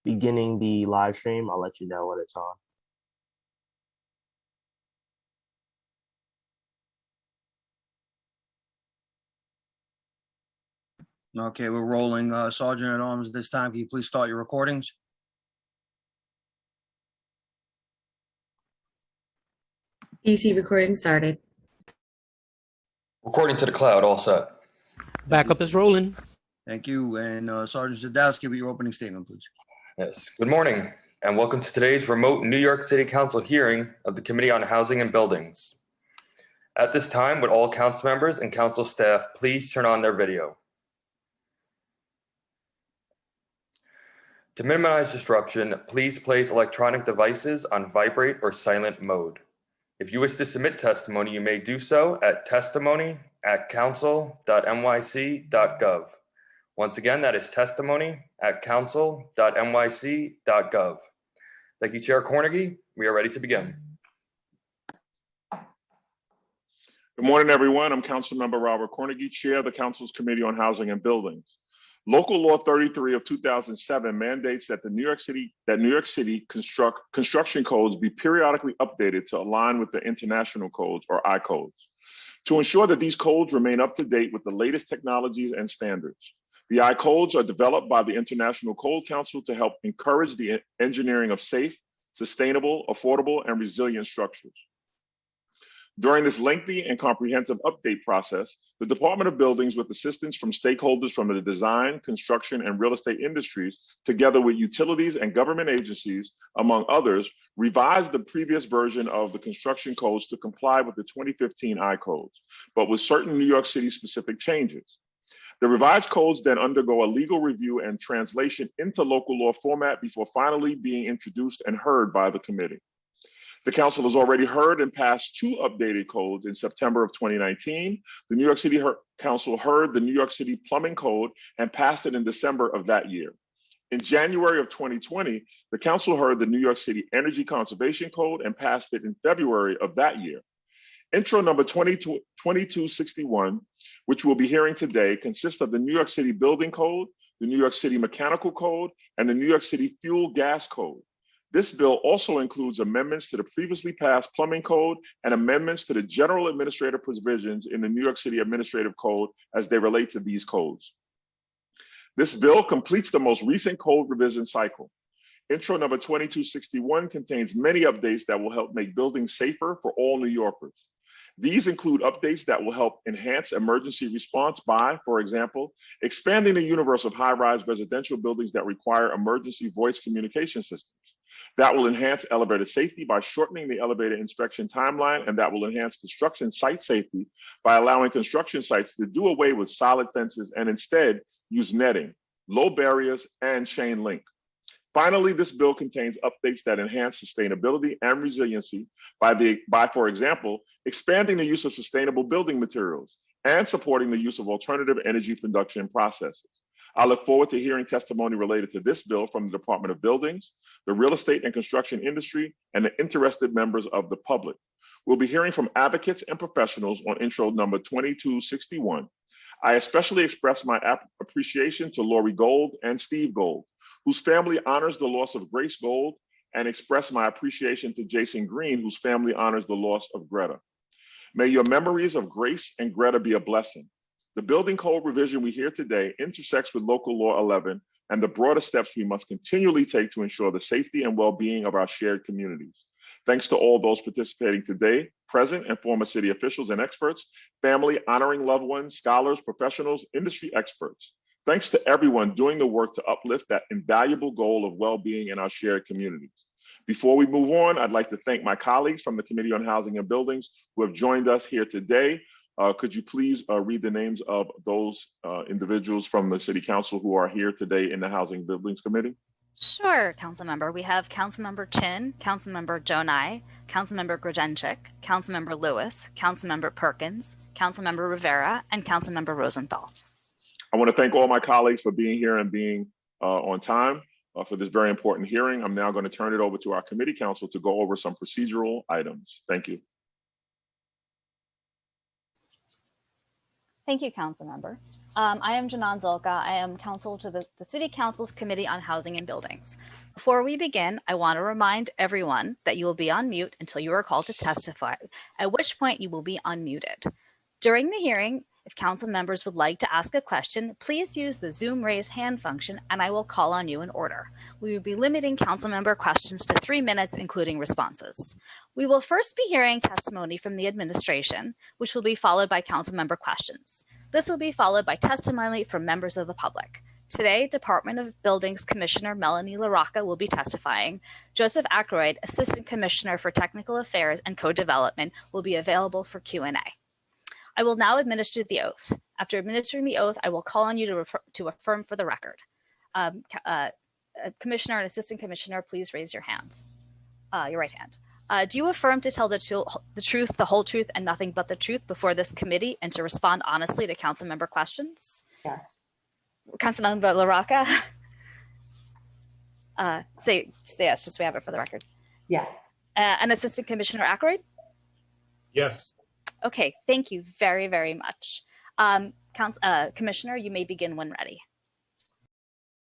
beginning the live stream. I'll let you know when it's on. Okay, we're rolling. Sergeant at Arms, this time, can you please start your recordings? PC recording started. Recording to the cloud, all set. Backup is rolling. Thank you. And Sergeant Zadowski, with your opening statement, please. Yes. Good morning, and welcome to today's remote New York City Council hearing of the Committee on Housing and Buildings. At this time, would all council members and council staff please turn on their video? To minimize disruption, please place electronic devices on vibrate or silent mode. If you wish to submit testimony, you may do so at testimony@council.nyc.gov. Once again, that is testimony@council.nyc.gov. Thank you, Chair Cornegy. We are ready to begin. Good morning, everyone. I'm Councilmember Robert Cornegy, Chair of the Council's Committee on Housing and Buildings. Local Law 33 of 2007 mandates that New York City construction codes be periodically updated to align with the international codes, or I-codes, to ensure that these codes remain up to date with the latest technologies and standards. The I-codes are developed by the International Code Council to help encourage the engineering of safe, sustainable, affordable, and resilient structures. During this lengthy and comprehensive update process, the Department of Buildings, with assistance from stakeholders from the design, construction, and real estate industries, together with utilities and government agencies, among others, revised the previous version of the construction codes to comply with the 2015 I-codes, but with certain New York City specific changes. The revised codes then undergo a legal review and translation into local law format before finally being introduced and heard by the committee. The council has already heard and passed two updated codes in September of 2019. The New York City Council heard the New York City Plumbing Code and passed it in December of that year. In January of 2020, the council heard the New York City Energy Conservation Code and passed it in February of that year. Intro number 2261, which we'll be hearing today, consists of the New York City Building Code, the New York City Mechanical Code, and the New York City Fuel Gas Code. This bill also includes amendments to the previously passed Plumbing Code and amendments to the general administrative provisions in the New York City Administrative Code as they relate to these codes. This bill completes the most recent code revision cycle. Intro number 2261 contains many updates that will help make buildings safer for all New Yorkers. These include updates that will help enhance emergency response by, for example, expanding the universe of high-rise residential buildings that require emergency voice communication systems. That will enhance elevator safety by shortening the elevator inspection timeline, and that will enhance construction site safety by allowing construction sites to do away with solid fences and instead use netting, low barriers, and chain link. Finally, this bill contains updates that enhance sustainability and resiliency by, for example, expanding the use of sustainable building materials and supporting the use of alternative energy production processes. I look forward to hearing testimony related to this bill from the Department of Buildings, the real estate and construction industry, and the interested members of the public. We'll be hearing from advocates and professionals on intro number 2261. I especially express my appreciation to Lori Gold and Steve Gold, whose family honors the loss of Grace Gold, and express my appreciation to Jason Green, whose family honors the loss of Greta. May your memories of Grace and Greta be a blessing. The building code revision we hear today intersects with Local Law 11 and the broader steps we must continually take to ensure the safety and well-being of our shared communities. Thanks to all those participating today, present and former city officials and experts, family honoring loved ones, scholars, professionals, industry experts. Thanks to everyone doing the work to uplift that invaluable goal of well-being in our shared communities. Before we move on, I'd like to thank my colleagues from the Committee on Housing and Buildings who have joined us here today. Could you please read the names of those individuals from the City Council who are here today in the Housing and Buildings Committee? Sure, Councilmember. We have Councilmember Chin, Councilmember Jonai, Councilmember Grodenchik, Councilmember Lewis, Councilmember Perkins, Councilmember Rivera, and Councilmember Rosenthal. I want to thank all my colleagues for being here and being on time for this very important hearing. I'm now going to turn it over to our committee council to go over some procedural items. Thank you. Thank you, Councilmember. I am Janan Zolka. I am counsel to the City Council's Committee on Housing and Buildings. Before we begin, I want to remind everyone that you will be on mute until you are called to testify, at which point you will be unmuted. During the hearing, if council members would like to ask a question, please use the Zoom raise hand function and I will call on you in order. We will be limiting council member questions to 3 minutes, including responses. We will first be hearing testimony from the administration, which will be followed by council member questions. This will be followed by testimony from members of the public. Today, Department of Buildings Commissioner Melanie LaRocca will be testifying. Joseph Ackroyd, Assistant Commissioner for Technical Affairs and Co-Development, will be available for Q&A. I will now administer the oath. After administering the oath, I will call on you to affirm for the record. Commissioner and Assistant Commissioner, please raise your hand, your right hand. Do you affirm to tell the truth, the whole truth, and nothing but the truth before this committee and to respond honestly to council member questions? Yes. Councilmember LaRocca? Say yes, just so we have it for the record. Yes. And Assistant Commissioner Ackroyd? Yes. Okay, thank you very, very much. Commissioner, you may begin when ready.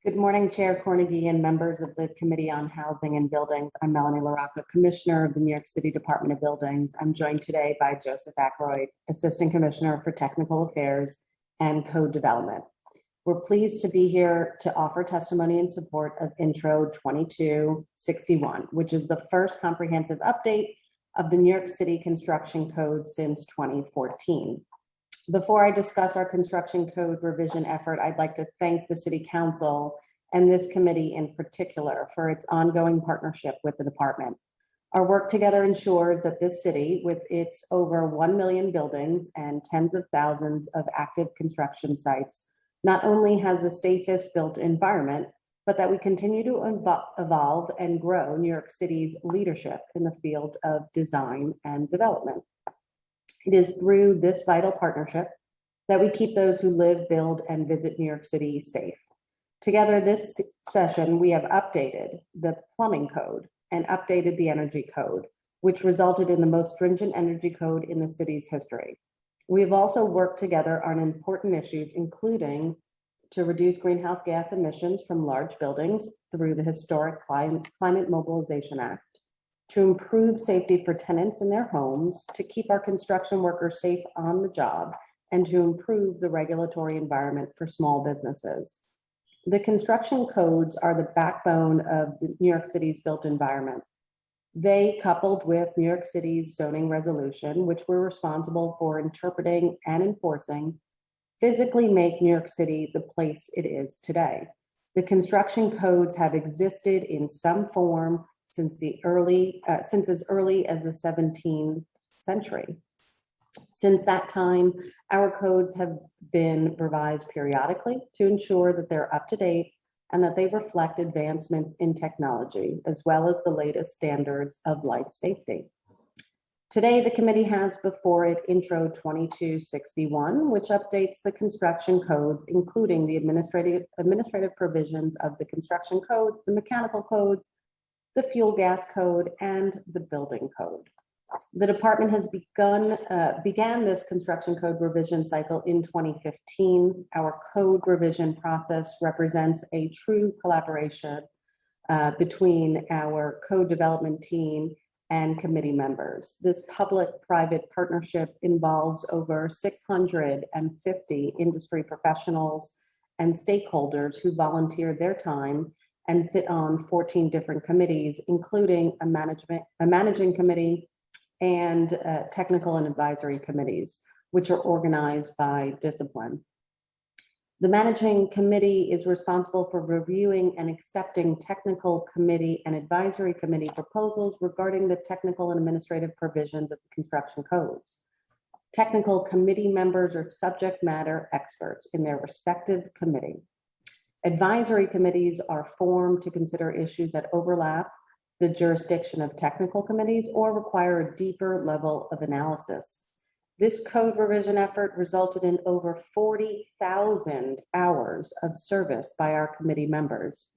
Good morning, Chair Cornegie and members of the Committee on Housing and Buildings. I'm Melanie LaRocca, Commissioner of the New York City Department of Buildings. I'm joined today by Joseph Ackroyd, Assistant Commissioner for Technical Affairs and Code Development. We're pleased to be here to offer testimony in support of Intro 2261, which is the first comprehensive update of the New York City Construction Code since 2014. Before I discuss our construction code revision effort, I'd like to thank the City Council and this committee in particular for its ongoing partnership with the department. Our work together ensures that this city, with its over 1 million buildings and tens of thousands of active construction sites, not only has the safest built environment, but that we continue to evolve and grow New York City's leadership in the field of design and development. It is through this vital partnership that we keep those who live, build, and visit New York City safe. Together this session, we have updated the plumbing code and updated the energy code, which resulted in the most stringent energy code in the city's history. We have also worked together on important issues, including to reduce greenhouse gas emissions from large buildings through the historic Climate Mobilization Act, to improve safety for tenants in their homes, to keep our construction workers safe on the job, and to improve the regulatory environment for small businesses. The construction codes are the backbone of New York City's built environment. They, coupled with New York City's zoning resolution, which we're responsible for interpreting and enforcing, physically make New York City the place it is today. The construction codes have existed in some form since as early as the 17th century. Since that time, our codes have been revised periodically to ensure that they're up to date and that they reflect advancements in technology, as well as the latest standards of life safety. Today, the committee has before it Intro 2261, which updates the construction codes, including the administrative provisions of the construction codes, the mechanical codes, the fuel gas code, and the building code. The department has began this construction code revision cycle in 2015. Our code revision process represents a true collaboration between our code development team and committee members. This public-private partnership involves over 650 industry professionals and stakeholders who volunteer their time and sit on 14 different committees, including a managing committee and technical and advisory committees, which are organized by discipline. The managing committee is responsible for reviewing and accepting technical committee and advisory committee proposals regarding the technical and administrative provisions of the construction codes. Technical committee members are subject matter experts in their respective committee. Advisory committees are formed to consider issues that overlap the jurisdiction of technical committees or require a deeper level of analysis. This code revision effort resulted in over 40,000 hours of service by our committee members.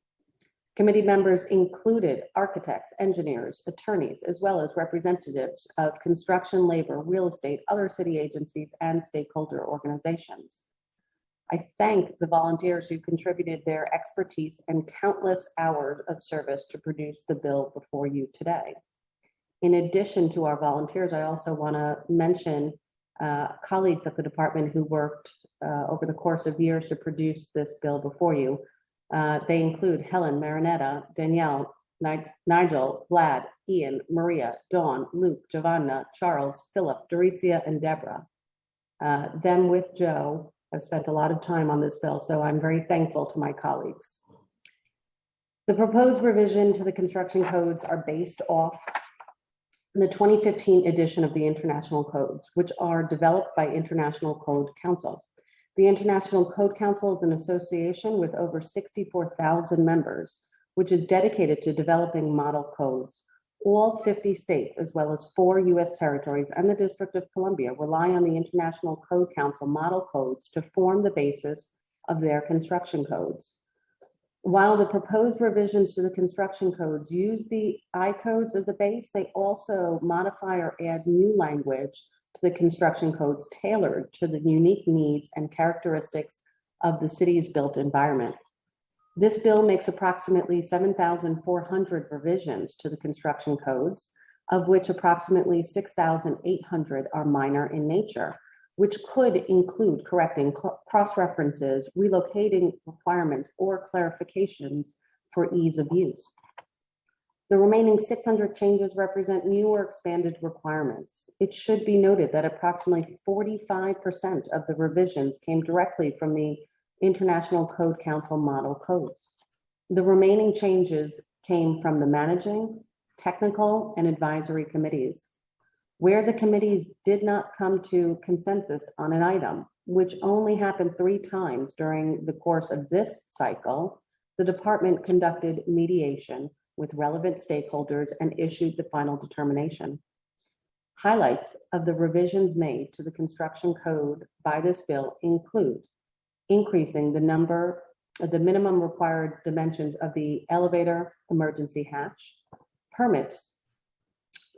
Committee members included architects, engineers, attorneys, as well as representatives of construction, labor, real estate, other city agencies, and stakeholder organizations. I thank the volunteers who contributed their expertise and countless hours of service to produce the bill before you today. In addition to our volunteers, I also want to mention colleagues at the department who worked over the course of years to produce this bill before you. They include Helen, Marinetta, Danielle, Nigel, Vlad, Ian, Maria, Dawn, Luke, Giovanna, Charles, Philip, Doricia, and Deborah. Them with Joe. I've spent a lot of time on this bill, so I'm very thankful to my colleagues. The proposed revision to the construction codes are based off the 2015 edition of the International Codes, which are developed by International Code Council. The International Code Council is an association with over 64,000 members, which is dedicated to developing model codes. All 50 states, as well as 4 US territories and the District of Columbia, rely on the International Code Council model codes to form the basis of their construction codes. While the proposed revisions to the construction codes use the I-codes as a base, they also modify or add new language to the construction codes tailored to the unique needs and characteristics of the city's built environment. This bill makes approximately 7,400 revisions to the construction codes, of which approximately 6,800 are minor in nature, which could include correcting cross-references, relocating requirements, or clarifications for ease of use. The remaining 600 changes represent new or expanded requirements. It should be noted that approximately 45% of the revisions came directly from the International Code Council model codes. The remaining changes came from the managing, technical, and advisory committees. Where the committees did not come to consensus on an item, which only happened 3 times during the course of this cycle, the department conducted mediation with relevant stakeholders and issued the final determination. Highlights of the revisions made to the construction code by this bill include increasing the minimum required dimensions of the elevator emergency hatch, permits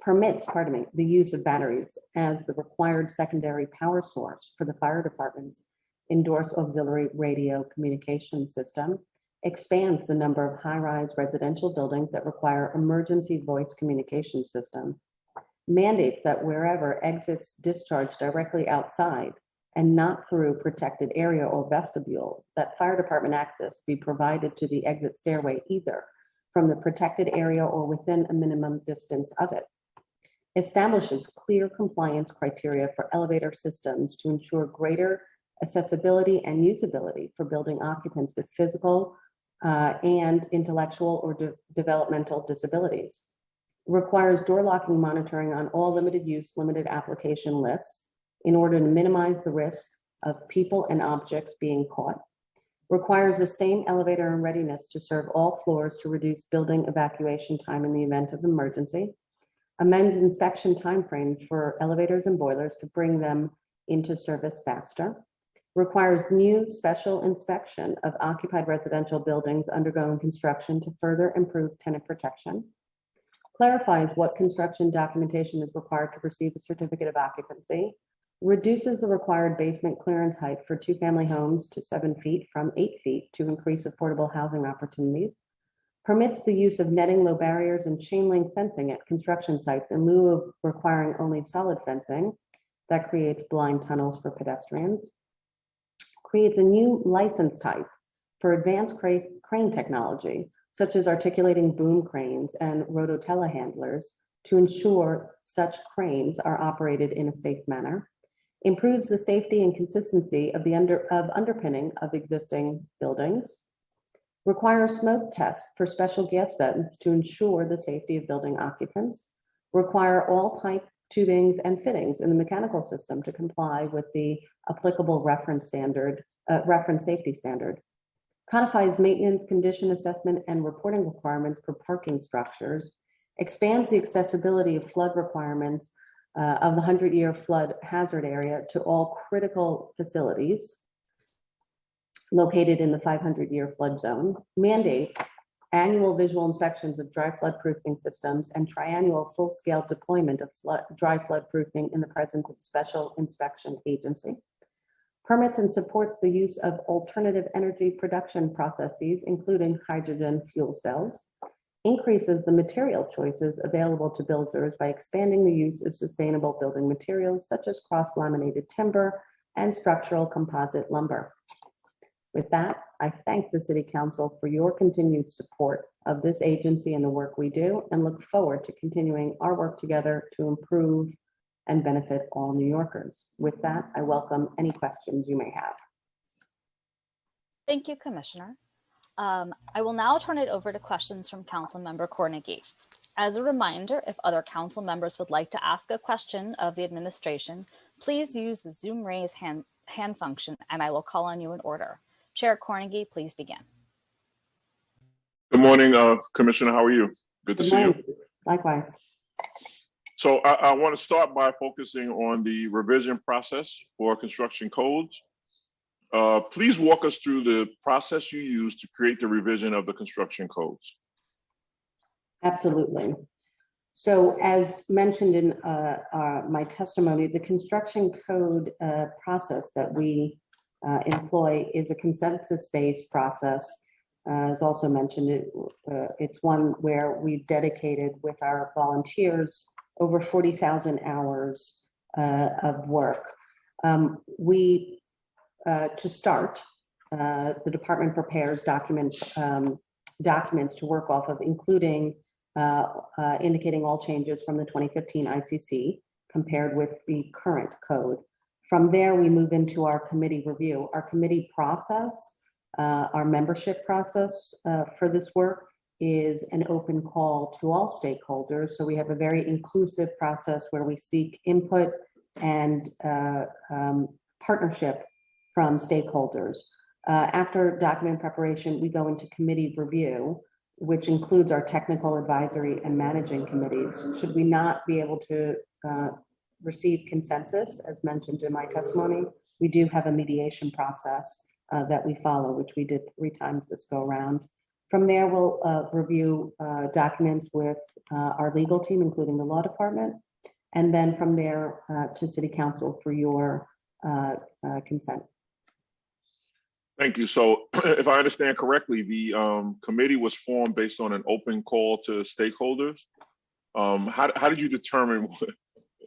the use of batteries as the required secondary power source for the fire department's endorsed auxiliary radio communication system, expands the number of high-rise residential buildings that require emergency voice communication system, mandates that wherever exits discharge directly outside and not through protected area or vestibule, that fire department access be provided to the exit stairway either from the protected area or within a minimum distance of it. Establishes clear compliance criteria for elevator systems to ensure greater accessibility and usability for building occupants with physical and intellectual or developmental disabilities. Requires door locking monitoring on all limited use, limited application lifts in order to minimize the risk of people and objects being caught. Requires the same elevator and readiness to serve all floors to reduce building evacuation time in the event of emergency. Amends inspection timeframes for elevators and boilers to bring them into service faster. Requires new special inspection of occupied residential buildings undergoing construction to further improve tenant protection. Clarifies what construction documentation is required to receive a certificate of occupancy. Reduces the required basement clearance height for 2-family homes to 7 feet from 8 feet to increase affordable housing opportunities. Permits the use of netting, low barriers, and chain link fencing at construction sites in lieu of requiring only solid fencing that creates blind tunnels for pedestrians. Creates a new license type for advanced crane technology, such as articulating boom cranes and rototelehandlers, to ensure such cranes are operated in a safe manner. Improves the safety and consistency of the underpinning of existing buildings. Requires smoke tests for special gas vents to ensure the safety of building occupants. Require all pipe, tubings, and fittings in the mechanical system to comply with the applicable reference safety standard. Codifies maintenance, condition assessment, and reporting requirements for parking structures. Expands the accessibility of flood requirements of the 100-year flood hazard area to all critical facilities located in the 500-year flood zone. Mandates annual visual inspections of dry flood proofing systems, and triannual full-scale deployment of dry flood proofing in the presence of a special inspection agency. Permits and supports the use of alternative energy production processes, including hydrogen fuel cells. Increases the material choices available to builders by expanding the use of sustainable building materials such as cross-laminated timber and structural composite lumber. With that, I thank the City Council for your continued support of this agency and the work we do, and look forward to continuing our work together to improve and benefit all New Yorkers. With that, I welcome any questions you may have. Thank you, Commissioner. I will now turn it over to questions from Councilmember Cornegie. As a reminder, if other council members would like to ask a question of the administration, please use the Zoom raise hand function and I will call on you in order. Chair Cornegie, please begin. Good morning, Commissioner. How are you? Good to see you. Likewise. So I want to start by focusing on the revision process for construction codes. Please walk us through the process you used to create the revision of the construction codes. Absolutely. So as mentioned in my testimony, the construction code process that we employ is a consensus-based process. As also mentioned, it's one where we've dedicated with our volunteers over 40,000 hours of work. To start, the department prepares documents to work off of, including indicating all changes from the 2015 ICC compared with the current code. From there, we move into our committee review. Our committee process, our membership process for this work is an open call to all stakeholders. So we have a very inclusive process where we seek input and partnership from stakeholders. After document preparation, we go into committee review, which includes our technical advisory and managing committees. Should we not be able to receive consensus, as mentioned in my testimony, we do have a mediation process that we follow, which we did 3 times this go around. From there, we'll review documents with our legal team, including the law department, and then from there to City Council for your consent. Thank you. So if I understand correctly, the committee was formed based on an open call to stakeholders. How did you determine,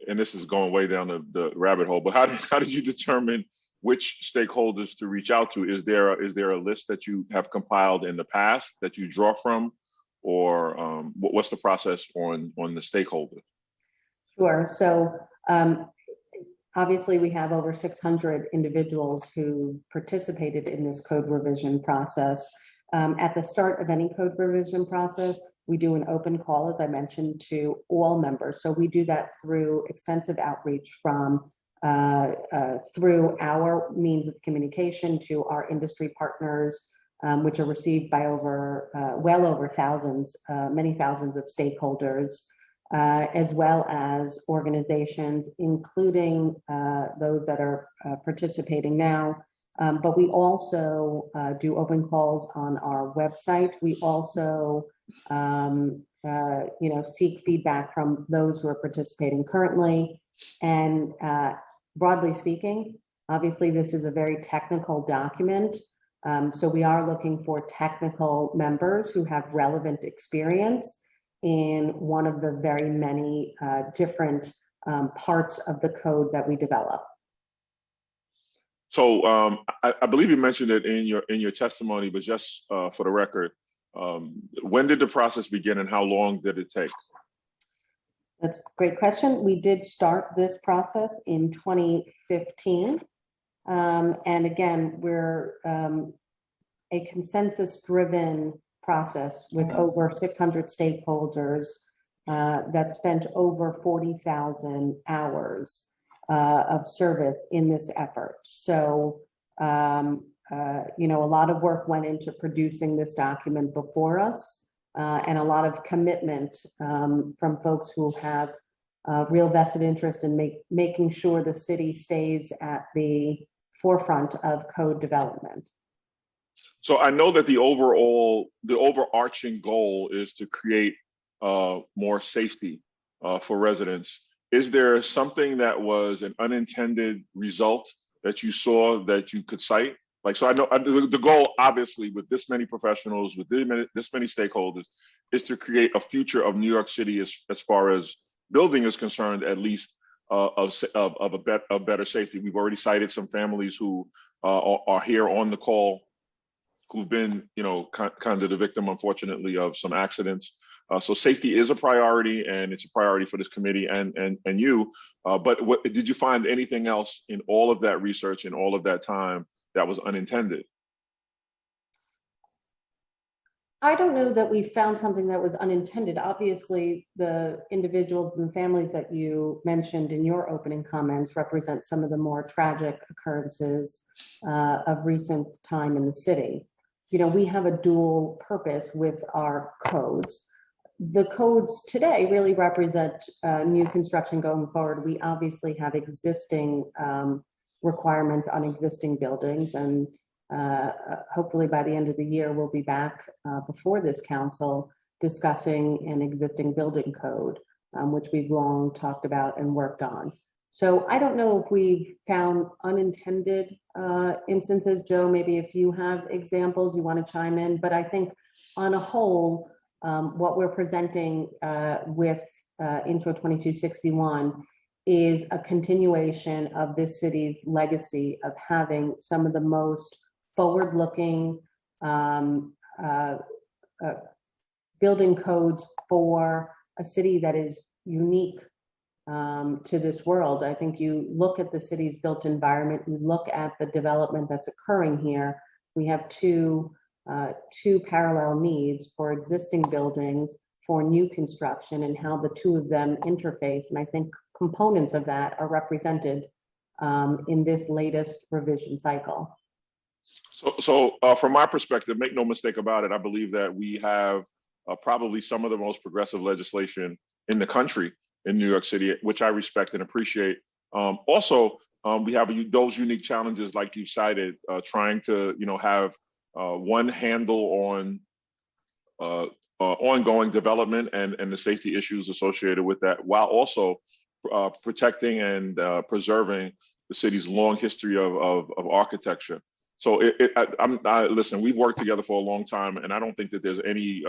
and this is going way down the rabbit hole, but how did you determine which stakeholders to reach out to? Is there a list that you have compiled in the past that you draw from, or what's the process on the stakeholders? Sure. So obviously we have over 600 individuals who participated in this code revision process. At the start of any code revision process, we do an open call, as I mentioned, to all members. So we do that through extensive outreach from through our means of communication to our industry partners, which are received by well over thousands, many thousands of stakeholders, as well as organizations, including those that are participating now. But we also do open calls on our website. We also seek feedback from those who are participating currently. And broadly speaking, obviously this is a very technical document. So we are looking for technical members who have relevant experience in one of the very many different parts of the code that we develop. So I believe you mentioned it in your testimony, but just for the record, when did the process begin and how long did it take? That's a great question. We did start this process in 2015. And again, we're a consensus-driven process with over 600 stakeholders that spent over 40,000 hours of service in this effort. So, a lot of work went into producing this document before us, and a lot of commitment from folks who have real vested interest in making sure the city stays at the forefront of code development. So I know that the overarching goal is to create more safety for residents. Is there something that was an unintended result that you saw that you could cite? Like, so I know the goal, obviously, with this many professionals, with this many stakeholders, is to create a future of New York City as far as building is concerned, at least of better safety. We've already cited some families who are here on the call, who've been, kind of the victim, unfortunately, of some accidents. So safety is a priority, and it's a priority for this committee and you. But did you find anything else in all of that research and all of that time that was unintended? I don't know that we found something that was unintended. Obviously, the individuals and families that you mentioned in your opening comments represent some of the more tragic occurrences of recent time in the city. We have a dual purpose with our codes. The codes today really represent new construction going forward. We obviously have existing requirements on existing buildings, and hopefully by the end of the year, we'll be back before this council discussing an existing building code, which we've long talked about and worked on. So I don't know if we found unintended instances. Joe, maybe if you have examples, you want to chime in, but I think on a whole, what we're presenting with Intro 2261 is a continuation of this city's legacy of having some of the most forward-looking building codes for a city that is unique to this world. I think you look at the city's built environment, you look at the development that's occurring here. We have two parallel needs for existing buildings, for new construction, and how the two of them interface. And I think components of that are represented in this latest revision cycle. So from my perspective, make no mistake about it, I believe that we have probably some of the most progressive legislation in the country in New York City, which I respect and appreciate. Also, we have those unique challenges, like you cited, trying to have one handle on ongoing development and the safety issues associated with that, while also protecting and preserving the city's long history of architecture. So listen, we've worked together for a long time, and I don't think that there's any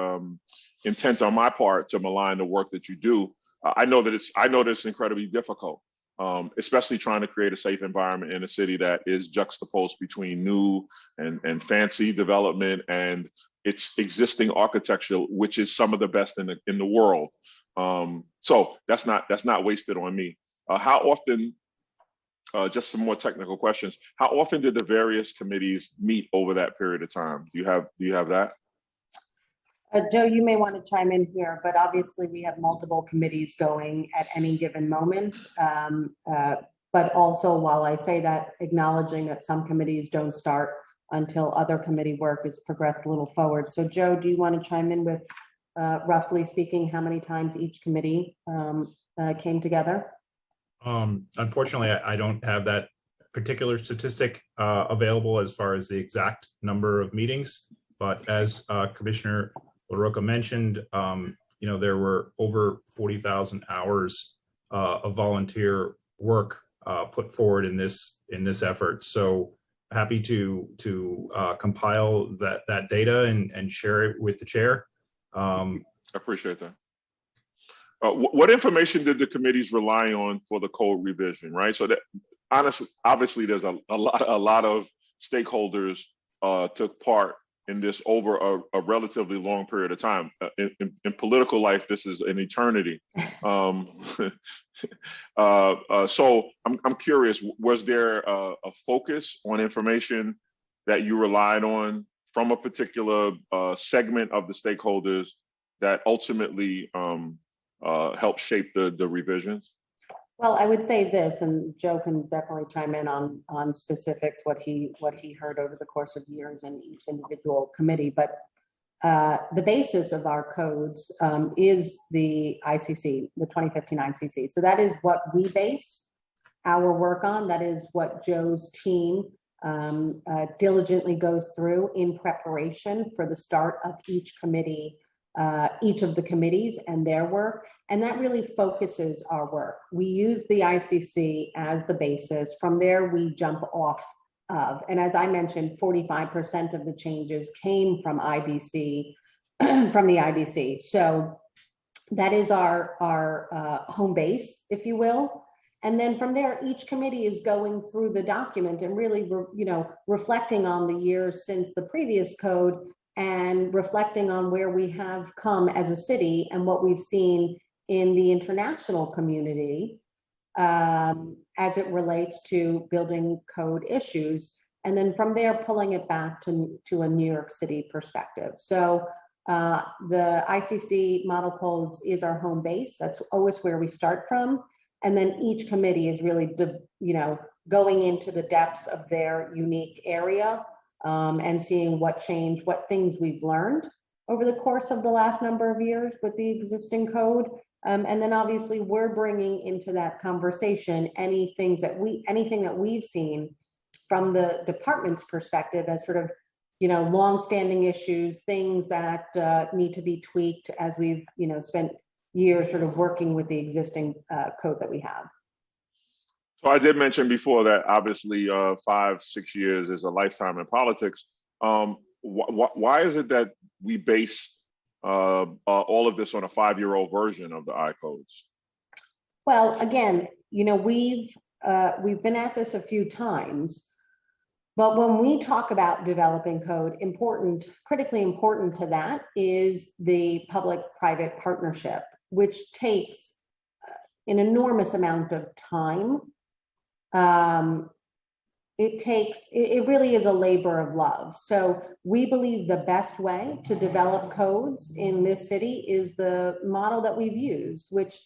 intent on my part to malign the work that you do. I know that it's incredibly difficult, especially trying to create a safe environment in a city that is juxtaposed between new and fancy development and its existing architecture, which is some of the best in the world. So that's not wasted on me. How often? Just some more technical questions. How often did the various committees meet over that period of time? Do you have that? Joe, you may want to chime in here, but obviously we have multiple committees going at any given moment. But also, while I say that, acknowledging that some committees don't start until other committee work is progressed a little forward. So Joe, do you want to chime in with, roughly speaking, how many times each committee came together? Unfortunately, I don't have that particular statistic available as far as the exact number of meetings, but as Commissioner LaRocca mentioned, there were over 40,000 hours of volunteer work put forward in this effort. So happy to compile that data and share it with the chair. I appreciate that. What information did the committees rely on for the code revision, right? So that obviously there's a lot of stakeholders took part in this over a relatively long period of time. In political life, this is an eternity. So I'm curious, was there a focus on information that you relied on from a particular segment of the stakeholders that ultimately help shape the revisions? Well, I would say this, and Joe can definitely chime in on specifics, what he heard over the course of years in each individual committee. But the basis of our codes is the ICC, the 2015 ICC. So that is what we base our work on. That is what Joe's team diligently goes through in preparation for the start of each committee, each of the committees and their work. And that really focuses our work. We use the ICC as the basis. From there, we jump off of. And as I mentioned, 45% of the changes came from IBC, from the IBC. So that is our home base, if you will. And then from there, each committee is going through the document and really, reflecting on the years since the previous code and reflecting on where we have come as a city and what we've seen in the international community as it relates to building code issues. And then from there, pulling it back to a New York City perspective. So the ICC model codes is our home base. That's always where we start from. And then each committee is really, going into the depths of their unique area and seeing what things we've learned over the course of the last number of years with the existing code. And then obviously we're bringing into that conversation anything that we've seen from the department's perspective as sort of, longstanding issues, things that need to be tweaked as we've, spent years sort of working with the existing code that we have. So I did mention before that obviously 5-6 years is a lifetime in politics. Why is it that we base all of this on a 5-year-old version of the I-codes? Well, again, we've been at this a few times, but when we talk about developing code, critically important to that is the public-private partnership, which takes an enormous amount of time. It really is a labor of love. So we believe the best way to develop codes in this city is the model that we've used, which,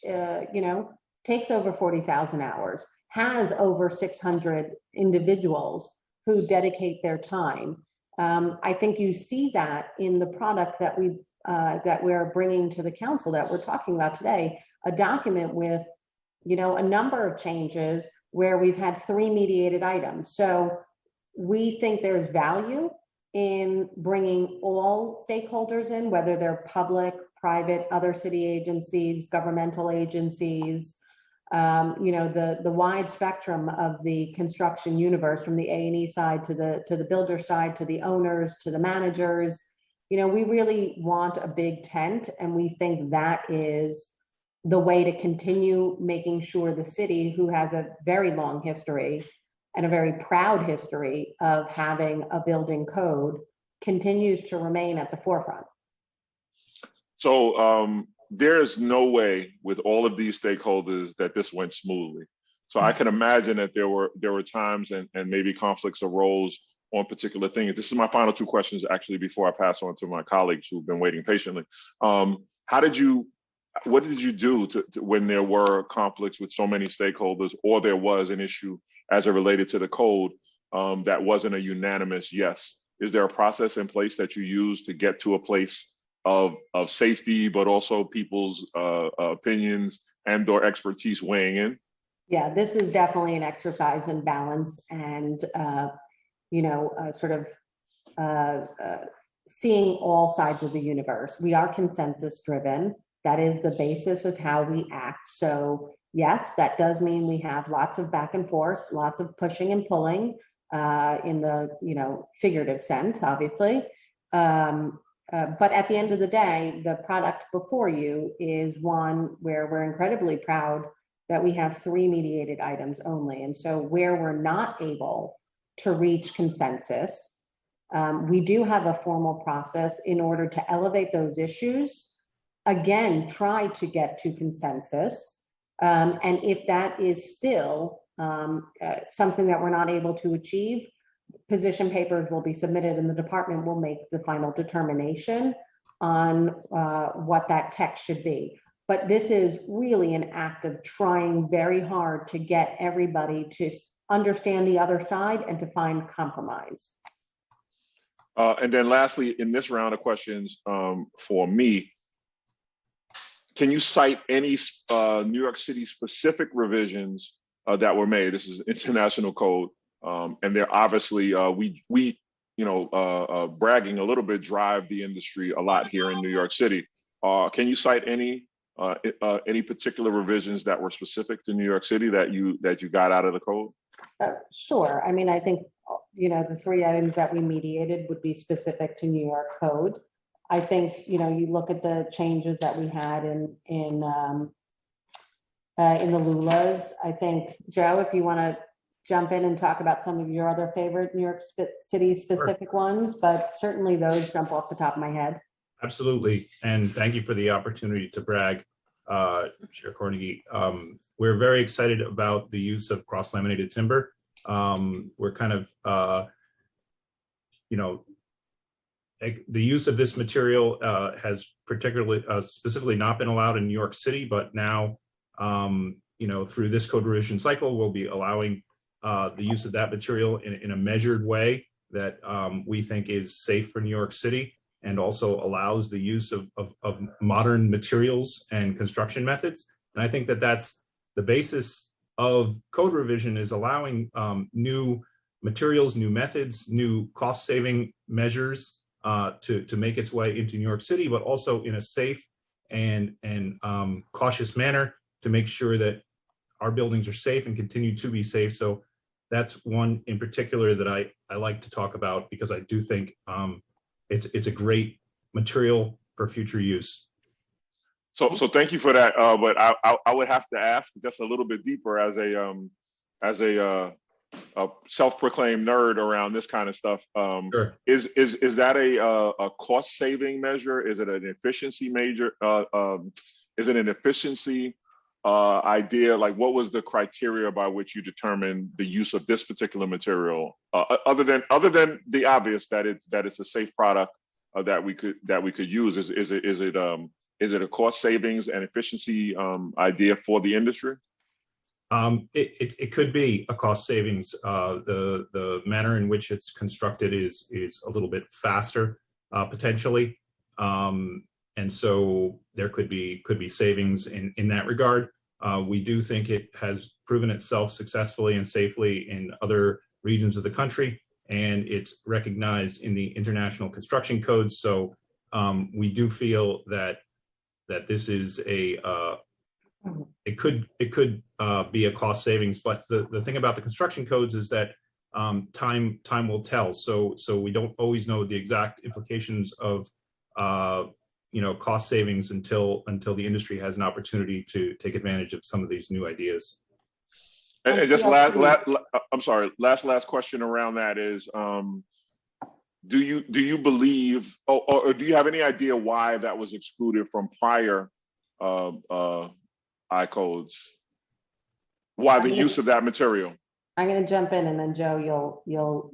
takes over 40,000 hours, has over 600 individuals who dedicate their time. I think you see that in the product that we're bringing to the council that we're talking about today, a document with, a number of changes where we've had 3 mediated items. So we think there's value in bringing all stakeholders in, whether they're public, private, other city agencies, governmental agencies, the wide spectrum of the construction universe, from the A&E side to the builder side, to the owners, to the managers. We really want a big tent, and we think that is the way to continue making sure the city, who has a very long history and a very proud history of having a building code, continues to remain at the forefront. So there is no way with all of these stakeholders that this went smoothly. So I can imagine that there were times and maybe conflicts arose on particular things. This is my final 2 questions, actually, before I pass on to my colleagues who've been waiting patiently. What did you do to when there were conflicts with so many stakeholders, or there was an issue as it related to the code that wasn't a unanimous yes? Is there a process in place that you use to get to a place of safety, but also people's opinions and/or expertise weighing in? Yeah, this is definitely an exercise in balance and, seeing all sides of the universe. We are consensus driven. That is the basis of how we act. So yes, that does mean we have lots of back and forth, lots of pushing and pulling in the, figurative sense, obviously. But at the end of the day, the product before you is one where we're incredibly proud that we have 3 mediated items only. And so where we're not able to reach consensus, we do have a formal process in order to elevate those issues. Again, try to get to consensus. And if that is still something that we're not able to achieve, position papers will be submitted and the department will make the final determination on what that text should be. But this is really an act of trying very hard to get everybody to understand the other side and to find compromise. And then lastly, in this round of questions for me, can you cite any New York City specific revisions that were made? This is international code And they're obviously, we bragging a little bit, drive the industry a lot here in New York City. Can you cite any particular revisions that were specific to New York City that you got out of the code? Sure. I mean, I think, the 3 items that we mediated would be specific to New York code. I think, you look at the changes that we had in the LULAs. I think, Joe, if you want to jump in and talk about some of your other favorite New York City specific ones, but certainly those jump off the top of my head. Absolutely. And thank you for the opportunity to brag, Chair Cornegy. We're very excited about the use of cross-laminated timber. We're kind of, the use of this material has specifically not been allowed in New York City, but now, through this code revision cycle, we'll be allowing the use of that material in a measured way that we think is safe for New York City, and also allows the use of modern materials and construction methods. And I think that that's the basis of code revision, is allowing new materials, new methods, new cost-saving measures to make its way into New York City, but also in a safe and cautious manner to make sure that our buildings are safe and continue to be safe. So that's one in particular that I like to talk about, because I do think it's a great material for future use. So thank you for that. But I would have to ask just a little bit deeper as a self-proclaimed nerd around this kind of stuff. Sure. Is that a cost-saving measure? Is it an efficiency measure? Is it an efficiency idea? Like, what was the criteria by which you determined the use of this particular material? Other than the obvious that it's a safe product that we could use. Is it a cost savings and efficiency idea for the industry? It could be a cost savings. The manner in which it's constructed is a little bit faster, potentially, and so there could be savings in that regard. We do think it has proven itself successfully and safely in other regions of the country, and it's recognized in the International Construction Codes. So we do feel that this is it could be a cost savings. But the thing about the construction codes is that time will tell. So we don't always know the exact implications of cost savings until the industry has an opportunity to take advantage of some of these new ideas. And just last question around that is, do you believe, or do you have any idea why that was excluded from prior I-codes? Why the use of that material? I'm going to jump in, and then Joe, you'll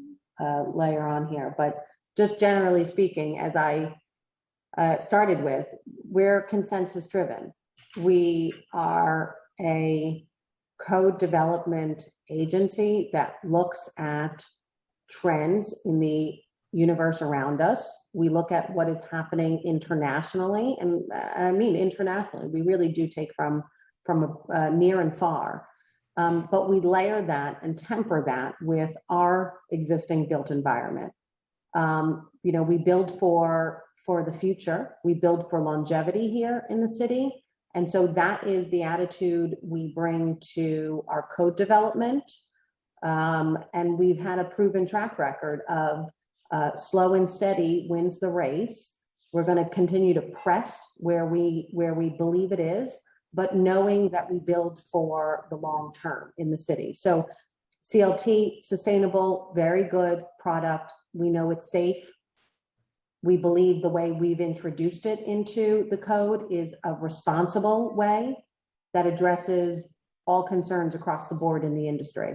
layer on here. But just generally speaking, as I started with, we're consensus driven. We are a code development agency that looks at trends in the universe around us. We look at what is happening internationally, and I mean internationally. We really do take from near and far, but we layer that and temper that with our existing built environment. We build for the future. We build for longevity here in the city. And so that is the attitude we bring to our code development. And we've had a proven track record of slow and steady wins the race. We're going to continue to press where we believe it is, but knowing that we build for the long term in the city. So CLT, sustainable, very good product. We know it's safe. We believe the way we've introduced it into the code is a responsible way that addresses all concerns across the board in the industry.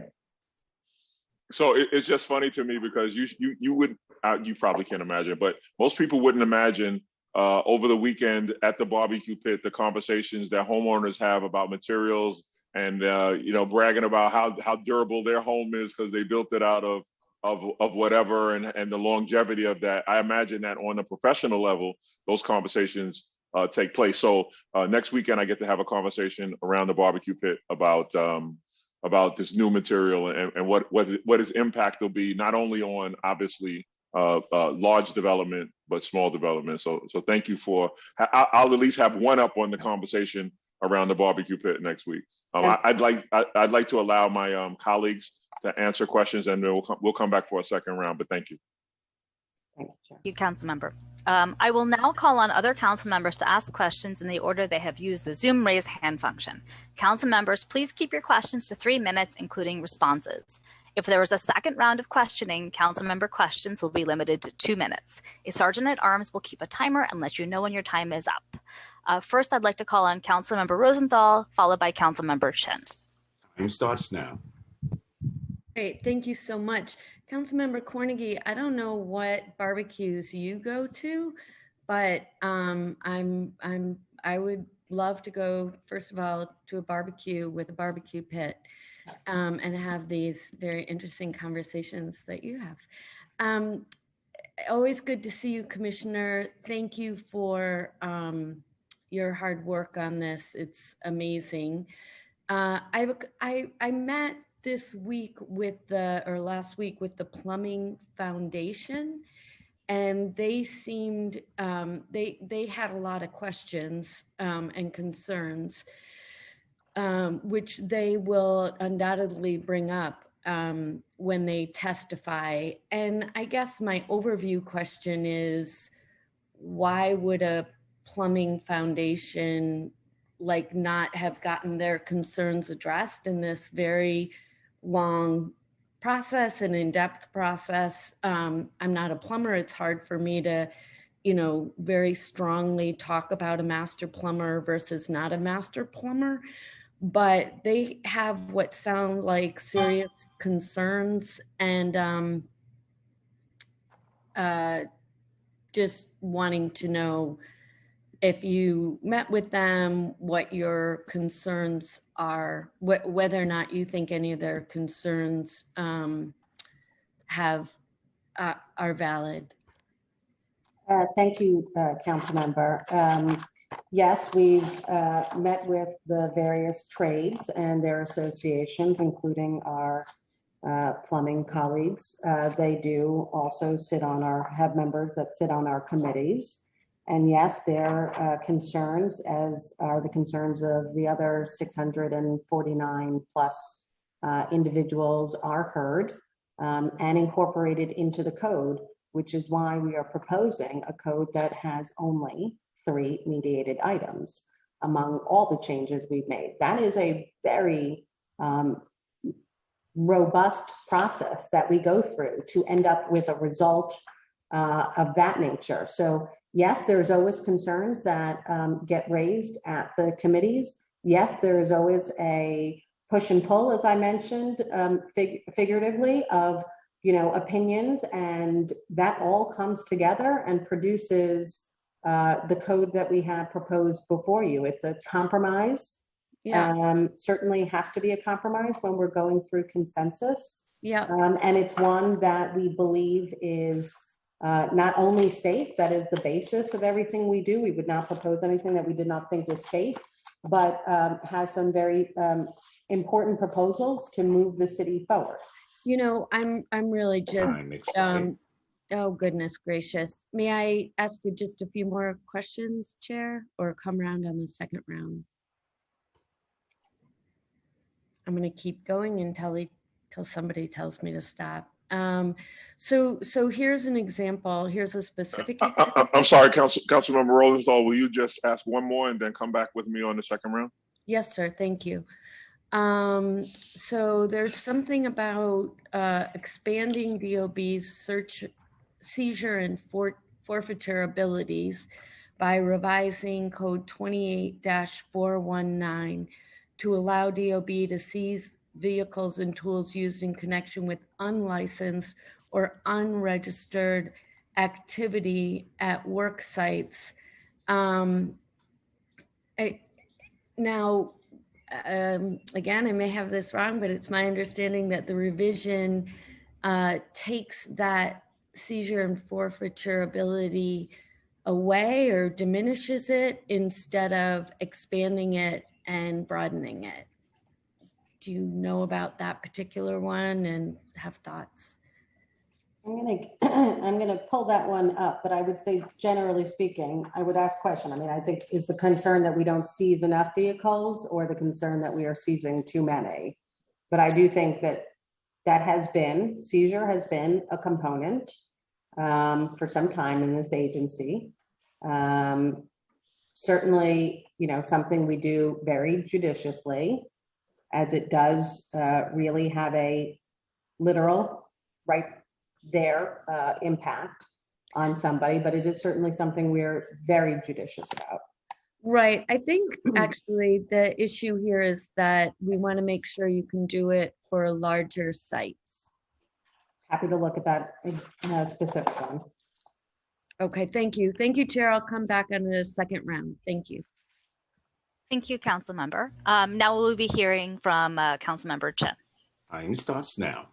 So it's just funny to me because you probably can't imagine, but most people wouldn't imagine over the weekend at the barbecue pit, the conversations that homeowners have about materials and bragging about how durable their home is because they built it out of whatever, and the longevity of that. I imagine that on a professional level, those conversations take place. So next weekend, I get to have a conversation around the barbecue pit about about this new material and what its impact will be, not only on obviously large development, but small development. So thank you for, I'll at least have one up on the conversation around the barbecue pit next week. I'd like to allow my colleagues to answer questions, and then we'll come back for a second round, but thank you. Thank you, Chair. You, council member. I will now call on other council members to ask questions in the order they have used the Zoom raise hand function. Council members, please keep your questions to 3 minutes, including responses. If there is a second round of questioning, council member questions will be limited to 2 minutes. A sergeant at arms will keep a timer and let you know when your time is up. First, I'd like to call on council member Rosenthal, followed by council member Shin. Time starts now. Great, thank you so much. Councilmember Cornegy, I don't know what barbecues you go to, but I would love to go, first of all, to a barbecue with a barbecue pit and have these very interesting conversations that you have. Always good to see you, Commissioner. Thank you for your hard work on this. It's amazing. I met this week last week with the Plumbing Foundation, and they seemed, they had a lot of questions and concerns, which they will undoubtedly bring up when they testify. And I guess my overview question is, why would a plumbing foundation not have gotten their concerns addressed in this very long process and in-depth process? I'm not a plumber. It's hard for me to, very strongly talk about a master plumber versus not a master plumber, but they have what sound like serious concerns, and just wanting to know if you met with them, what your concerns are, whether or not you think any of their concerns are valid. Thank you, Council Member. Yes, we've met with the various trades and their associations, including our plumbing colleagues. They do also have members that sit on our committees. And yes, their concerns, as are the concerns of the other 649 plus individuals, are heard and incorporated into the code, which is why we are proposing a code that has only 3 mediated items among all the changes we've made. That is a very robust process that we go through to end up with a result of that nature. So yes, there's always concerns that get raised at the committees. Yes, there is always a push and pull, as I mentioned, figuratively, of opinions, and that all comes together and produces the code that we have proposed before you. It's a compromise. Yeah. Certainly has to be a compromise when we're going through consensus. Yeah. And it's one that we believe is not only safe, that is the basis of everything we do. We would not propose anything that we did not think was safe, but has some very important proposals to move the city forward. I'm really just, oh goodness gracious. May I ask you just a few more questions, Chair, or come around on the second round? I'm going to keep going until somebody tells me to stop. So here's an example. Here's a specific example. I'm sorry, Councilmember Rosenthal, will you just ask one more and then come back with me on the second round? Yes, sir. Thank you. So there's something about expanding DOB's search, seizure, and forfeiture abilities by revising Code 28-419 to allow DOB to seize vehicles and tools used in connection with unlicensed or unregistered activity at work sites. Now, again, I may have this wrong, but it's my understanding that the revision takes that seizure and forfeiture ability away or diminishes it instead of expanding it and broadening it. do you know about that particular one and have thoughts? I'm gonna pull that one up, but I would say, generally speaking, I would ask question. I mean, I think it's the concern that we don't seize enough vehicles or the concern that we are seizing too many. But I do think that seizure has been a component for some time in this agency. Certainly, something we do very judiciously, as it does really have a literal right there impact on somebody, but it is certainly something we're very judicious about. Right. I think actually the issue here is that we want to make sure you can do it for larger sites. Happy to look at that specific one. Okay, thank you. Thank you, Chair. I'll come back on the second round. Thank you. Thank you, council member. Now we'll be hearing from council member Chen. Time starts now.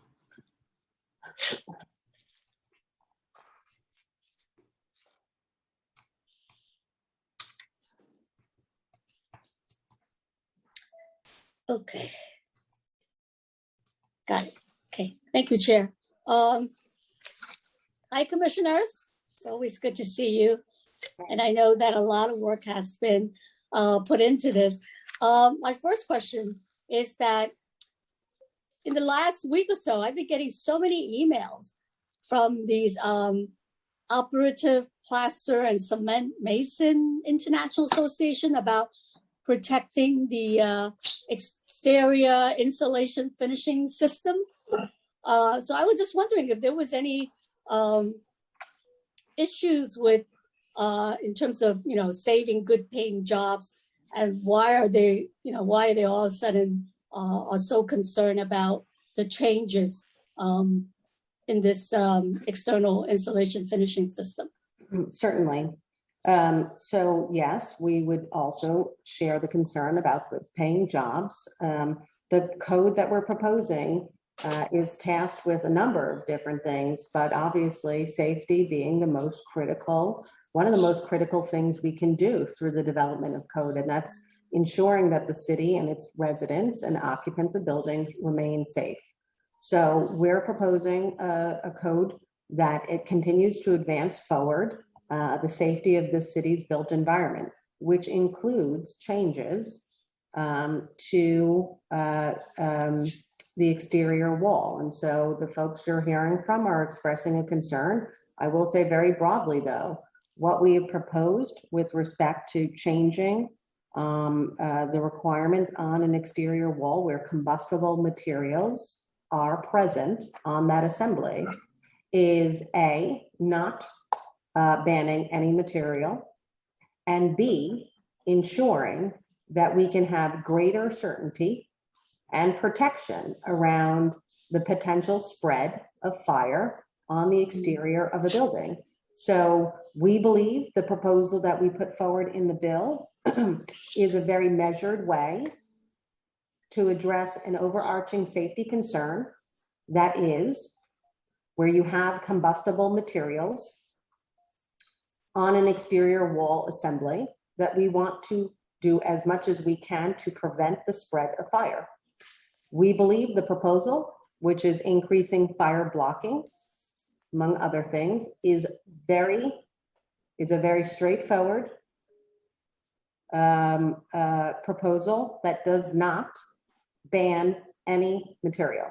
Okay. Got it. Okay. Thank you, Chair. Hi, Commissioners. It's always good to see you. And I know that a lot of work has been put into this. My first question is that in the last week or so, I've been getting so many emails from these Operative Plaster and Cement Mason International Association about protecting the exterior insulation finishing system. So I was just wondering if there was any issues with in terms of saving good paying jobs, and why are they all of a sudden are so concerned about the changes in this external insulation finishing system? Certainly. So yes, we would also share the concern about the paying jobs. The code that we're proposing is tasked with a number of different things, but obviously safety being the most critical, one of the most critical things we can do through the development of code, and that's ensuring that the city and its residents and occupants of buildings remain safe. So we're proposing a code that it continues to advance forward the safety of the city's built environment, which includes changes to the exterior wall. And so the folks you're hearing from are expressing a concern. I will say very broadly, though, what we have proposed with respect to changing the requirements on an exterior wall where combustible materials are present on that assembly is A, not banning any material, and B, ensuring that we can have greater certainty and protection around the potential spread of fire on the exterior of a building. So we believe the proposal that we put forward in the bill is a very measured way to address an overarching safety concern, that is, where you have combustible materials on an exterior wall assembly, that we want to do as much as we can to prevent the spread of fire. We believe the proposal, which is increasing fire blocking, among other things, is a very straightforward proposal that does not ban any material.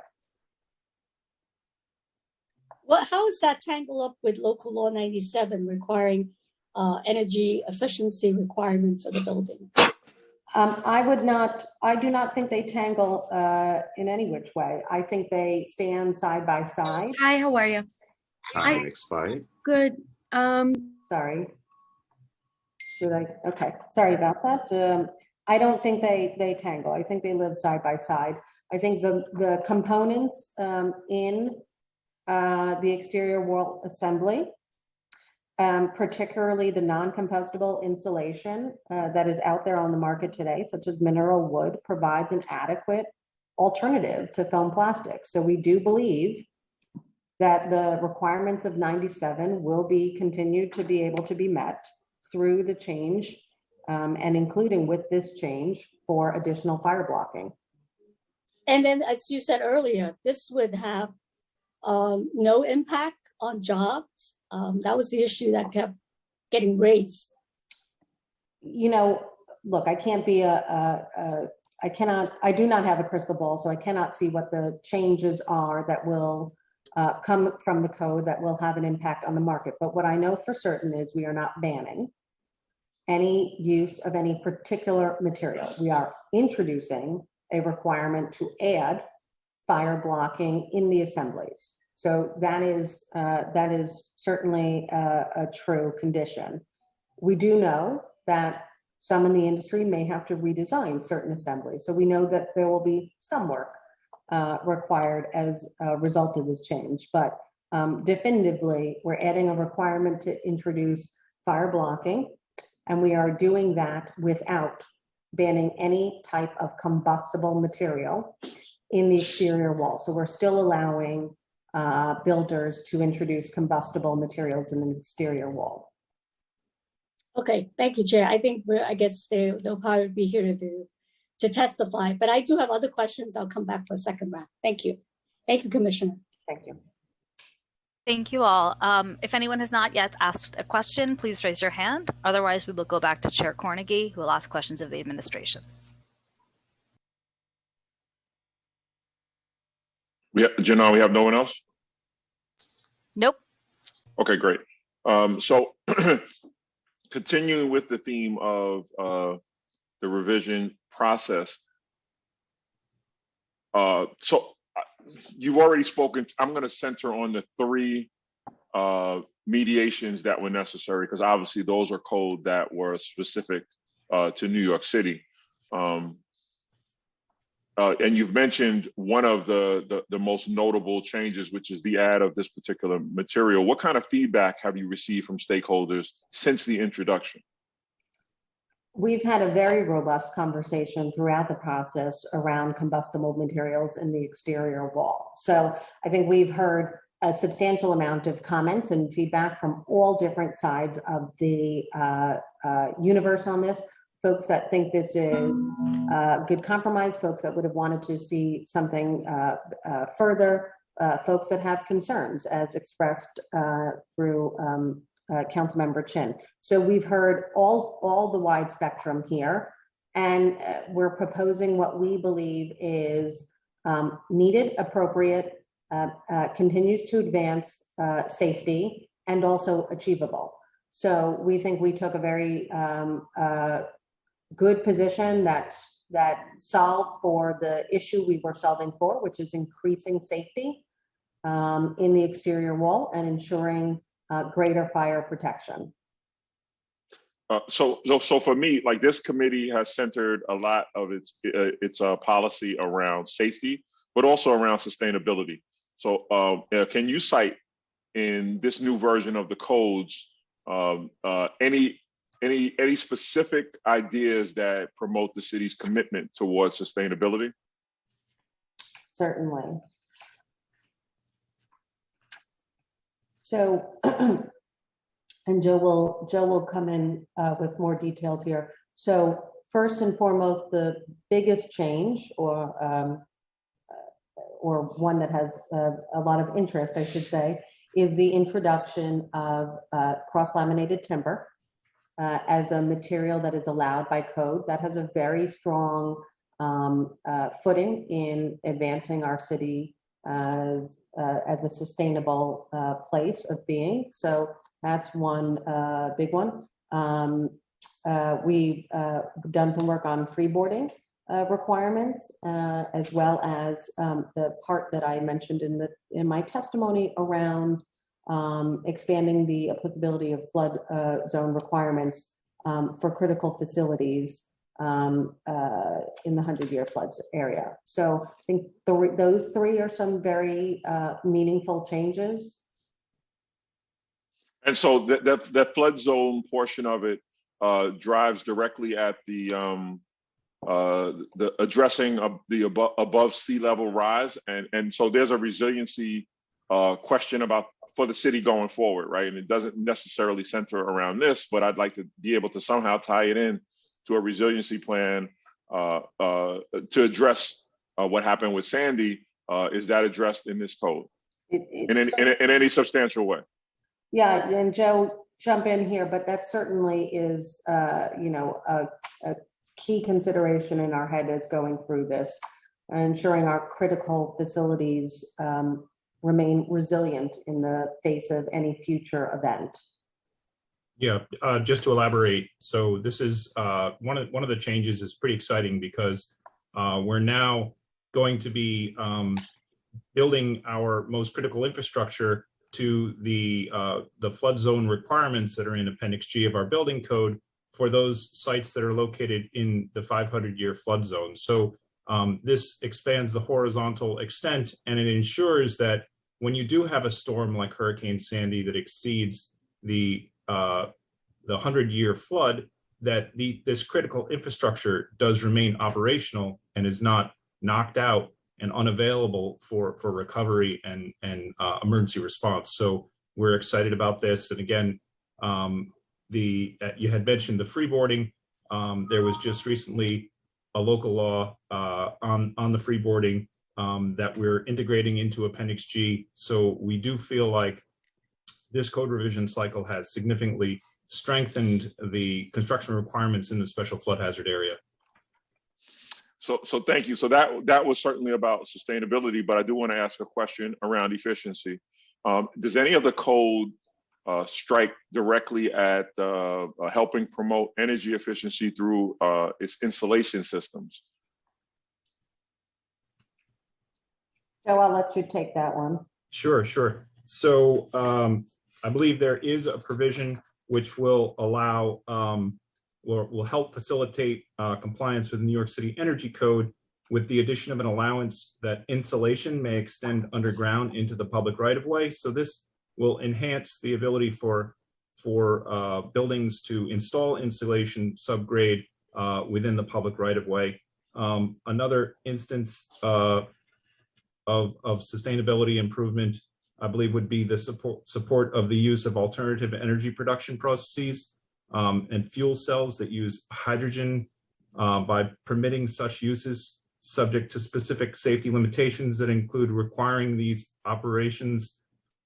Well, how is that tangled up with local law 97 requiring energy efficiency requirement for the building? I do not think they tangle in any which way. I think they stand side by side. Hi, how are you? Time expired. Good. Sorry. Okay, sorry about that. I don't think they tangle. I think they live side by side. I think the components in the exterior wall assembly, particularly the non-compostable insulation that is out there on the market today, such as mineral wood, provides an adequate alternative to foam plastic. So we do believe that the requirements of 97 will be continued to be able to be met through the change and including with this change for additional fire blocking. And then, as you said earlier, this would have no impact on jobs. That was the issue that kept getting raised. You know, look, I can't be I do not have a crystal ball, so I cannot see what the changes are that will come from the code that will have an impact on the market. But what I know for certain is we are not banning any use of any particular material. We are introducing a requirement to add fire blocking in the assemblies. So that is certainly a true condition. We do know that some in the industry may have to redesign certain assemblies. So we know that there will be some work required as a result of this change. But definitively, we're adding a requirement to introduce fire blocking, and we are doing that without banning any type of combustible material in the exterior wall. So we're still allowing builders to introduce combustible materials in the exterior wall. Okay, thank you, Chair. I think I guess they'll probably be here to testify, but I do have other questions. I'll come back for a second round. Thank you. Thank you, Commissioner. Thank you. Thank you all. If anyone has not yet asked a question, please raise your hand. Otherwise, we will go back to Chair Cornegy, who will ask questions of the administration. Janelle, we have no one else? Nope. Okay, great. So continuing with the theme of the revision process. So you've already spoken. I'm going to center on the three mediations that were necessary, because obviously those are code that were specific to New York City. And you've mentioned one of the most notable changes, which is the add of this particular material. What kind of feedback have you received from stakeholders since the introduction? We've had a very robust conversation throughout the process around combustible materials in the exterior wall. So I think we've heard a substantial amount of comments and feedback from all different sides of the universe on this. Folks that think this is a good compromise, folks that would have wanted to see something further, folks that have concerns as expressed through Councilmember Chin. So we've heard all the wide spectrum here, and we're proposing what we believe is needed, appropriate, continues to advance safety, and also achievable. So we think we took a very good position that solved for the issue we were solving for, which is increasing safety in the exterior wall and ensuring greater fire protection. So for me, like, this committee has centered a lot of its policy around safety, but also around sustainability. So can you cite in this new version of the codes any specific ideas that promote the city's commitment towards sustainability? Certainly. So, and Joe will come in with more details here. So first and foremost, the biggest change, or one that has a lot of interest, I should say, is the introduction of cross-laminated timber as a material that is allowed by code. That has a very strong footing in advancing our city as a sustainable place of being. So that's one big one. We've done some work on freeboarding requirements, as well as the part that I mentioned in my testimony around expanding the applicability of flood zone requirements for critical facilities in the 100-year floods area. So I think those three are some very meaningful changes. And so that flood zone portion of it drives directly at the addressing of the above sea level rise, and so there's a resiliency question about for the city going forward, right? And it doesn't necessarily center around this, but I'd like to be able to somehow tie it in to a resiliency plan to address what happened with Sandy, is that addressed in this code In any substantial way? Yeah, and Joe, jump in here, but that certainly is, a key consideration in our head as going through this, ensuring our critical facilities remain resilient in the face of any future event. Yeah, just to elaborate, so this is one of the changes is pretty exciting because we're now going to be building our most critical infrastructure to the flood zone requirements that are in Appendix G of our building code for those sites that are located in the 500-year flood zone. So this expands the horizontal extent, and it ensures that when you do have a storm like Hurricane Sandy that exceeds the 100-year flood, that this critical infrastructure does remain operational and is not knocked out and unavailable for recovery and emergency response. So we're excited about this. And again, you had mentioned the freeboarding. There was just recently a local law on the freeboarding that we're integrating into Appendix G. So we do feel like this code revision cycle has significantly strengthened the construction requirements in the special flood hazard area. So thank you. So that was certainly about sustainability, but I do want to ask a question around efficiency. Does any of the code strike directly at helping promote energy efficiency through its insulation systems? Joe, I'll let you take that one. Sure. So I believe there is a provision which will allow, will help facilitate compliance with the New York City Energy Code with the addition of an allowance that insulation may extend underground into the public right-of-way. So this will enhance the ability for buildings to install insulation subgrade within the public right-of-way. Another instance of sustainability improvement, I believe, would be the support of the use of alternative energy production processes and fuel cells that use hydrogen by permitting such uses subject to specific safety limitations that include requiring these operations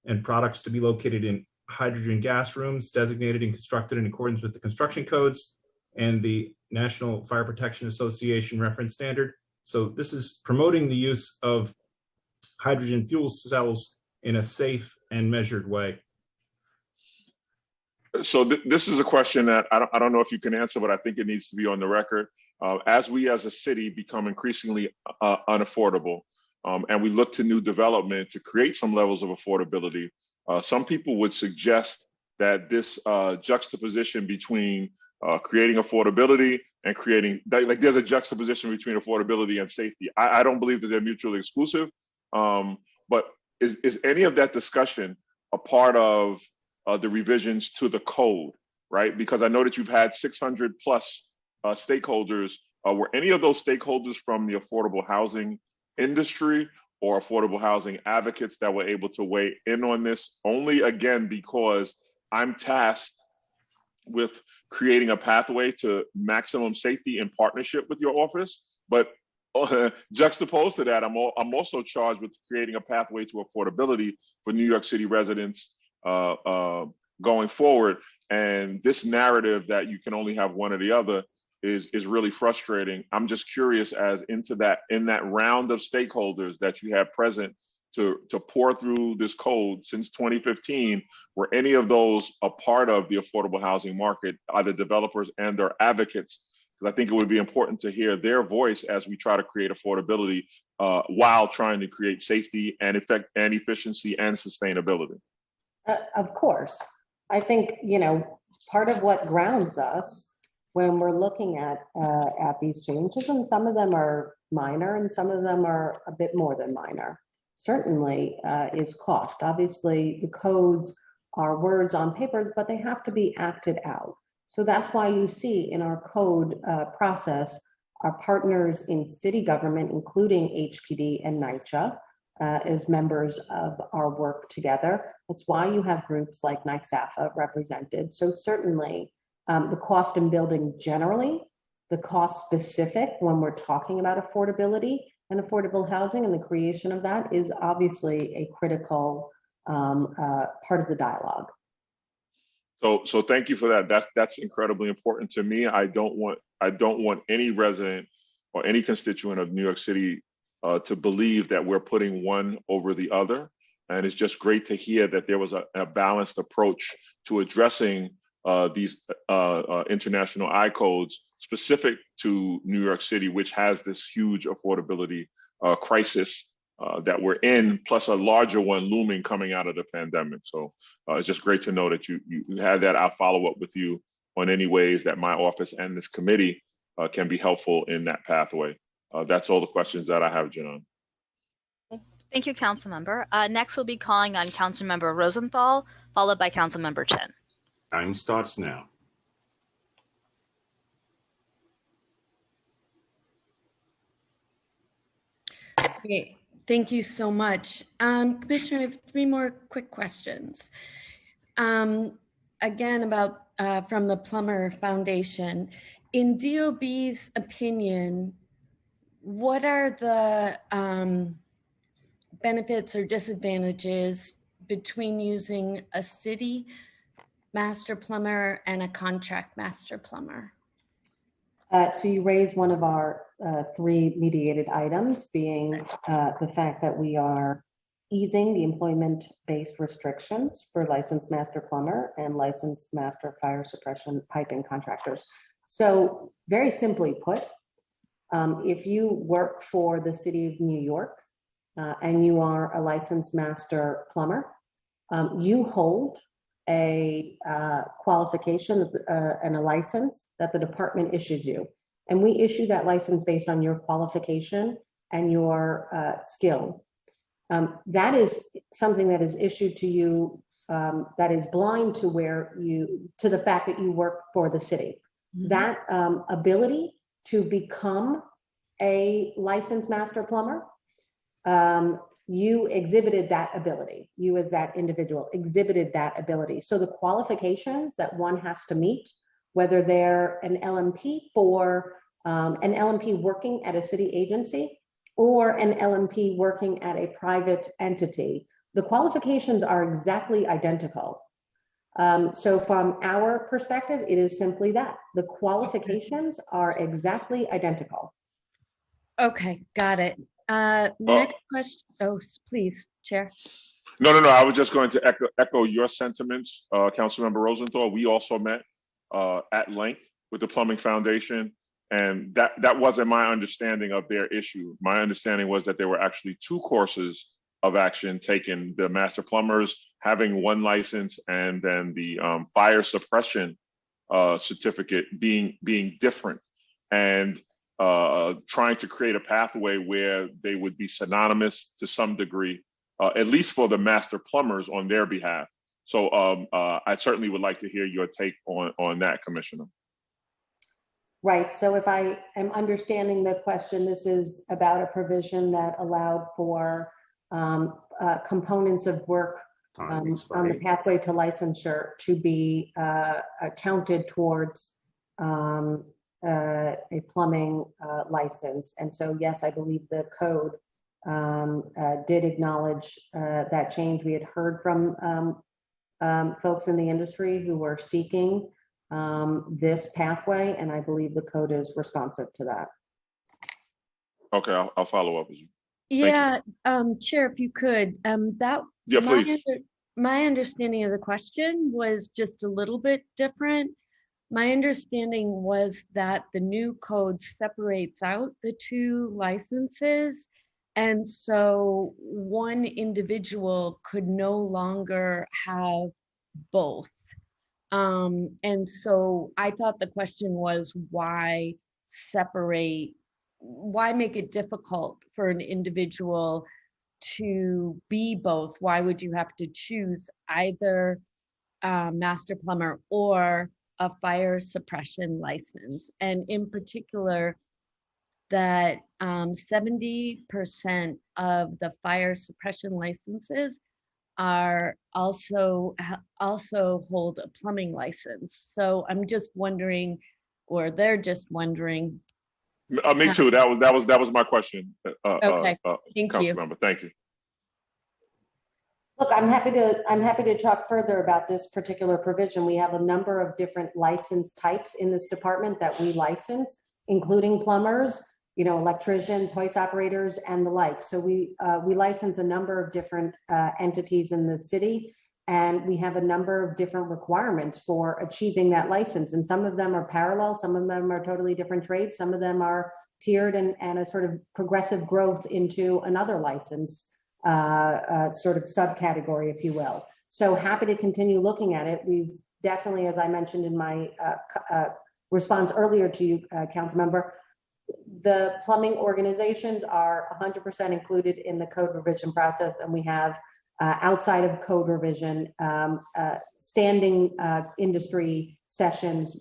and products to be located in hydrogen gas rooms designated and constructed in accordance with the construction codes and the National Fire Protection Association reference standard. So this is promoting the use of hydrogen fuel cells in a safe and measured way. So this is a question that I don't know if you can answer, but I think it needs to be on the record. As we as a city become increasingly unaffordable, and we look to new development to create some levels of affordability, some people would suggest that this juxtaposition between creating affordability and creating, like there's a juxtaposition between affordability and safety. I don't believe that they're mutually exclusive, but is any of that discussion a part of the revisions to the code, right? Because I know that you've had 600 plus stakeholders. Were any of those stakeholders from the affordable housing industry or affordable housing advocates that were able to weigh in on this? Only again, because I'm tasked with creating a pathway to maximum safety in partnership with your office, but juxtaposed to that, I'm also charged with creating a pathway to affordability for New York City residents going forward. And this narrative that you can only have one or the other is really frustrating. I'm just curious as in that round of stakeholders that you have present to pour through this code since 2015, were any of those a part of the affordable housing market, either developers and their advocates? Because I think it would be important to hear their voice as we try to create affordability while trying to create safety and efficiency and sustainability. Of course. I think, part of what grounds us when we're looking at these changes, and some of them are minor and some of them are a bit more than minor, certainly is cost. Obviously, the codes are words on paper, but they have to be acted out. So that's why you see in our code process, our partners in city government, including HPD and NYCHA, as members of our work together. That's why you have groups like NYSAFA represented. So certainly the cost in building generally, the cost specific when we're talking about affordability and affordable housing, and the creation of that is obviously a critical part of the dialogue. So thank you for that. That's incredibly important to me. I don't want any resident or any constituent of New York City to believe that we're putting one over the other. And it's just great to hear that there was a balanced approach to addressing these international I codes specific to New York City, which has this huge affordability crisis that we're in, plus a larger one looming coming out of the pandemic. So it's just great to know that you had that. I'll follow up with you on any ways that my office and this committee can be helpful in that pathway. That's all the questions that I have, Janan. Thank you, Councilmember. Next, we'll be calling on Councilmember Rosenthal, followed by Councilmember Chin. Time starts now. Great. Thank you so much. Commissioner, I have 3 more quick questions. Again, about from the Plummer Foundation. In DOB's opinion, what are the benefits or disadvantages between using a city master plumber and a contract master plumber? So you raised one of our 3 mediated items, being the fact that we are easing the employment-based restrictions for licensed master plumber and licensed master fire suppression piping contractors. So very simply put, if you work for the city of New York and you are a licensed master plumber, you hold a qualification and a license that the department issues you. And we issue that license based on your qualification and your skill. That is something that is issued to you that is blind to to the fact that you work for the city. Mm-hmm. That ability to become a licensed master plumber, you exhibited that ability. You as that individual exhibited that ability. So the qualifications that one has to meet, whether they're an LMP for an LMP working at a city agency or an LMP working at a private entity, the qualifications are exactly identical. So from our perspective, it is simply that. The qualifications are exactly identical. Okay, got it. Next question. Oh, please, Chair. No. I was just going to echo your sentiments, Councilmember Rosenthal. We also met at length with the Plumbing Foundation, and that wasn't my understanding of their issue. My understanding was that there were actually 2 courses of action taken: the master plumbers having 1 license, and then the fire suppression certificate being different, and trying to create a pathway where they would be synonymous to some degree, at least for the master plumbers on their behalf. So I certainly would like to hear your take on that, Commissioner. Right. So if I am understanding the question, this is about a provision that allowed for components of work on the pathway to licensure to be counted towards a plumbing license. And so, yes, I believe the code did acknowledge that change. We had heard from folks in the industry who were seeking this pathway, and I believe the code is responsive to that. Okay, I'll follow up with you. Yeah, Chair, if you could, yeah, please. My understanding of the question was just a little bit different. My understanding was that the new code separates out the 2 licenses, and so one individual could no longer have both. And so I thought the question was, why make it difficult for an individual to be both? Why would you have to choose either master plumber or a fire suppression license? And in particular, that 70% of the fire suppression licenses are also hold a plumbing license. So I'm just wondering, or they're just wondering, Me too. That was my question. Okay, thank Council you. member. Thank you. Look, I'm happy to talk further about this particular provision. We have a number of different license types in this department that we license, including plumbers, electricians, hoist operators, and the like. So we license a number of different entities in the city, and we have a number of different requirements for achieving that license. And some of them are parallel, some of them are totally different trades, some of them are tiered and a sort of progressive growth into another license, sort of subcategory, if you will. So happy to continue looking at it. We've definitely, as I mentioned in my response earlier to you, council member, the plumbing organizations are 100% included in the code revision process, and we have outside of code revision, standing industry sessions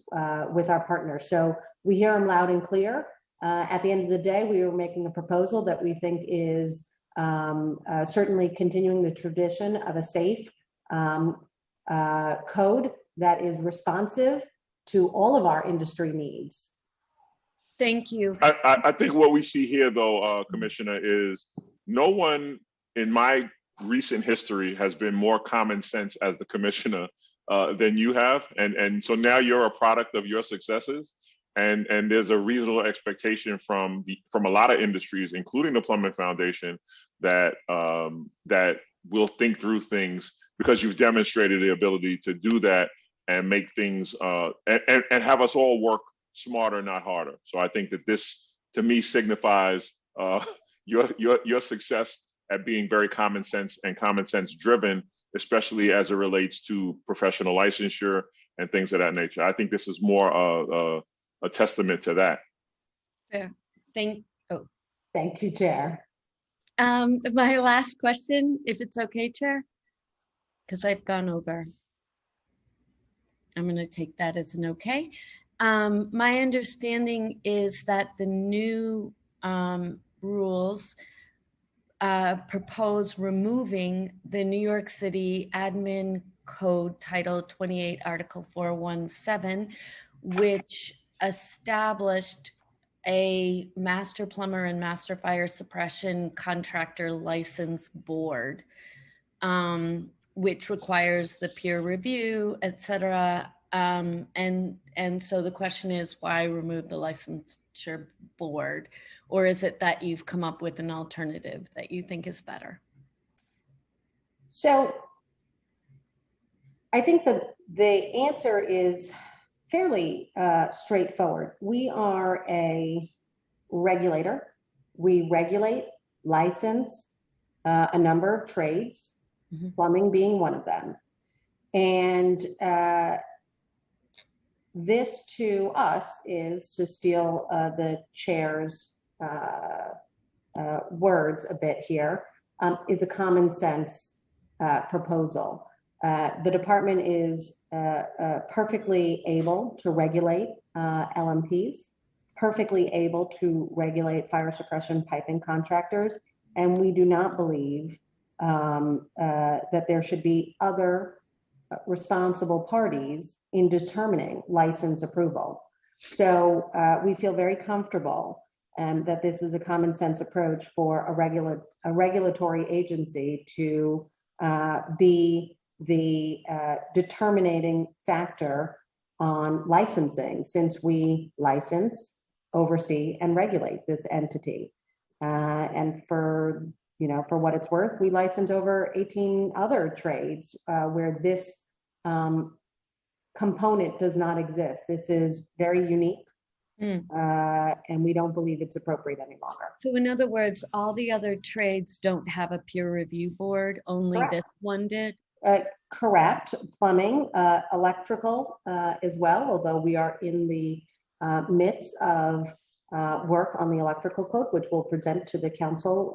with our partners. So we hear them loud and clear. At the end of the day, we are making a proposal that we think is certainly continuing the tradition of a safe code that is responsive to all of our industry needs. Thank you. I think what we see here, though, Commissioner, is no one in my recent history has been more common sense as the commissioner than you have. And so now you're a product of your successes. And there's a reasonable expectation from a lot of industries, including the Plumbing Foundation, that that will think through things because you've demonstrated the ability to do that and make things and have us all work smarter, not harder. So I think that this, to me, signifies your success at being very common sense and common sense driven, especially as it relates to professional licensure and things of that nature. I think this is more a testament to that. Fair. Thank you, Chair. My last question, if it's okay, Chair, because I've gone over. I'm going to take that as an okay. My understanding is that the new rules propose removing the New York City Admin Code Title 28, Article 417, which established a master plumber and master fire suppression contractor license board, which requires the peer review, et cetera. And so the question is, why remove the licensure board? Or is it that you've come up with an alternative that you think is better? So I think that the answer is fairly straightforward. We are a regulator. We regulate, license a number of trades, plumbing being one of them. And this to us is, to steal the chair's words a bit here, is a common sense proposal. The department is perfectly able to regulate LMPs, perfectly able to regulate fire suppression piping contractors, and we do not believe that there should be other responsible parties in determining license approval. So we feel very comfortable that this is a common sense approach for a regulatory agency to be the determining factor on licensing, since we license, oversee, and regulate this entity. And for what it's worth, we license over 18 other trades where this component does not exist. This is very unique, and we don't believe it's appropriate any longer. So in other words, all the other trades don't have a peer review board, only Correct. this one did? Correct. Plumbing, electrical as well, although we are in the midst of work on the electrical code, which we'll present to the council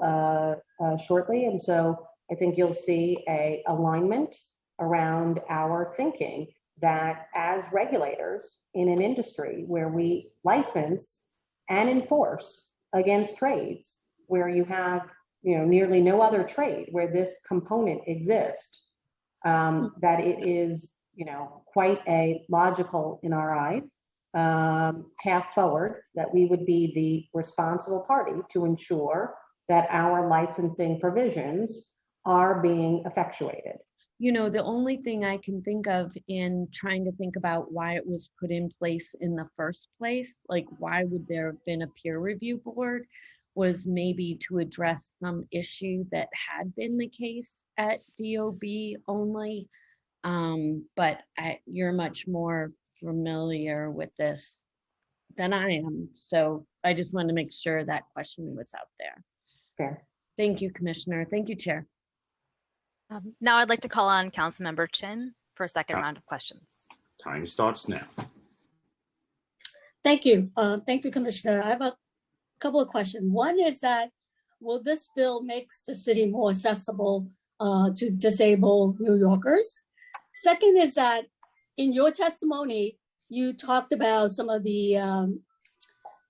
shortly. And so I think you'll see a alignment around our thinking that as regulators in an industry where we license and enforce against trades, where you have nearly no other trade where this component exists, that it is quite a logical in our eye path forward, that we would be the responsible party to ensure that our licensing provisions are being effectuated. You know, the only thing I can think of in trying to think about why it was put in place in the first place, like why would there have been a peer review board, was maybe to address some issue that had been the case at DOB only. But you're much more familiar with this than I am. So I just wanted to make sure that question was out there. Fair. Thank you, Commissioner. Thank you, Chair. Now I'd like to call on Councilmember Chin for a second round of questions. Time starts now. Thank you. Thank you, Commissioner. I have a couple of questions. One is that, will this bill make the city more accessible to disabled New Yorkers? Second is that in your testimony, you talked about some of the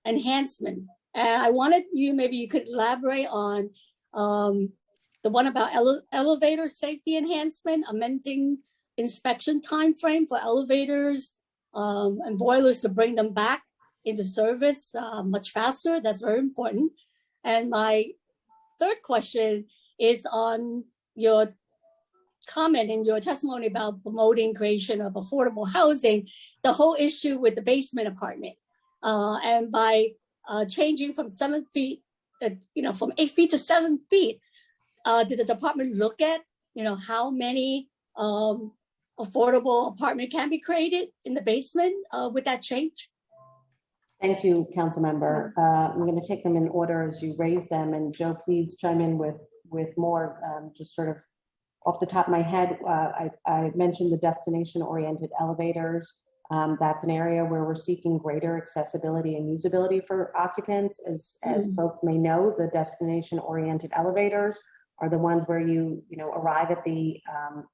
enhancement. And I wanted maybe you could elaborate on the one about elevator safety enhancement, amending inspection timeframe for elevators and boilers to bring them back into service much faster. That's very important. And my third question is on your comment in your testimony about promoting creation of affordable housing, the whole issue with the basement apartment. And by changing from 7 feet, from 8 feet to 7 feet, did the department look at, how many affordable apartment can be created in the basement with that change? Thank you, Council Member. I'm going to take them in order as you raise them, and Joe, please chime in with more. Just sort of off the top of my head, I mentioned the destination-oriented elevators. That's an area where we're seeking greater accessibility and usability for occupants. As folks may know, the destination-oriented elevators are the ones where you arrive at the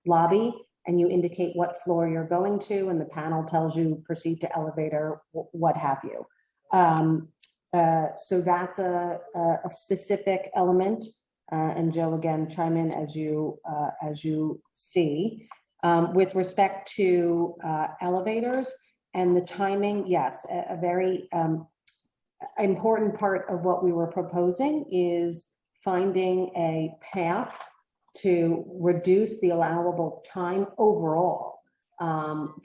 lobby and you indicate what floor you're going to, and the panel tells you proceed to elevator, what have you. So that's a specific element. And Joe, again, chime in as you see. With respect to elevators and the timing, yes, a very important part of what we were proposing is finding a path to reduce the allowable time overall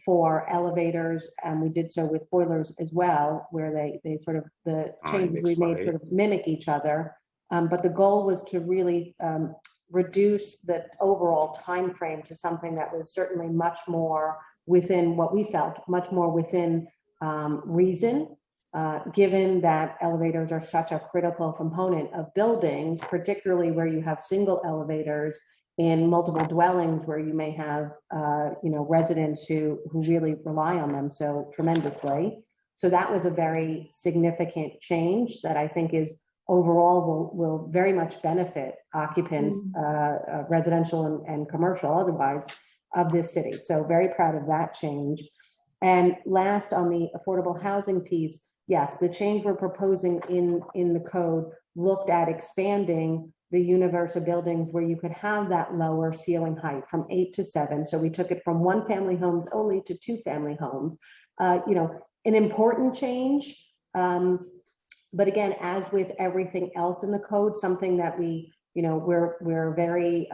for elevators, and we did so with boilers as well, where they sort of, the changes we made sort of mimic each other. But the goal was to really reduce the overall time frame to something that was certainly much more within what we felt, much more within reason, given that elevators are such a critical component of buildings, particularly where you have single elevators in multiple dwellings where you may have residents who really rely on them so tremendously. So that was a very significant change that I think is overall will very much benefit occupants, residential and commercial otherwise, of this city. So very proud of that change. And last, on the affordable housing piece, yes, the change we're proposing in the code looked at expanding the universe of buildings where you could have that lower ceiling height from 8 to 7. So we took it from 1-family homes only to 2-family homes. An important change. But again, as with everything else in the code, something that we're very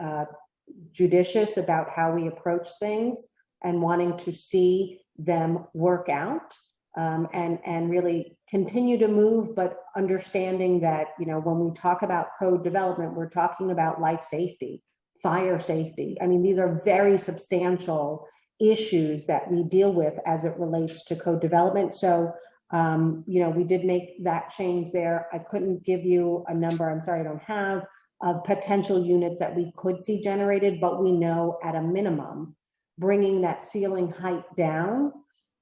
judicious about how we approach things and wanting to see them work out and really continue to move, but understanding that, when we talk about code development, we're talking about life safety, fire safety. I mean, these are very substantial issues that we deal with as it relates to code development. So we did make that change there. I couldn't give you a number, I'm sorry, I don't have, of potential units that we could see generated, but we know at a minimum, bringing that ceiling height down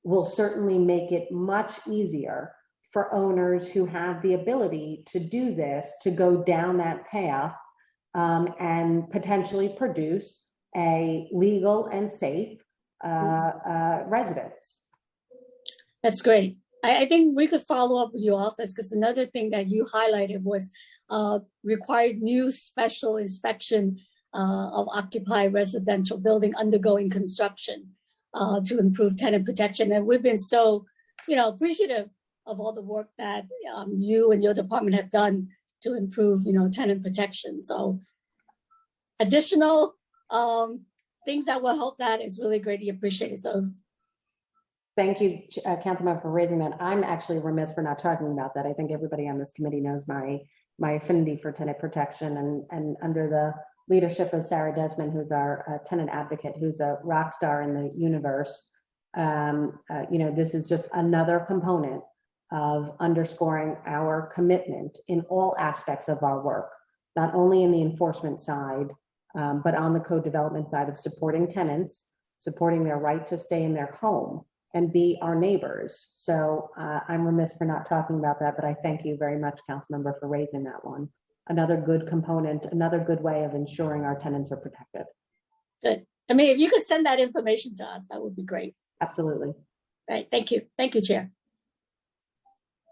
will certainly make it much easier for owners who have the ability to do this, to go down that path and potentially produce a legal and safe residence. That's great. I think we could follow up with your office, because another thing that you highlighted was required new special inspection of occupied residential building undergoing construction to improve tenant protection. And we've been so appreciative of all the work that you and your department have done to improve, tenant protection. So additional things that will help that is really greatly appreciated. So thank you, Councilmember, for raising that. I'm actually remiss for not talking about that. I think everybody on this committee knows my affinity for tenant protection, and under the leadership of Sarah Desmond, who's our tenant advocate, who's a rock star in the universe. This is just another component of underscoring our commitment in all aspects of our work, not only in the enforcement side, but on the code development side of supporting tenants, supporting their right to stay in their home and be our neighbors. So I'm remiss for not talking about that, but I thank you very much, Councilmember, for raising that one. Another good component, another good way of ensuring our tenants are protected. Good. I mean, if you could send that information to us, that would be great. Absolutely. Right. Thank you. Thank you, Chair.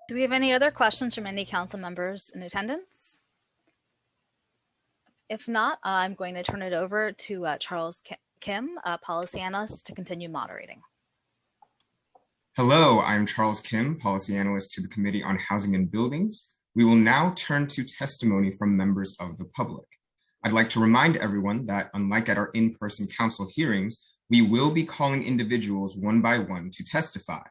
Do we have any other questions from any council members in attendance? If not, I'm going to turn it over to Charles Kim, policy analyst, to continue moderating. Hello, I'm Charles Kim, policy analyst to the Committee on Housing and Buildings. We will now turn to testimony from members of the public. I'd like to remind everyone that unlike at our in-person council hearings, we will be calling individuals one by one to testify.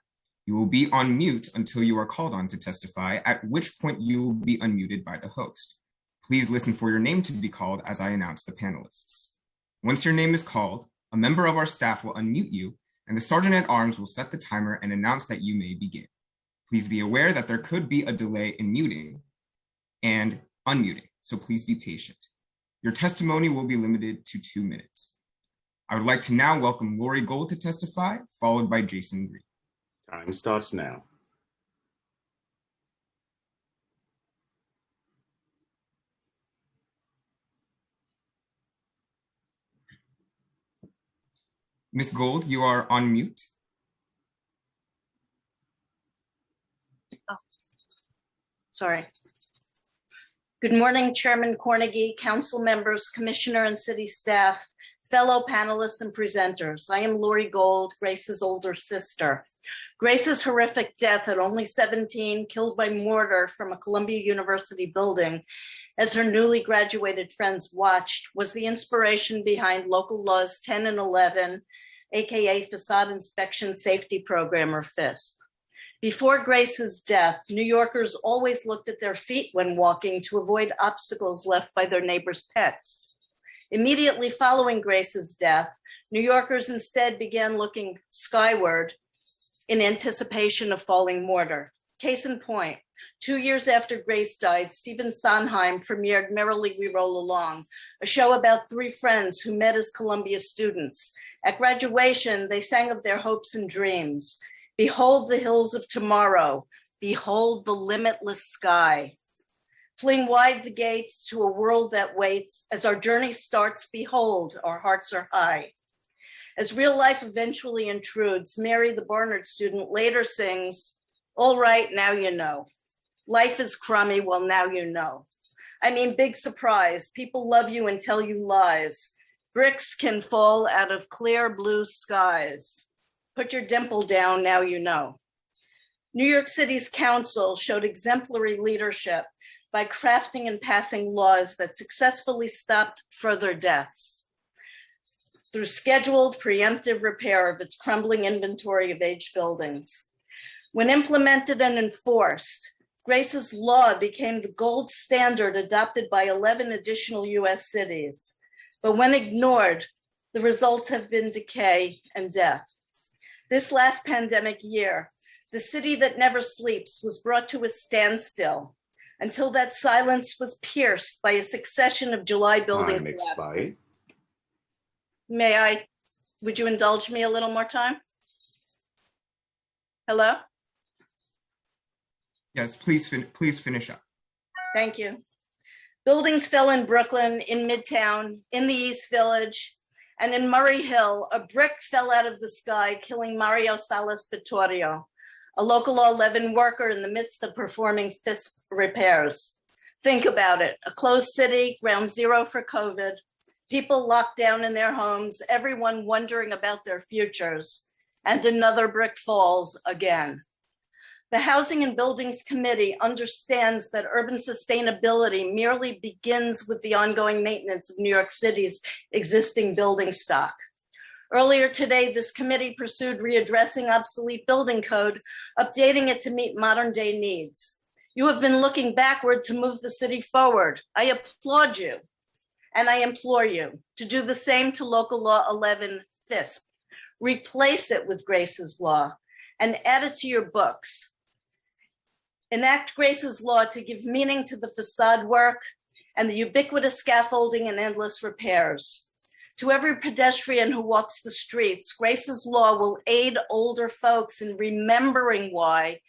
You will be on mute until you are called on to testify, at which point you will be unmuted by the host. Please listen for your name to be called as I announce the panelists. Once your name is called, a member of our staff will unmute you, and the Sergeant at Arms will set the timer and announce that you may begin. Please be aware that there could be a delay in muting and unmuting, so please be patient. Your testimony will be limited to 2 minutes. I would like to now welcome Lori Gold to testify, followed by Jason Green. Time starts now. Ms. Gold, you are on mute. Oh, sorry. Good morning, Chairman Cornegy, council members, commissioner and city staff, fellow panelists and presenters. I am Lori Gold, Grace's older sister. Grace's horrific death at only 17, killed by mortar from a Columbia University building, as her newly graduated friends watched, was the inspiration behind local laws 10 and 11, AKA Facade Inspection Safety Program, or FISP. Before Grace's death, New Yorkers always looked at their feet when walking to avoid obstacles left by their neighbors' pets. Immediately following Grace's death, New Yorkers instead began looking skyward in anticipation of falling mortar. Case in point, 2 years after Grace died, Stephen Sondheim premiered Merrily We Roll Along, a show about 3 friends who met as Columbia students. At graduation, they sang of their hopes and dreams. Behold the hills of tomorrow. Behold the limitless sky. Fling wide the gates to a world that waits. As our journey starts, behold, our hearts are high. As real life eventually intrudes, Mary, the Barnard student, later sings, all right, now you know. Life is crummy, well, now you know. I mean, big surprise. People love you and tell you lies. Bricks can fall out of clear blue skies. Put your dimple down, now you know. New York City's council showed exemplary leadership by crafting and passing laws that successfully stopped further deaths through scheduled preemptive repair of its crumbling inventory of aged buildings. When implemented and enforced, Grace's law became the gold standard adopted by 11 additional US cities. But when ignored, the results have been decay and death. This last pandemic year, the city that never sleeps was brought to a standstill until that silence was pierced by a succession of July building Time expired. Would you indulge me a little more time? Hello? Yes, please finish up. Thank you. Buildings fell in Brooklyn, in Midtown, in the East Village, and in Murray Hill, a brick fell out of the sky, killing Mario Salas Vittorio, a local Law 11 worker in the midst of performing FISP repairs. Think about it, a closed city, ground zero for COVID, people locked down in their homes, everyone wondering about their futures, and another brick falls again. The Housing and Buildings Committee understands that urban sustainability merely begins with the ongoing maintenance of New York City's existing building stock. Earlier today, this committee pursued readdressing obsolete building code, updating it to meet modern day needs. You have been looking backward to move the city forward. I applaud you, and I implore you to do the same to Local Law 11 FISP. Replace it with Grace's Law and add it to your books. Enact Grace's Law to give meaning to the facade work and the ubiquitous scaffolding and endless repairs. To every pedestrian who walks the streets, Grace's Law will aid older folks in remembering why,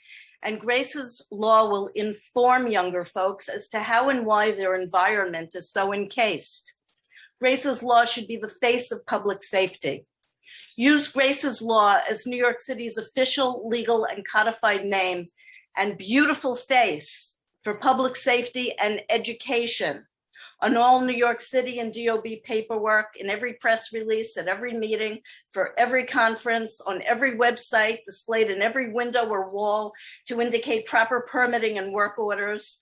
and Grace's Law will inform younger folks as to how and why their environment is so encased. Grace's Law should be the face of public safety. Use Grace's Law as New York City's official, legal, and codified name and beautiful face for public safety and education on all New York City and DOB paperwork, in every press release, at every meeting, for every conference, on every website, displayed in every window or wall to indicate proper permitting and work orders,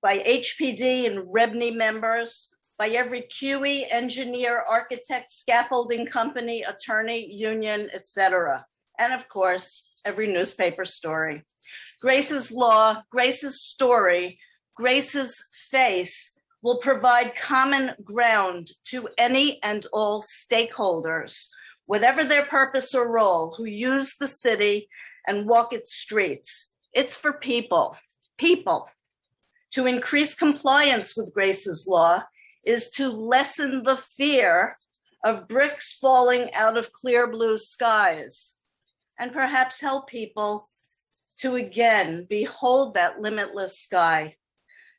by HPD and REBNY members, by every QE, engineer, architect, scaffolding company, attorney, union, etc. And of course, every newspaper story. Grace's Law, Grace's story, Grace's face will provide common ground to any and all stakeholders, whatever their purpose or role, who use the city and walk its streets. It's for people. To increase compliance with Grace's Law is to lessen the fear of bricks falling out of clear blue skies, and perhaps help people to again behold that limitless sky.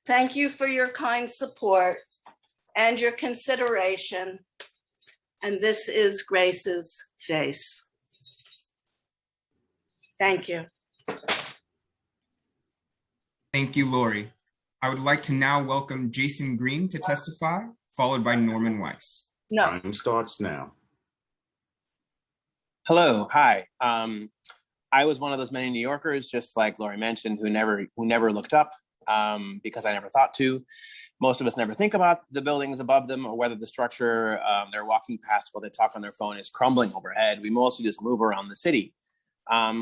Thank you for your kind support and your consideration. And this is Grace's face. Thank you. Thank you, Lori. I would like to now welcome Jason Green to testify, followed by Norman Weiss. No. Time starts now. Hello, hi. I was one of those many New Yorkers, just like Lori mentioned, who never looked up because I never thought to. Most of us never think about the buildings above them or whether the structure they're walking past while they talk on their phone is crumbling overhead. We mostly just move around the city.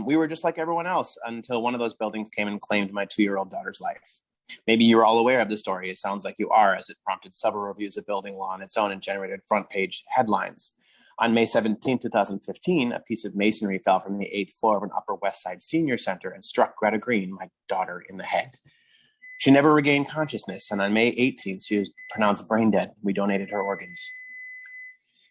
We were just like everyone else until one of those buildings came and claimed my 2-year-old daughter's life. Maybe you're all aware of the story. It sounds like you are, as it prompted several reviews of building law on its own and generated front page headlines. On May 17, 2015, a piece of masonry fell from the 8th floor of an Upper West Side Senior Center and struck Greta Green, my daughter, in the head. She never regained consciousness, and on May 18th, she was pronounced brain dead. We donated her organs.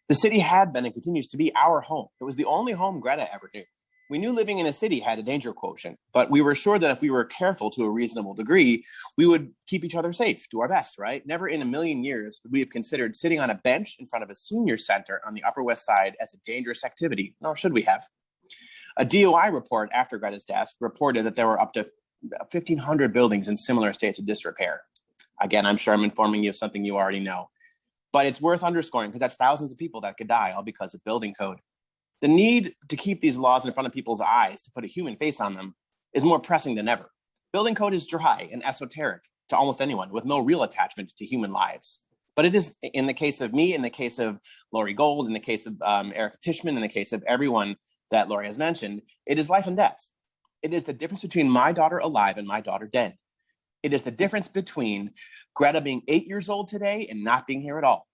The city had been and continues to be our home. It was the only home Greta ever knew. We knew living in a city had a danger quotient, but we were sure that if we were careful to a reasonable degree, we would keep each other safe, do our best, right? Never in a million years would we have considered sitting on a bench in front of a senior center on the Upper West Side as a dangerous activity, nor should we have. A DOI report after Greta's death reported that there were up to 1,500 buildings in similar states of disrepair. Again, I'm sure I'm informing you of something you already know, but it's worth underscoring because that's thousands of people that could die all because of building code. The need to keep these laws in front of people's eyes, to put a human face on them, is more pressing than ever. Building code is dry and esoteric to almost anyone with no real attachment to human lives. But it is, in the case of me, in the case of Lori Gold, in the case of Erica Tishman, in the case of everyone that Lori has mentioned, it is life and death. It is the difference between my daughter alive and my daughter dead. It is the difference between Greta being 8 years old today and not being here at all.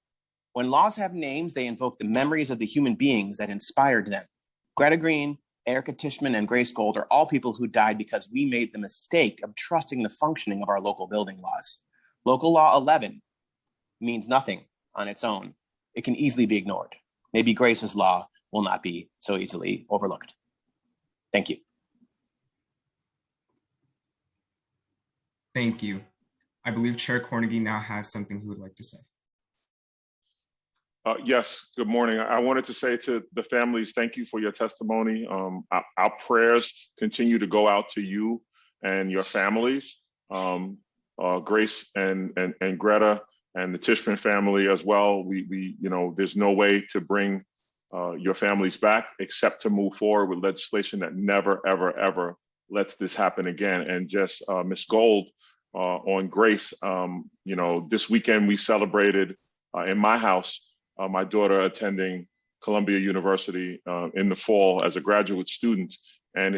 When laws have names, they invoke the memories of the human beings that inspired them. Greta Green, Erica Tishman, and Grace Gold are all people who died because we made the mistake of trusting the functioning of our local building laws. Local Law 11 means nothing on its own. It can easily be ignored. Maybe Grace's Law will not be so easily overlooked. Thank you. Thank you. I believe Chair Cornegy now has something he would like to say. Yes, good morning. I wanted to say to the families, thank you for your testimony. Our prayers continue to go out to you and your families. Grace and Greta and the Tishman family as well. We there's no way to bring your families back except to move forward with legislation that never, ever, ever lets this happen again. And just Ms. Gold on Grace, this weekend we celebrated in my house, my daughter attending Columbia University in the fall as a graduate student. And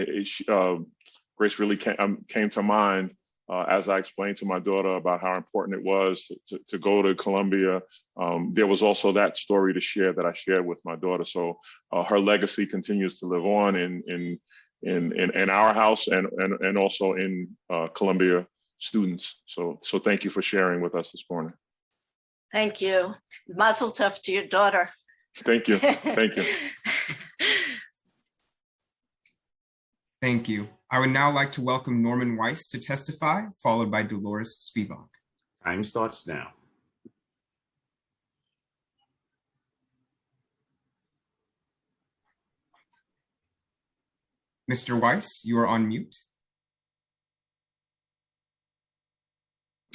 Grace really came to mind as I explained to my daughter about how important it was to go to Columbia. There was also that story to share that I shared with my daughter. So her legacy continues to live on in our house and also in Columbia students. So thank you for sharing with us this morning. Thank you. Mazel tov to your daughter. Thank you. Thank you. Thank you. I would now like to welcome Norman Weiss to testify, followed by Dolores Spivak. Time starts now. Mr. Weiss, you are on mute.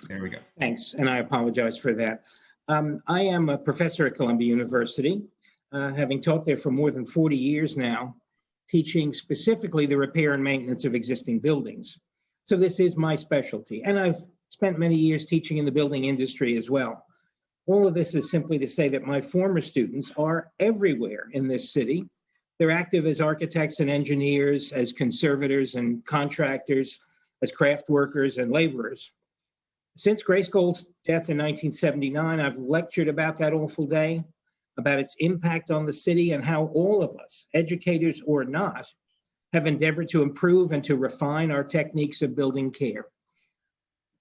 There we go. Thanks, and I apologize for that. I am a professor at Columbia University, having taught there for more than 40 years now, teaching specifically the repair and maintenance of existing buildings. So this is my specialty, and I've spent many years teaching in the building industry as well. All of this is simply to say that my former students are everywhere in this city. They're active as architects and engineers, as conservators and contractors, as craft workers and laborers. Since Grace Gold's death in 1979, I've lectured about that awful day, about its impact on the city, and how all of us, educators or not, have endeavored to improve and to refine our techniques of building care.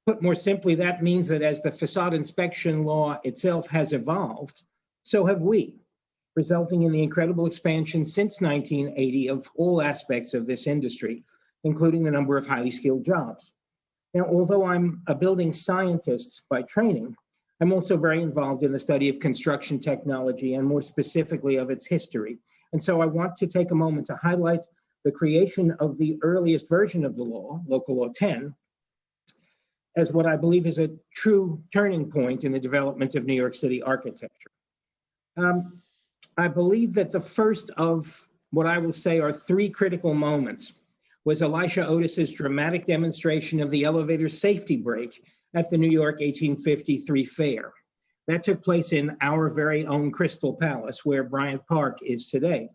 Put more simply, that means that as the facade inspection law itself has evolved, so have we, resulting in the incredible expansion since 1980 of all aspects of this industry, including the number of highly skilled jobs. Now, although I'm a building scientist by training, I'm also very involved in the study of construction technology and more specifically of its history. And so I want to take a moment to highlight the creation of the earliest version of the law, Local Law 10, as what I believe is a true turning point in the development of New York City architecture. I believe that the first of what I will say are three critical moments was Elisha Otis's dramatic demonstration of the elevator safety brake at the New York 1853 fair. That took place in our very own Crystal Palace, where Bryant Park is today.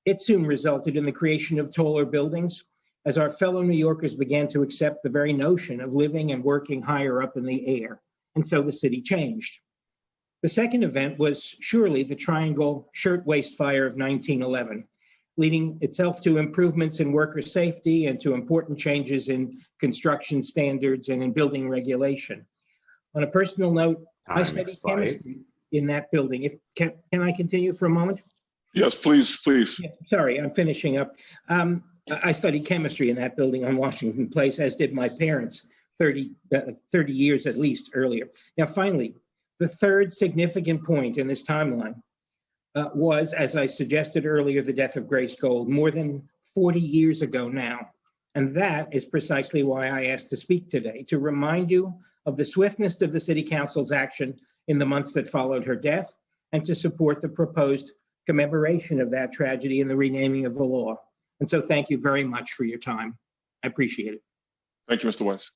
It soon resulted in the creation of taller buildings as our fellow New Yorkers began to accept the very notion of living and working higher up in the air. And so the city changed. The second event was surely the Triangle Shirtwaist Fire of 1911, leading itself to improvements in worker safety and to important changes in construction standards and in building regulation. On a personal note, I studied chemistry in that building. Can I continue for a moment? Yes, please, please. Yeah, sorry, I'm finishing up. I studied chemistry in that building on Washington Place, as did my parents 30 years at least earlier. Now, finally, the third significant point in this timeline was, as I suggested earlier, the death of Grace Gold more than 40 years ago now. And that is precisely why I asked to speak today, to remind you of the swiftness of the City Council's action in the months that followed her death, and to support the proposed commemoration of that tragedy in the renaming of the law. And so thank you very much for your time. I appreciate it. Thank you, Mr. Weiss.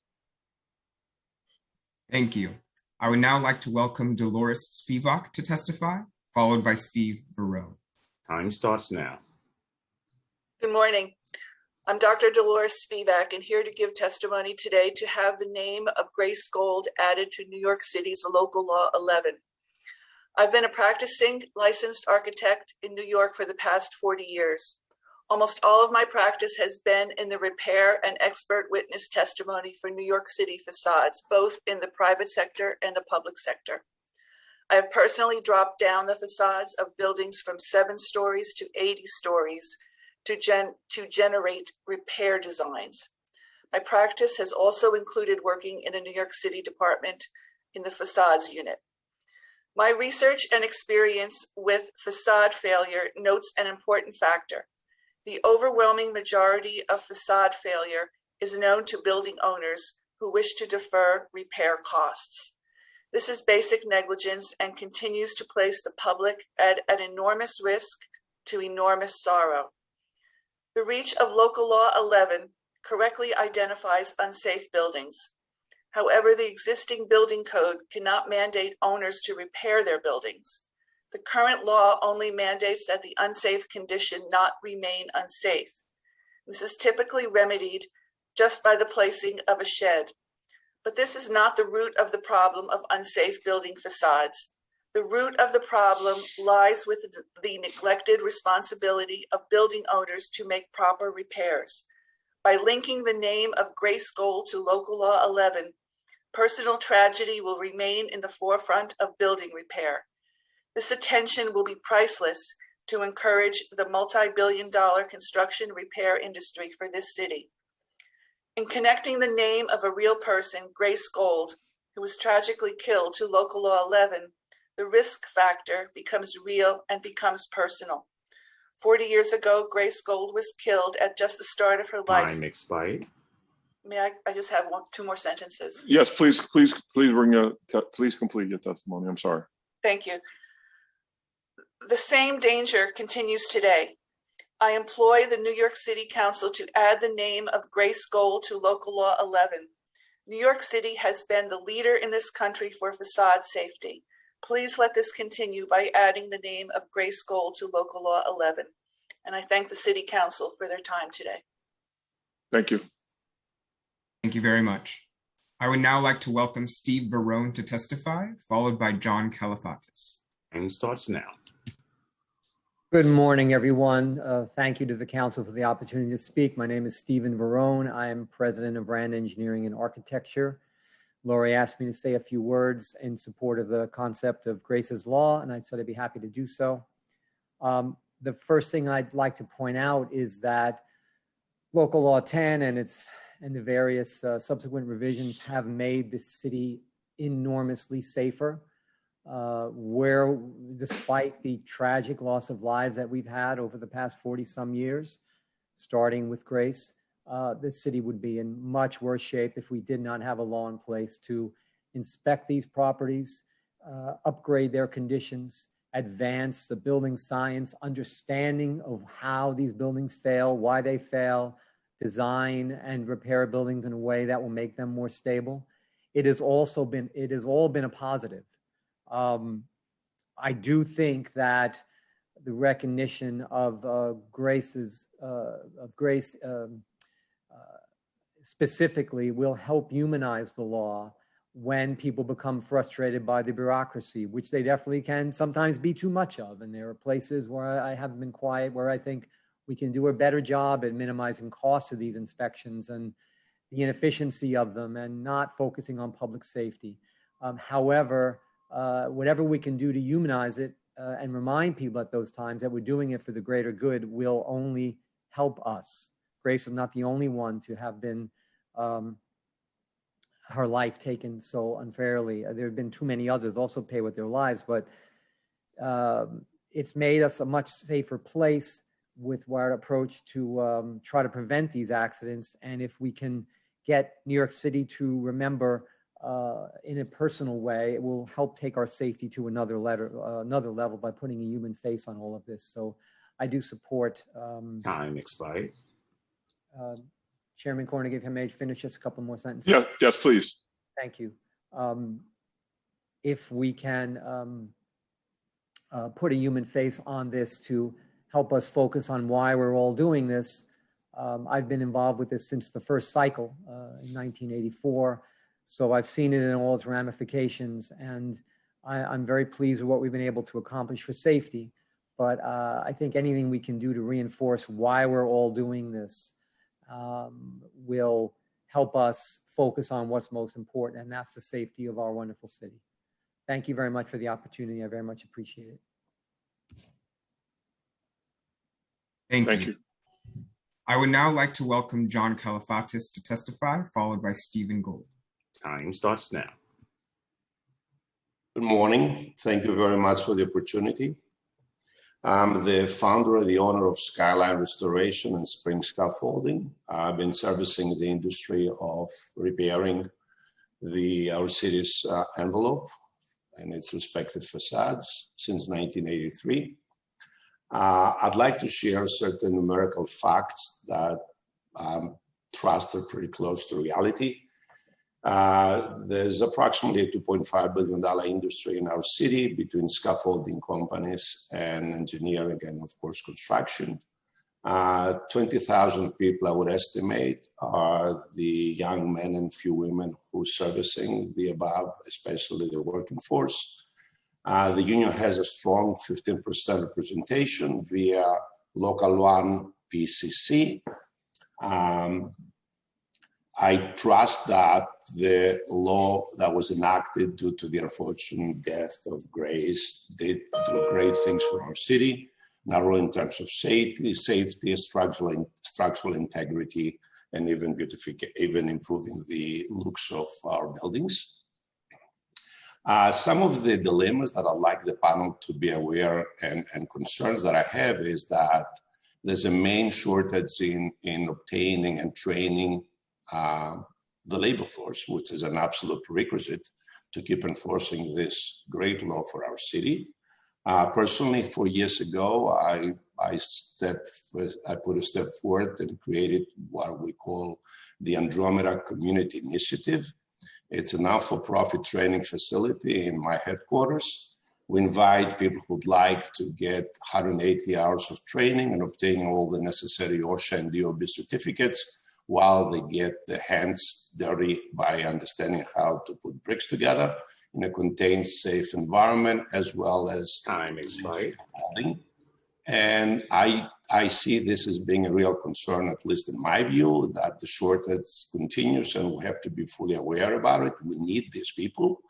Thank you. I would now like to welcome Dolores Spivak to testify, followed by Steve Verreau. Time starts now. Good morning. I'm Dr. Dolores Spivak, and here to give testimony today to have the name of Grace Gold added to New York City's Local Law 11. I've been a practicing licensed architect in New York for the past 40 years. Almost all of my practice has been in the repair and expert witness testimony for New York City facades, both in the private sector and the public sector. I have personally dropped down the facades of buildings from 7 stories to 80 stories to generate repair designs. My practice has also included working in the New York City Department in the facades unit. My research and experience with facade failure notes an important factor. The overwhelming majority of facade failure is known to building owners who wish to defer repair costs. This is basic negligence and continues to place the public at an enormous risk to enormous sorrow. The reach of Local Law 11 correctly identifies unsafe buildings. However, the existing building code cannot mandate owners to repair their buildings. The current law only mandates that the unsafe condition not remain unsafe. This is typically remedied just by the placing of a shed. But this is not the root of the problem of unsafe building facades. The root of the problem lies with the neglected responsibility of building owners to make proper repairs. By linking the name of Grace Gold to Local Law 11, personal tragedy will remain in the forefront of building repair. This attention will be priceless to encourage the multi-billion-dollar construction repair industry for this city. In connecting the name of a real person, Grace Gold, who was tragically killed, to Local Law 11, the risk factor becomes real and becomes personal. 40 years ago, Grace Gold was killed at just the start of her life. Time expired. May I just have two more sentences? Yes, please complete your testimony. I'm sorry. Thank you. The same danger continues today. I employ the New York City Council to add the name of Grace Gold to Local Law 11. New York City has been the leader in this country for facade safety. Please let this continue by adding the name of Grace Gold to Local Law 11. And I thank the City Council for their time today. Thank you. Thank you very much. I would now like to welcome Steve Barone to testify, followed by John Kalafatis. Time starts now. Good morning, everyone. Thank you to the council for the opportunity to speak. My name is Stephen Barone. I am president of Rand Engineering and Architecture. Lori asked me to say a few words in support of the concept of Grace's Law, and I said I'd be happy to do so. The first thing I'd like to point out is that Local Law 10 and the various subsequent revisions have made this city enormously safer. Where, despite the tragic loss of lives that we've had over the past 40 some years, starting with Grace, the city would be in much worse shape if we did not have a law in place to inspect these properties, upgrade their conditions, advance the building science, understanding of how these buildings fail, why they fail, design and repair buildings in a way that will make them more stable. It has all been a positive. I do think that the recognition of Grace specifically will help humanize the law when people become frustrated by the bureaucracy, which they definitely can sometimes be too much of. And there are places where I haven't been quiet, where I think we can do a better job at minimizing costs of these inspections and the inefficiency of them and not focusing on public safety. However, whatever we can do to humanize it and remind people at those times that we're doing it for the greater good will only help us. Grace is not the only one to have been her life taken so unfairly. There have been too many others also pay with their lives, but it's made us a much safer place with our approach to try to prevent these accidents. And if we can get New York City to remember in a personal way, it will help take our safety to another level by putting a human face on all of this. So I do support. Time expired. Chairman Cornegy, if I may finish just a couple more sentences. Yes, please. Thank you. If we can put a human face on this to help us focus on why we're all doing this. I've been involved with this since the first cycle in 1984. So I've seen it in all its ramifications, and I'm very pleased with what we've been able to accomplish for safety. But I think anything we can do to reinforce why we're all doing this will help us focus on what's most important, and that's the safety of our wonderful city. Thank you very much for the opportunity. I very much appreciate it. Thank you. I would now like to welcome John Kalafatis to testify, followed by Stephen Gold. Time starts now. Good morning. Thank you very much for the opportunity. I'm the founder and the owner of Skyline Restoration and Spring Scaffolding. I've been servicing the industry of repairing our city's envelope and its respective facades since 1983. I'd like to share certain numerical facts that trust are pretty close to reality. There's approximately a $2.5 billion industry in our city between scaffolding companies and engineering and, of course, construction. 20,000 people, I would estimate, are the young men and few women who are servicing the above, especially the working force. The union has a strong 15% representation via Local 1 PCC. I trust that the law that was enacted due to the unfortunate death of Grace did do great things for our city, not only in terms of safety, structural integrity, and even improving the looks of our buildings. Some of the dilemmas that I'd like the panel to be aware and concerns that I have is that there's a main shortage in obtaining and training the labor force, which is an absolute prerequisite to keep enforcing this great law for our city. Personally, 4 years ago, I put a step forward and created what we call the Andromeda Community Initiative. It's a not-for-profit training facility in my headquarters. We invite people who'd like to get 180 hours of training and obtaining all the necessary OSHA and DOB certificates while they get their hands dirty by understanding how to put bricks together in a contained, safe environment, as well as time expired. And I see this as being a real concern, at least in my view, that the shortage continues and we have to be fully aware about it. We need these people.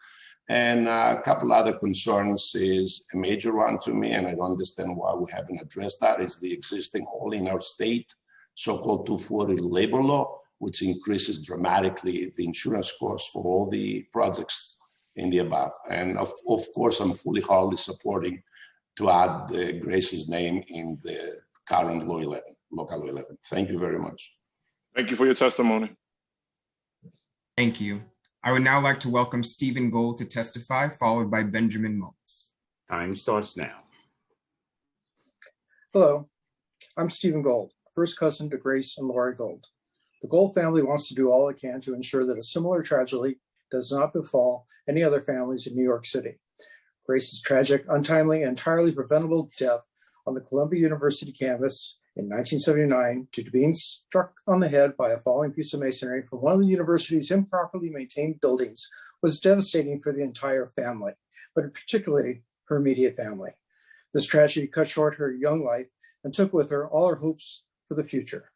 And a couple other concerns is a major one to me, and I don't understand why we haven't addressed that, is the existing hole in our state, so-called 240 labor law, which increases dramatically the insurance costs for all the projects in the above. And of course, I'm fully wholly supporting to add Grace's name in the current Law 11, Local 11. Thank you very much. Thank you for your testimony. Thank you. I would now like to welcome Stephen Gold to testify, followed by Benjamin Maltz. Time starts now. Hello, I'm Stephen Gold, first cousin to Grace and Lori Gold. The Gold family wants to do all it can to ensure that a similar tragedy does not befall any other families in New York City. Grace's tragic, untimely, and entirely preventable death on the Columbia University campus in 1979 due to being struck on the head by a falling piece of masonry from one of the university's improperly maintained buildings was devastating for the entire family, but particularly her immediate family. This tragedy cut short her young life and took with her all her hopes for the future.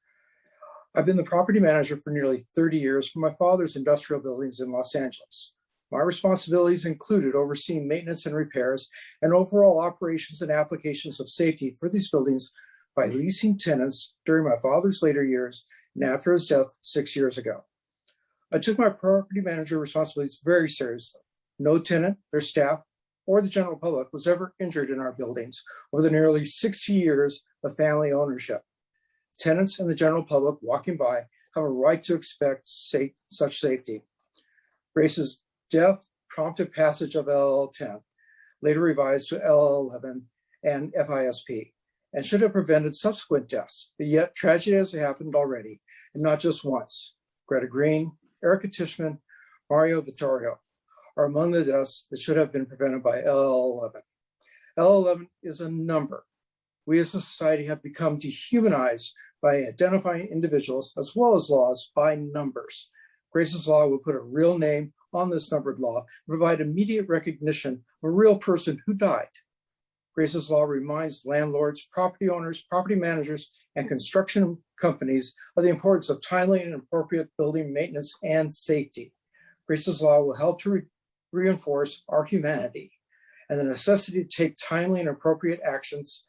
I've been the property manager for nearly 30 years for my father's industrial buildings in Los Angeles. My responsibilities included overseeing maintenance and repairs and overall operations and applications of safety for these buildings by leasing tenants during my father's later years and after his death 6 years ago. I took my property manager responsibilities very seriously. No tenant, their staff, or the general public was ever injured in our buildings over the nearly 60 years of family ownership. Tenants and the general public walking by have a right to expect such safety. Grace's death prompted passage of LL 10, later revised to LL 11 and FISP, and should have prevented subsequent deaths. But yet tragedy has happened already, and not just once. Greta Green, Erica Tishman, Mario Vittorio are among the deaths that should have been prevented by LL 11. LL 11 is a number. We as a society have become dehumanized by identifying individuals as well as laws by numbers. Grace's Law will put a real name on this numbered law and provide immediate recognition of a real person who died. Grace's Law reminds landlords, property owners, property managers, and construction companies of the importance of timely and appropriate building maintenance and safety. Grace's Law will help to reinforce our humanity and the necessity to take timely and appropriate actions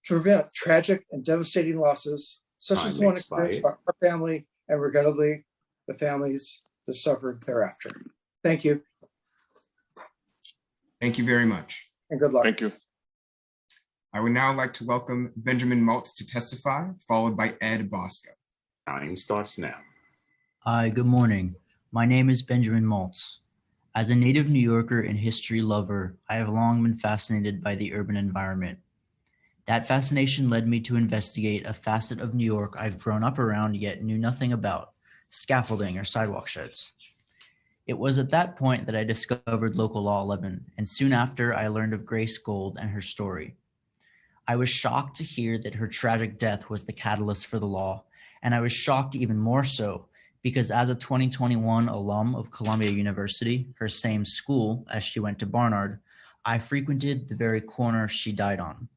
to prevent tragic and devastating losses, such as the one experienced by our family and regrettably the families that suffered thereafter. Thank you. Thank you very much. And good luck. Thank you. I would now like to welcome Benjamin Maltz to testify, followed by Ed Bosco. Time starts now. Hi, good morning. My name is Benjamin Maltz. As a native New Yorker and history lover, I have long been fascinated by the urban environment. That fascination led me to investigate a facet of New York I've grown up around yet knew nothing about: scaffolding or sidewalk sheds. It was at that point that I discovered Local Law 11, and soon after I learned of Grace Gold and her story. I was shocked to hear that her tragic death was the catalyst for the law, and I was shocked even more so because as a 2021 alum of Columbia University, her same school as she went to Barnard, I frequented the very corner she died on.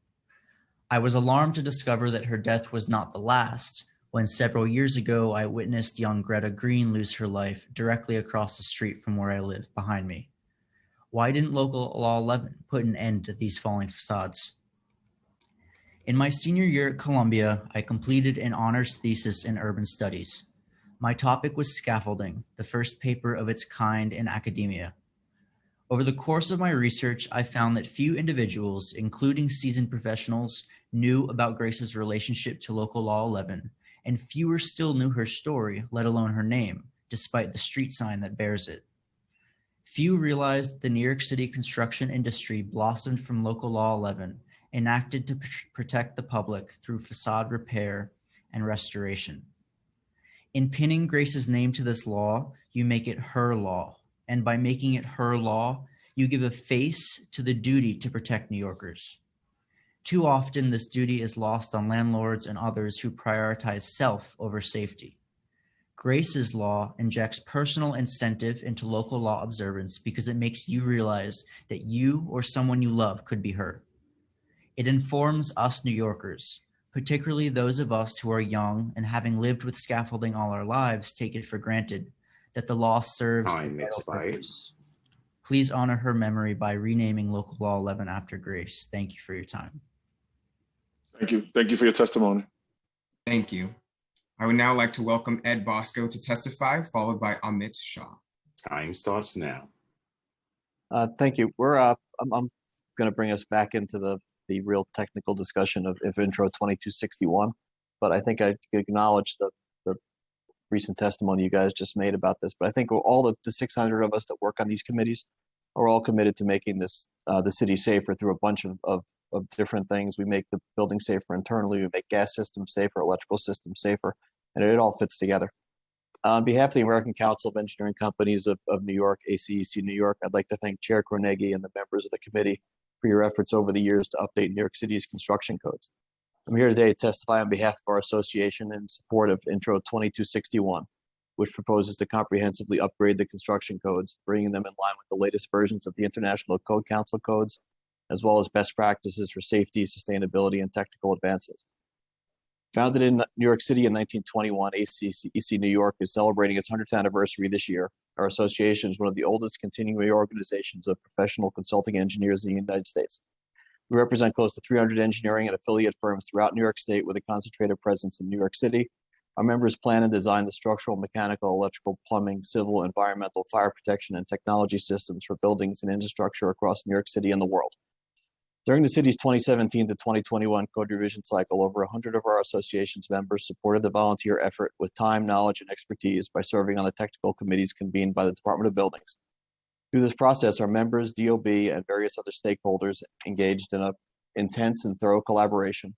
I was alarmed to discover that her death was not the last when several years ago I witnessed young Greta Green lose her life directly across the street from where I live behind me. Why didn't Local Law 11 put an end to these falling facades? In my senior year at Columbia, I completed an honors thesis in urban studies. My topic was scaffolding, the first paper of its kind in academia. Over the course of my research, I found that few individuals, including seasoned professionals, knew about Grace's relationship to Local Law 11, and fewer still knew her story, let alone her name, despite the street sign that bears it. Few realized the New York City construction industry blossomed from Local Law 11, enacted to protect the public through facade repair and restoration. In pinning Grace's name to this law, you make it her law. And by making it her law, you give a face to the duty to protect New Yorkers. Too often, this duty is lost on landlords and others who prioritize self over safety. Grace's law injects personal incentive into local law observance because it makes you realize that you or someone you love could be hurt. It informs us New Yorkers, particularly those of us who are young and having lived with scaffolding all our lives take it for granted that the law serves a vital purpose. Please honor her memory by renaming Local Law 11 after Grace. Thank you for your time. Thank you. Thank you for your testimony. Thank you. I would now like to welcome Ed Bosco to testify, followed by Amit Shah. Time starts now. Thank you. I'm going to bring us back into the real technical discussion of Intro 2261, but I think I acknowledge the recent testimony you guys just made about this. But I think all the 600 of us that work on these committees are all committed to making this the city safer through a bunch of different things. We make the building safer internally, we make gas systems safer, electrical systems safer, and it all fits together. On behalf of the American Council of Engineering Companies of New York, ACEC New York, I'd like to thank Chair Carnegie and the members of the committee for your efforts over the years to update New York City's construction codes. I'm here today to testify on behalf of our association in support of Intro 2261, which proposes to comprehensively upgrade the construction codes, bringing them in line with the latest versions of the International Code Council codes, as well as best practices for safety, sustainability, and technical advances. Founded in New York City in 1921, ACEC New York is celebrating its 100th anniversary this year. Our association is one of the oldest continuing organizations of professional consulting engineers in the United States. We represent close to 300 engineering and affiliate firms throughout New York State with a concentrated presence in New York City. Our members plan and design the structural, mechanical, electrical, plumbing, civil, environmental, fire protection, and technology systems for buildings and infrastructure across New York City and the world. During the city's 2017 to 2021 code revision cycle, over 100 of our association's members supported the volunteer effort with time, knowledge, and expertise by serving on the technical committees convened by the Department of Buildings. Through this process, our members, DOB, and various other stakeholders engaged in an intense and thorough collaboration.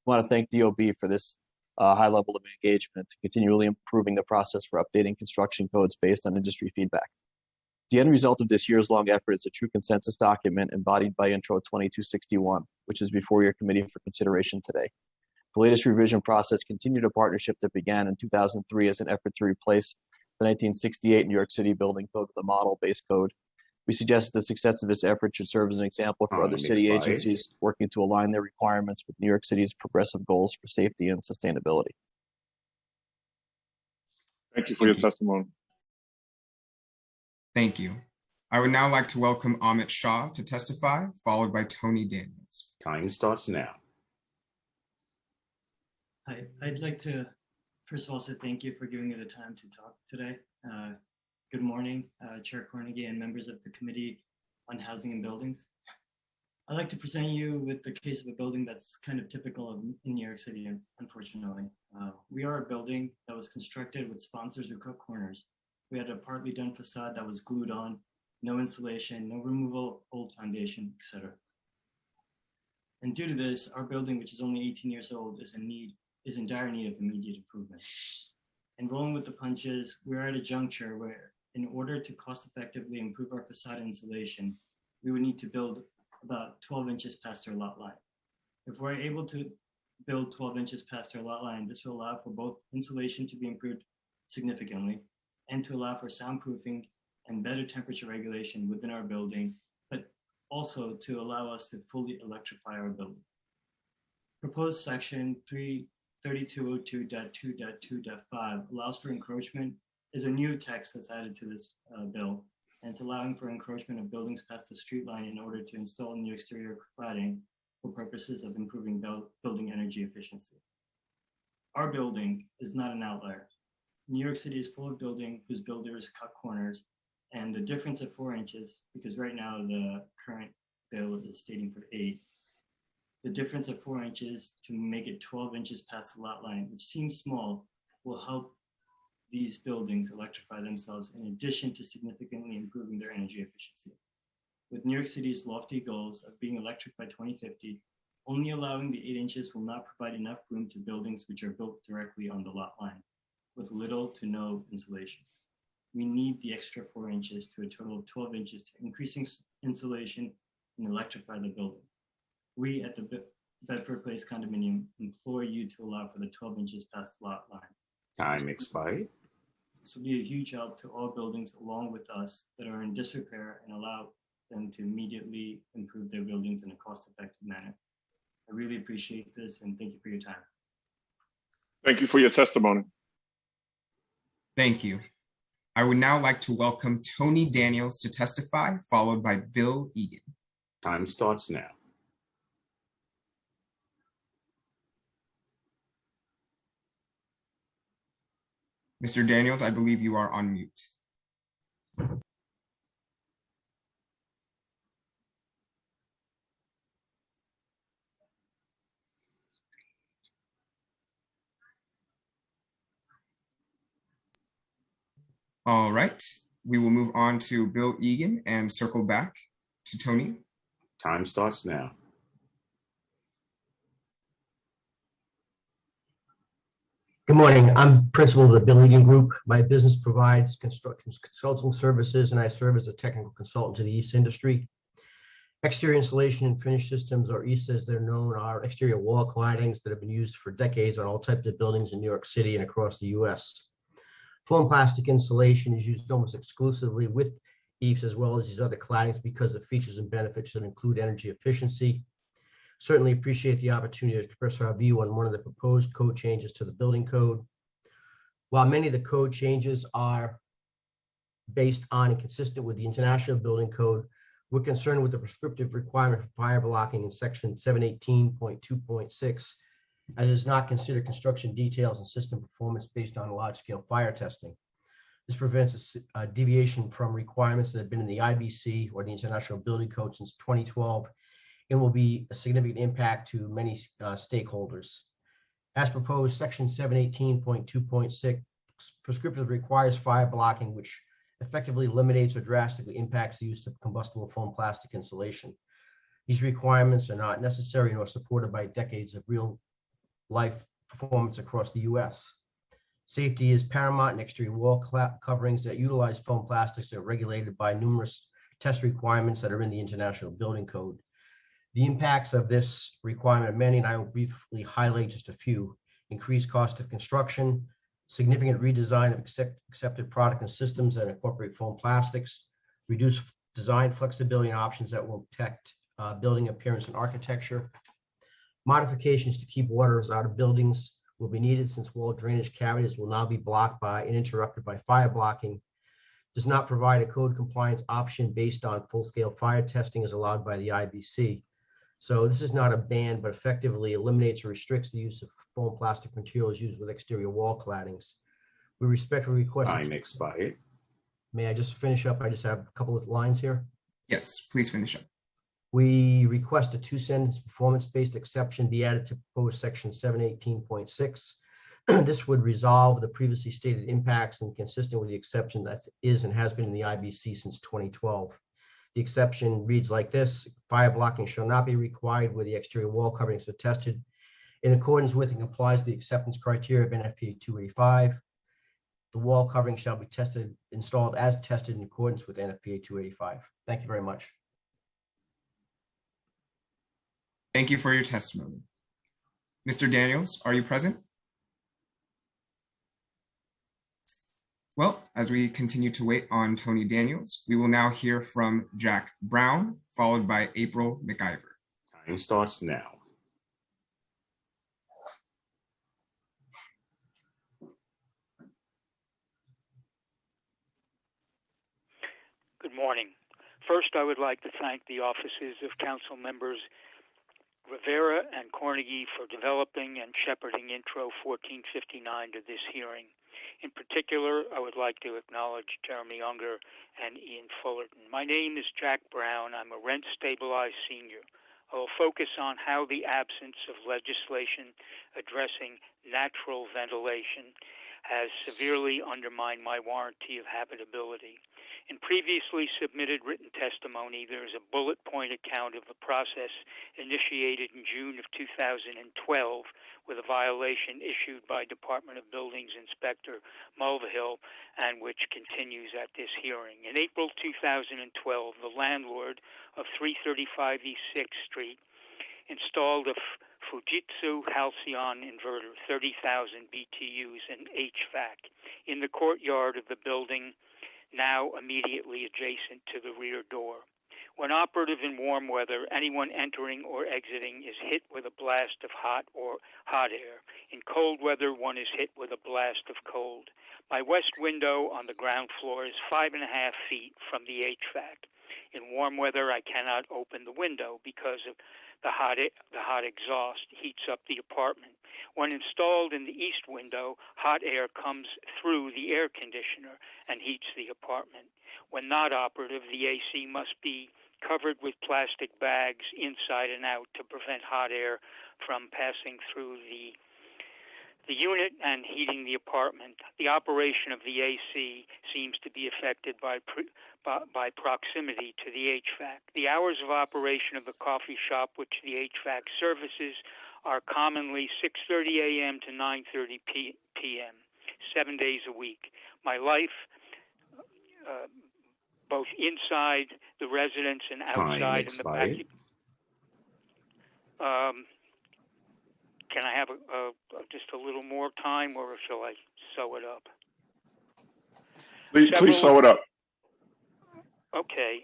I want to thank DOB for this high level of engagement, continually improving the process for updating construction codes based on industry feedback. The end result of this years-long effort is a true consensus document embodied by Intro 2261, which is before your committee for consideration today. The latest revision process continued a partnership that began in 2003 as an effort to replace the 1968 New York City Building Code with a model-based code. We suggested the success of this effort should serve as an example for other city agencies working to align their requirements with New York City's progressive goals for safety and sustainability. Thank you for your testimony. Thank you. I would now like to welcome Amit Shah to testify, followed by Tony Daniels. Time starts now. Hi, I'd like to first of all say thank you for giving me the time to talk today. Good morning, Chair Carnegie and members of the Committee on Housing and Buildings. I'd like to present you with the case of a building that's kind of typical of in New York City, unfortunately. We are a building that was constructed with sponsors who cut corners. We had a partly done facade that was glued on, no insulation, no removal, old foundation, etc. And due to this, our building, which is only 18 years old, is in dire need of immediate improvement. And rolling with the punches, we're at a juncture where, in order to cost effectively improve our facade insulation, we would need to build about 12 inches past our lot line. If we're able to build 12 inches past our lot line, this will allow for both insulation to be improved significantly and to allow for soundproofing and better temperature regulation within our building, but also to allow us to fully electrify our building. Proposed section 3202.2.2.5 allows for encroachment, is a new text that's added to this bill, and it's allowing for encroachment of buildings past the street line in order to install new exterior cladding for purposes of improving building energy efficiency. Our building is not an outlier. New York City is full of buildings whose builders cut corners, and the difference of 4 inches, because right now the current bill is stating for 8, the difference of 4 inches to make it 12 inches past the lot line, which seems small, will help these buildings electrify themselves in addition to significantly improving their energy efficiency. With New York City's lofty goals of being electric by 2050, only allowing the 8 inches will not provide enough room to buildings which are built directly on the lot line, with little to no insulation. We need the extra 4 inches to a total of 12 inches to increasing insulation and electrify the building. We at the Bedford Place condominium implore you to allow for the 12 inches past the lot line. Time expired. This will be a huge help to all buildings along with us that are in disrepair and allow them to immediately improve their buildings in a cost-effective manner. I really appreciate this and thank you for your time. Thank you for your testimony. Thank you. I would now like to welcome Tony Daniels to testify, followed by Bill Egan. Time starts now. Mr. Daniels, I believe you are on mute. All right, we will move on to Bill Egan and circle back to Tony. Time starts now. Good morning. I'm principal of the Bill Egan Group. My business provides construction consulting services, and I serve as a technical consultant to the EISA industry. Exterior insulation and finish systems, or EISA as they're known, are exterior wall claddings that have been used for decades on all types of buildings in New York City and across the U.S. Foam plastic insulation is used almost exclusively with EIFS as well as these other claddings because of features and benefits that include energy efficiency. Certainly appreciate the opportunity to express our view on one of the proposed code changes to the building code. While many of the code changes are based on and consistent with the International Building Code, we're concerned with the prescriptive requirement for fire blocking in section 718.2.6, as it does not consider construction details and system performance based on large-scale fire testing. This prevents a deviation from requirements that have been in the IBC or the International Building Code since 2012, and will be a significant impact to many stakeholders. As proposed, section 718.2.6 prescriptively requires fire blocking, which effectively eliminates or drastically impacts the use of combustible foam plastic insulation. These requirements are not necessary nor supported by decades of real life performance across the US. Safety is paramount, and exterior wall coverings that utilize foam plastics are regulated by numerous test requirements that are in the International Building Code. The impacts of this requirement are many, and I will briefly highlight just a few. Increased cost of construction, significant redesign of accepted product and systems that incorporate foam plastics, reduced design flexibility and options that will protect building appearance and architecture. Modifications to keep waters out of buildings will be needed since wall drainage cavities will now be blocked by and interrupted by fire blocking. Does not provide a code compliance option based on full-scale fire testing as allowed by the IBC. So this is not a ban, but effectively eliminates or restricts the use of foam plastic materials used with exterior wall claddings. We respectfully request. Time expired. May I just finish up? I just have a couple of lines here. Yes, please finish up. We request a 2-sentence performance-based exception be added to proposed section 718.6. This would resolve the previously stated impacts and consistent with the exception that is and has been in the IBC since 2012. The exception reads like this: fire blocking shall not be required where the exterior wall coverings are tested in accordance with and complies with the acceptance criteria of NFPA 285. The wall covering shall be installed as tested in accordance with NFPA 285. Thank you very much. Thank you for your testimony. Mr. Daniels, are you present? Well, as we continue to wait on Tony Daniels, we will now hear from Jack Brown, followed by April McIver. Time starts now. Good morning. First, I would like to thank the offices of Council Members Rivera and Cornegy for developing and shepherding Intro 1459 to this hearing. In particular, I would like to acknowledge Jeremy Unger and Ian Fullerton. My name is Jack Brown. I'm a rent-stabilized senior. I will focus on how the absence of legislation addressing natural ventilation has severely undermined my warranty of habitability. In previously submitted written testimony, there is a bullet point account of the process initiated in June of 2012 with a violation issued by Department of Buildings Inspector Mulvihill and which continues at this hearing. In April 2012, the landlord of 335 East 6th Street installed a Fujitsu Halcyon inverter, 30,000 BTUs and HVAC in the courtyard of the building, now immediately adjacent to the rear door. When operative in warm weather, anyone entering or exiting is hit with a blast of hot air. In cold weather, one is hit with a blast of cold. My west window on the ground floor is 5.5 feet from the HVAC. In warm weather, I cannot open the window because of the hot exhaust heats up the apartment. When installed in the east window, hot air comes through the air conditioner and heats the apartment. When not operative, the AC must be covered with plastic bags inside and out to prevent hot air from passing through the unit and heating the apartment. The operation of the AC seems to be affected by proximity to the HVAC. The hours of operation of the coffee shop which the HVAC services are commonly 6:30 a.m. to 9:30 p.m., 7 days a week. My life, both inside the residence and outside in the back. Can I have just a little more time, or shall I sew it up? Please sew it up. Okay.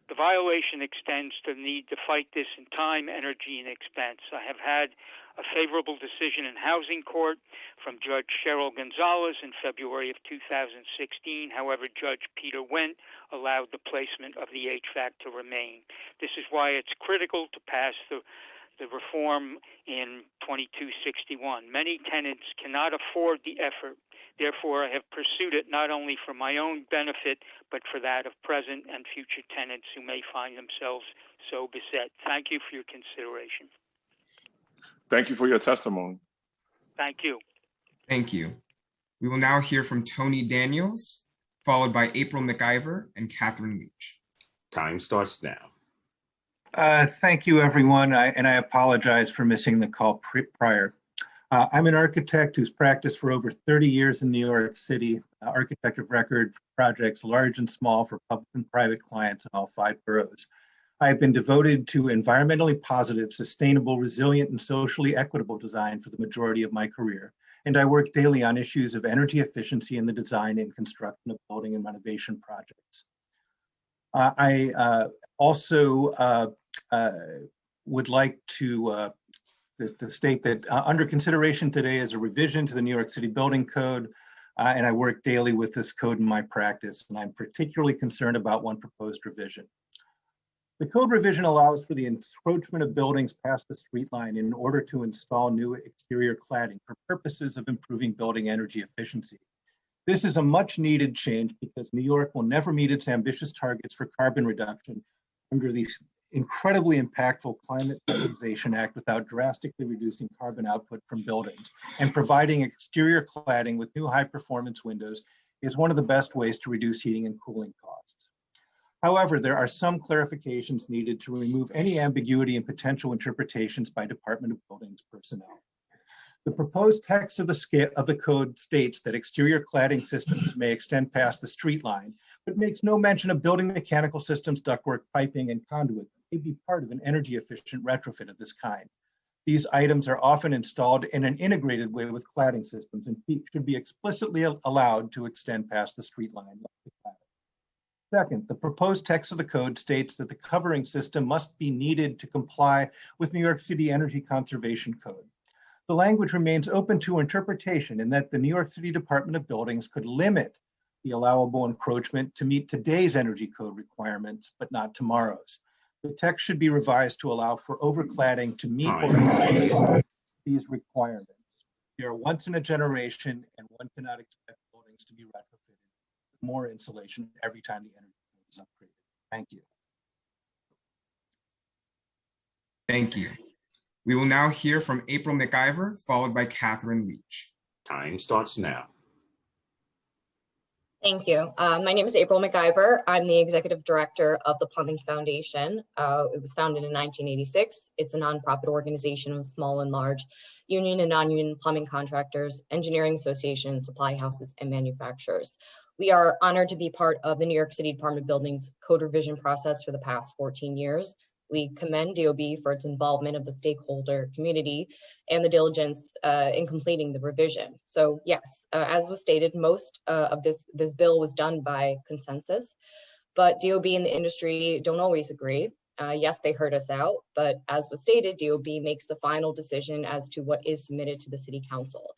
The violation extends to the need to fight this in time, energy, and expense. I have had a favorable decision in housing court from Judge Cheryl Gonzalez in February of 2016. However, Judge Peter Wendt allowed the placement of the HVAC to remain. This is why it's critical to pass the reform in 2261. Many tenants cannot afford the effort. Therefore, I have pursued it not only for my own benefit, but for that of present and future tenants who may find themselves so beset. Thank you for your consideration. Thank you for your testimony. Thank you. Thank you. We will now hear from Tony Daniels, followed by April McIver and Catherine Leach. Time starts now. Thank you, everyone. I apologize for missing the call prior. I'm an architect who's practiced for over 30 years in New York City, architect of record for projects large and small for public and private clients in all 5 boroughs. I have been devoted to environmentally positive, sustainable, resilient, and socially equitable design for the majority of my career. And I work daily on issues of energy efficiency in the design and construction of building and renovation projects. I also would like to state that under consideration today is a revision to the New York City Building Code, and I work daily with this code in my practice, and I'm particularly concerned about one proposed revision. The code revision allows for the encroachment of buildings past the street line in order to install new exterior cladding for purposes of improving building energy efficiency. This is a much needed change because New York will never meet its ambitious targets for carbon reduction under the incredibly impactful Climate Stabilization Act without drastically reducing carbon output from buildings. And providing exterior cladding with new high performance windows is one of the best ways to reduce heating and cooling costs. However, there are some clarifications needed to remove any ambiguity and potential interpretations by Department of Buildings personnel. The proposed text of the code states that exterior cladding systems may extend past the street line, but makes no mention of building mechanical systems, ductwork, piping, and conduit that may be part of an energy efficient retrofit of this kind. These items are often installed in an integrated way with cladding systems and should be explicitly allowed to extend past the street line. Second, the proposed text of the code states that the covering system must be needed to comply with New York City Energy Conservation Code. The language remains open to interpretation in that the New York City Department of Buildings could limit the allowable encroachment to meet today's energy code requirements, but not tomorrow's. The text should be revised to allow for overcladding to meet or exceed these requirements. They are once in a generation, and one cannot expect buildings to be retrofitted with more insulation every time the energy code is upgraded. Thank you. Thank you. We will now hear from April McIver, followed by Catherine Leach. Time starts now. Thank you. My name is April McIver. I'm the executive director of the Plumbing Foundation. It was founded in 1986. It's a nonprofit organization of small and large union and non-union plumbing contractors, engineering associations, supply houses, and manufacturers. We are honored to be part of the New York City Department of Buildings code revision process for the past 14 years. We commend DOB for its involvement of the stakeholder community and the diligence in completing the revision. So yes, as was stated, most of this bill was done by consensus, but DOB and the industry don't always agree. Yes, they heard us out, but as was stated, DOB makes the final decision as to what is submitted to the City Council,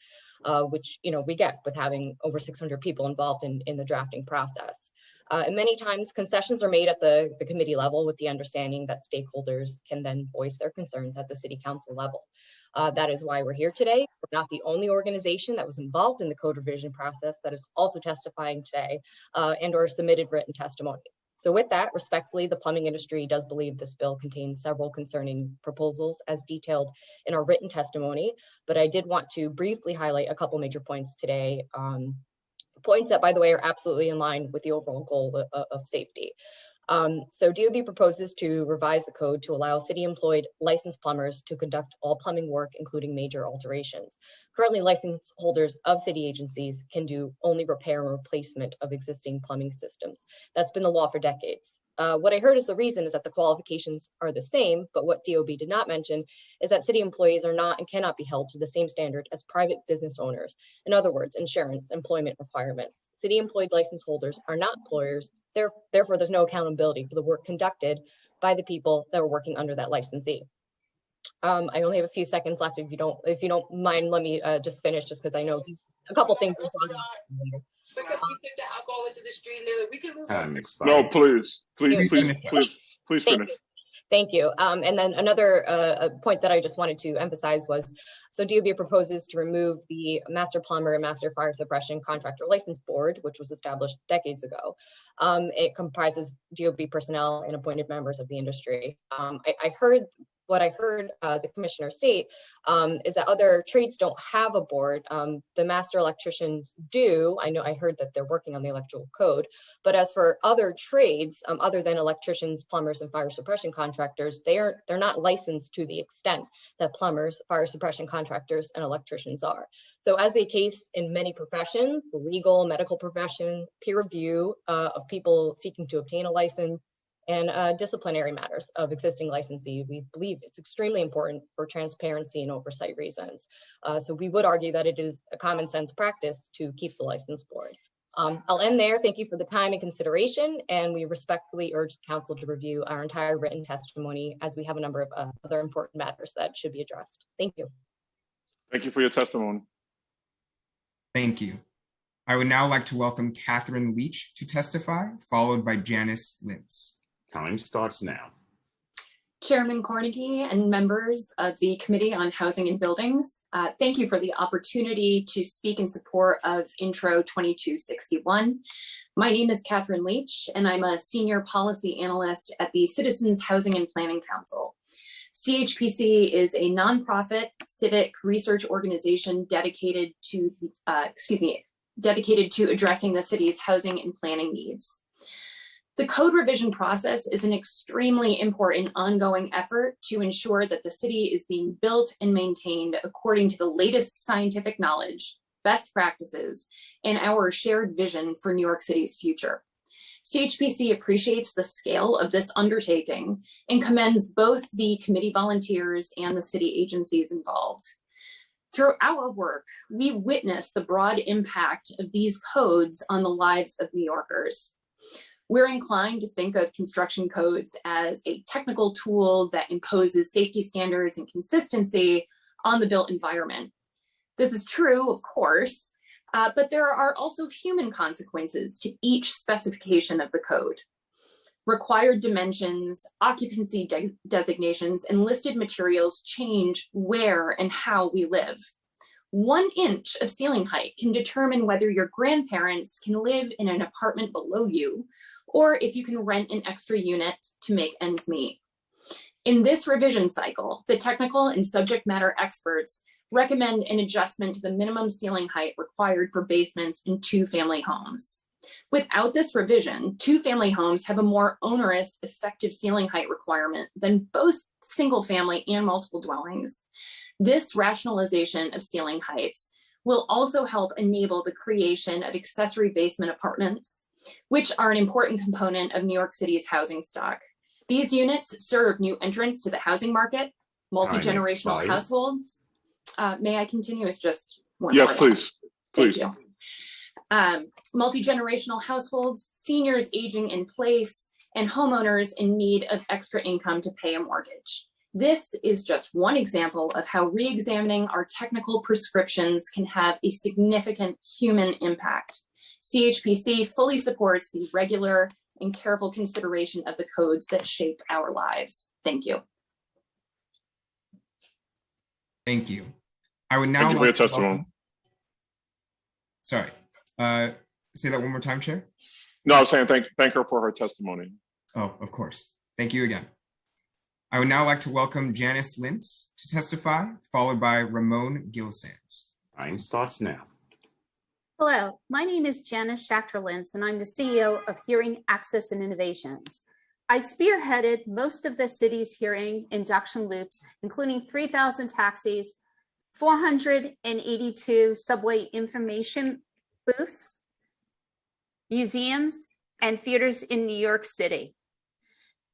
which we get with having over 600 people involved in the drafting process. And many times concessions are made at the committee level with the understanding that stakeholders can then voice their concerns at the City Council level. That is why we're here today. We're not the only organization that was involved in the code revision process that is also testifying today and or submitted written testimony. So with that, respectfully, the plumbing industry does believe this bill contains several concerning proposals as detailed in our written testimony, but I did want to briefly highlight a couple major points today. Points that, by the way, are absolutely in line with the overall goal of safety. So DOB proposes to revise the code to allow city-employed licensed plumbers to conduct all plumbing work, including major alterations. Currently, license holders of city agencies can do only repair and replacement of existing plumbing systems. That's been the law for decades. What I heard is the reason is that the qualifications are the same, but what DOB did not mention is that city employees are not and cannot be held to the same standard as private business owners. In other words, insurance, employment requirements. City employed license holders are not employers. Therefore, there's no accountability for the work conducted by the people that are working under that licensee. I only have a few seconds left. If you don't mind, let me just finish, just because I know a couple things. Because we took the alcohol into the street and we could lose. No, please finish. Thank you. And then another point that I just wanted to emphasize was, so DOB proposes to remove the Master Plumber and Master Fire Suppression Contractor License Board, which was established decades ago. It comprises DOB personnel and appointed members of the industry. What I heard the commissioner state is that other trades don't have a board. The master electricians do. I heard that they're working on the electrical code, but as for other trades, other than electricians, plumbers, and fire suppression contractors, they're not licensed to the extent that plumbers, fire suppression contractors, and electricians are. So as a case in many professions, the legal, medical profession, peer review of people seeking to obtain a license, and disciplinary matters of existing licensee, we believe it's extremely important for transparency and oversight reasons. So we would argue that it is a common sense practice to keep the license board. I'll end there. Thank you for the time and consideration, and we respectfully urge the council to review our entire written testimony, as we have a number of other important matters that should be addressed. Thank you. Thank you for your testimony. Thank you. I would now like to welcome Catherine Leach to testify, followed by Janice Lintz. Time starts now. Chairman Cornegy and members of the Committee on Housing and Buildings, thank you for the opportunity to speak in support of Intro 2261. My name is Catherine Leach, and I'm a senior policy analyst at the Citizens Housing and Planning Council. CHPC is a nonprofit civic research organization dedicated to addressing the city's housing and planning needs. The code revision process is an extremely important ongoing effort to ensure that the city is being built and maintained according to the latest scientific knowledge, best practices, and our shared vision for New York City's future. CHPC appreciates the scale of this undertaking and commends both the committee volunteers and the city agencies involved. Through our work, we witness the broad impact of these codes on the lives of New Yorkers. We're inclined to think of construction codes as a technical tool that imposes safety standards and consistency on the built environment. This is true, of course, but there are also human consequences to each specification of the code. Required dimensions, occupancy designations, and listed materials change where and how we live. 1 inch of ceiling height can determine whether your grandparents can live in an apartment below you, or if you can rent an extra unit to make ends meet. In this revision cycle, the technical and subject matter experts recommend an adjustment to the minimum ceiling height required for basements in 2-family homes. Without this revision, 2-family homes have a more onerous effective ceiling height requirement than both single family and multiple dwellings. This rationalization of ceiling heights will also help enable the creation of accessory basement apartments, which are an important component of New York City's housing stock. These units serve new entrants to the housing market, multi-generational households. May I continue? It's just one. Yes, please. Please. Thank you. Multi-generational households, seniors aging in place, and homeowners in need of extra income to pay a mortgage. This is just one example of how re-examining our technical prescriptions can have a significant human impact. CHPC fully supports the regular and careful consideration of the codes that shape our lives. Thank you. Thank you. I would now Thank you for your like to testimony. welcome- Sorry, say that one more time, Chair. No, I was saying thank her for her testimony. Oh, of course. Thank you again. I would now like to welcome Janice Lintz to testify, followed by Ramon Gilsams. Time starts now. Hello, my name is Janice Schachter-Lintz, and I'm the CEO of Hearing Access and Innovations. I spearheaded most of the city's hearing induction loops, including 3,000 taxis, 482 subway information booths, museums, and theaters in New York City.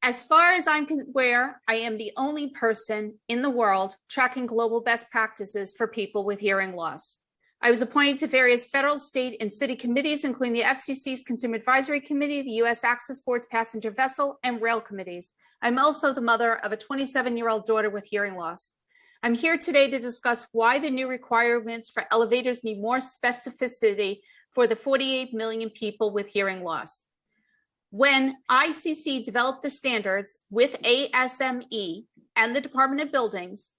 As far as I'm aware, I am the only person in the world tracking global best practices for people with hearing loss. I was appointed to various federal, state, and city committees, including the FCC's Consumer Advisory Committee, the U.S. Access Board's Passenger Vessel, and rail committees. I'm also the mother of a 27-year-old daughter with hearing loss. I'm here today to discuss why the new requirements for elevators need more specificity for the 48 million people with hearing loss. When ICC developed the standards with ASME and the Department of Buildings,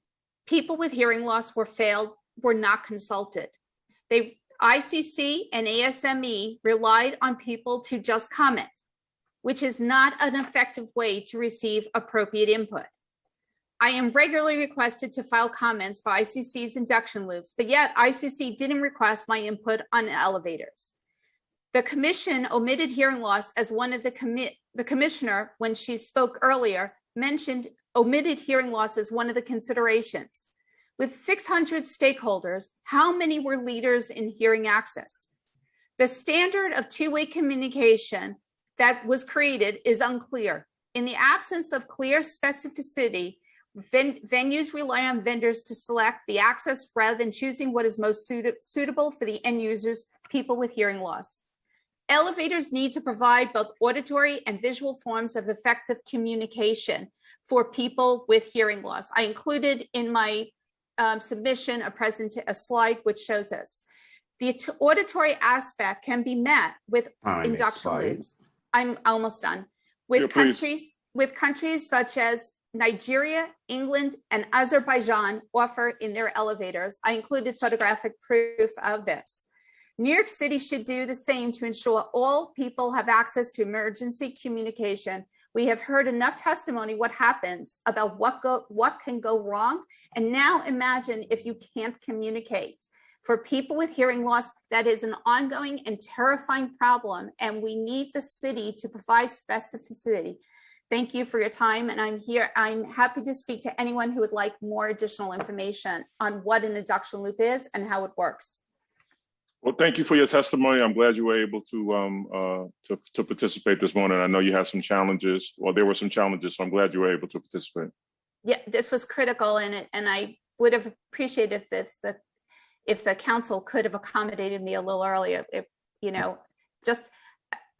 people with hearing loss were not consulted. ICC and ASME relied on people to just comment, which is not an effective way to receive appropriate input. I am regularly requested to file comments for ICC's induction loops, but yet ICC didn't request my input on elevators. The commission omitted hearing loss as one of the commissioner, when she spoke earlier, mentioned omitted hearing loss as one of the considerations. With 600 stakeholders, how many were leaders in hearing access? The standard of two-way communication that was created is unclear. In the absence of clear specificity, venues rely on vendors to select the access rather than choosing what is most suitable for the end users, people with hearing loss. Elevators need to provide both auditory and visual forms of effective communication for people with hearing loss. I included in my submission a slide which shows us. The auditory aspect can be met with induction loops. I'm almost done. With countries such as Nigeria, England, and Azerbaijan offer in their elevators. I included photographic proof of this. New York City should do the same to ensure all people have access to emergency communication. We have heard enough testimony what happens about what can go wrong. And now imagine if you can't communicate. For people with hearing loss, that is an ongoing and terrifying problem, and we need the city to provide specificity. Thank you for your time, and I'm happy to speak to anyone who would like more additional information on what an induction loop is and how it works. Well, thank you for your testimony. I'm glad you were able to participate this morning. I know you had some challenges. Well, there were some challenges, so I'm glad you were able to participate. Yeah, this was critical, and I would have appreciated if the council could have accommodated me a little earlier. Just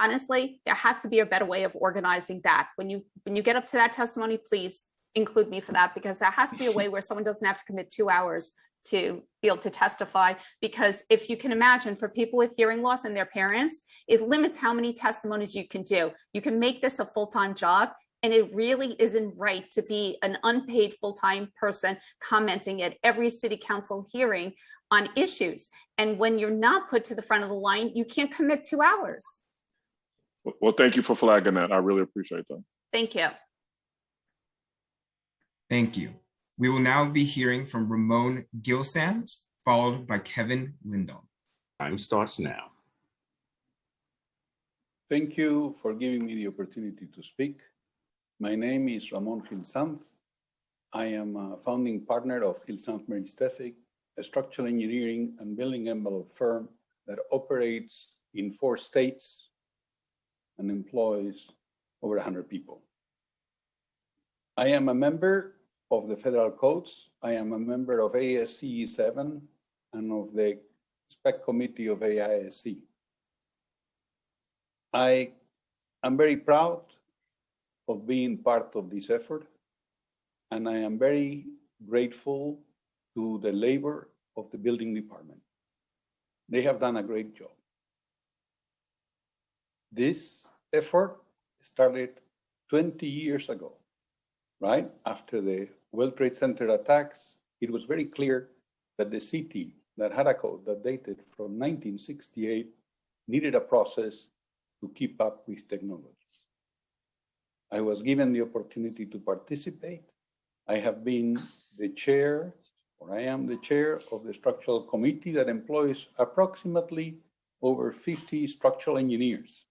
honestly, there has to be a better way of organizing that. When you get up to that testimony, please include me for that, because there has to be a way where someone doesn't have to commit 2 hours to be able to testify. Because if you can imagine, for people with hearing loss and their parents, it limits how many testimonies you can do. You can make this a full-time job, and it really isn't right to be an unpaid full-time person commenting at every city council hearing on issues. And when you're not put to the front of the line, you can't commit 2 hours. Well, thank you for flagging that. I really appreciate that. Thank you. Thank you. We will now be hearing from Ramon Gilsands, followed by Kevin Lindahl. Time starts now. Thank you for giving me the opportunity to speak. My name is Ramon Gilsands. I am a founding partner of Gilsands Mary Stefik, a structural engineering and building envelope firm that operates in 4 states and employs over 100 people. I am a member of the federal codes. I am a member of ASCE 7 and of the spec committee of AISC. I am very proud of being part of this effort, and I am very grateful to the labor of the building department. They have done a great job. This effort started 20 years ago, right? After the World Trade Center attacks, it was very clear that the city that had a code that dated from 1968 needed a process to keep up with technology. I was given the opportunity to participate. I have been the chair, or I am the chair of the structural committee that employs approximately over 50 structural engineers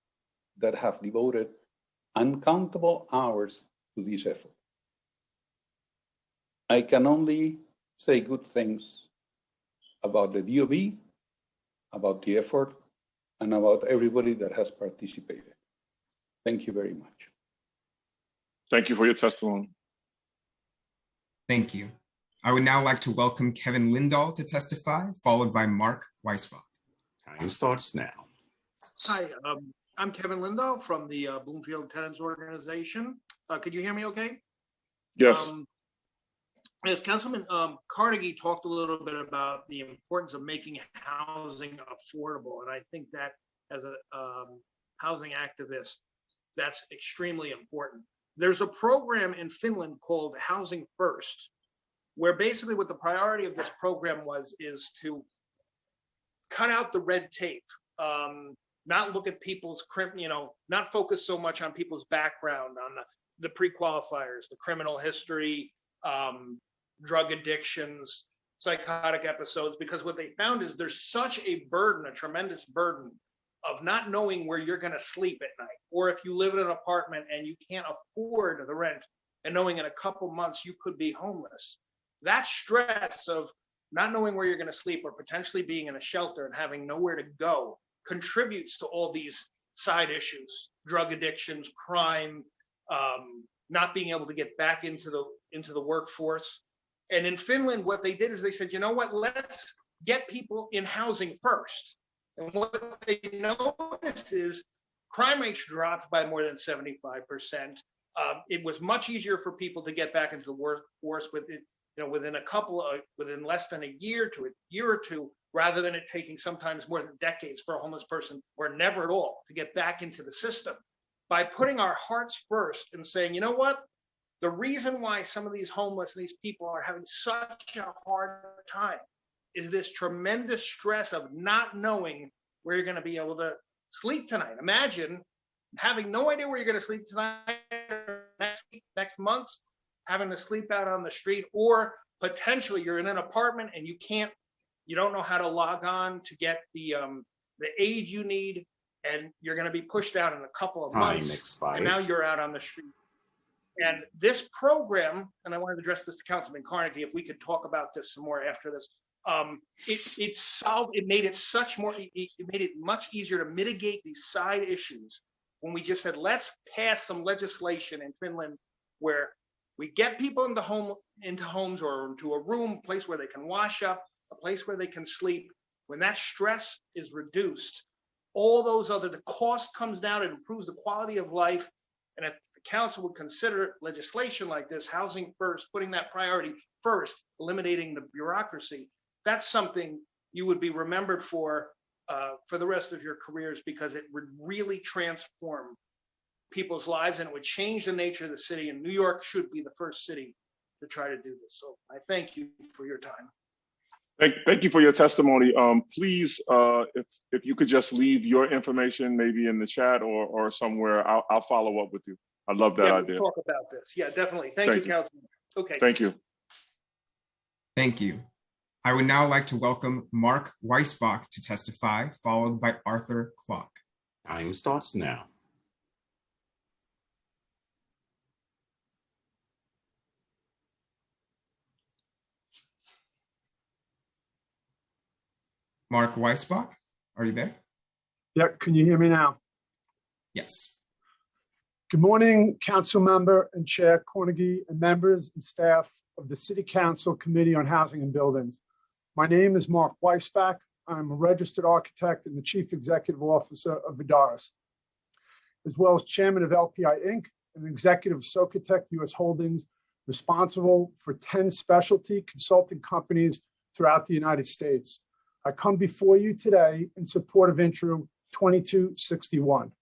that have devoted uncountable hours to this effort. I can only say good things about the DOB, about the effort, and about everybody that has participated. Thank you very much. Thank you for your testimony. Thank you. I would now like to welcome Kevin Lindahl to testify, followed by Mark Weisbach. Time starts now. Hi, I'm Kevin Lindahl from the Bloomfield Tenants Organization. Could you hear me okay? Yes. As Councilman Carnegie talked a little bit about the importance of making housing affordable, and I think that as a housing activist, that's extremely important. There's a program in Finland called Housing First, where basically what the priority of this program is to cut out the red tape, not look at people's, not focus so much on people's background, on the pre-qualifiers, the criminal history, drug addictions, psychotic episodes, because what they found is there's such a burden, a tremendous burden of not knowing where you're going to sleep at night, or if you live in an apartment and you can't afford the rent and knowing in a couple months you could be homeless. That stress of not knowing where you're going to sleep or potentially being in a shelter and having nowhere to go contributes to all these side issues, drug addictions, crime, not being able to get back into the workforce. And in Finland, what they did is they said, you know what, let's get people in housing first. And what they noticed is crime rates dropped by more than 75%. It was much easier for people to get back into the workforce within less than a year to a year or two, rather than it taking sometimes more than decades for a homeless person, or never at all, to get back into the system. By putting our hearts first and saying, you know what, the reason why some of these homeless, these people are having such a hard time is this tremendous stress of not knowing where you're going to be able to sleep tonight. Imagine having no idea where you're going to sleep tonight, or next week, next month, having to sleep out on the street, or potentially you're in an apartment and you can't you don't know how to log on to get the aid you need, and you're going to be pushed out in a couple of Time months. expired. And now you're out on the street. And this program, and I wanted to address this to Councilman Carnegie, if we could talk about this some more after this. It made it much easier to mitigate these side issues when we just said, let's pass some legislation in Finland where we get people into homes or into a room, a place where they can wash up, a place where they can sleep. When that stress is reduced, all those the cost comes down, it improves the quality of life. And if the council would consider legislation like this, housing first, putting that priority first, eliminating the bureaucracy, that's something you would be remembered for the rest of your careers, because it would really transform people's lives and it would change the nature of the city. And New York should be the first city to try to do this. So I thank you for your time. Thank you for your testimony. Please, if you could just leave your information maybe in the chat or somewhere, I'll follow up with you. I love that idea. We'll talk about this. Yeah, definitely. Thank you, Councilman. Okay. Thank you. Thank you. I would now like to welcome Mark Weisbach to testify, followed by Arthur Clark. Time starts now. Mark Weisbach, are you there? Yeah, can you hear me now? Yes. Good morning, Council Member and Chair Carnegie and members and staff of the City Council Committee on Housing and Buildings. My name is Mark Weisbach. I'm a registered architect and the Chief Executive Officer of Vidaris, as well as Chairman of LPI Inc. and Executive of Socotec US Holdings, responsible for 10 specialty consulting companies throughout the United States. I come before you today in support of Intro 2261.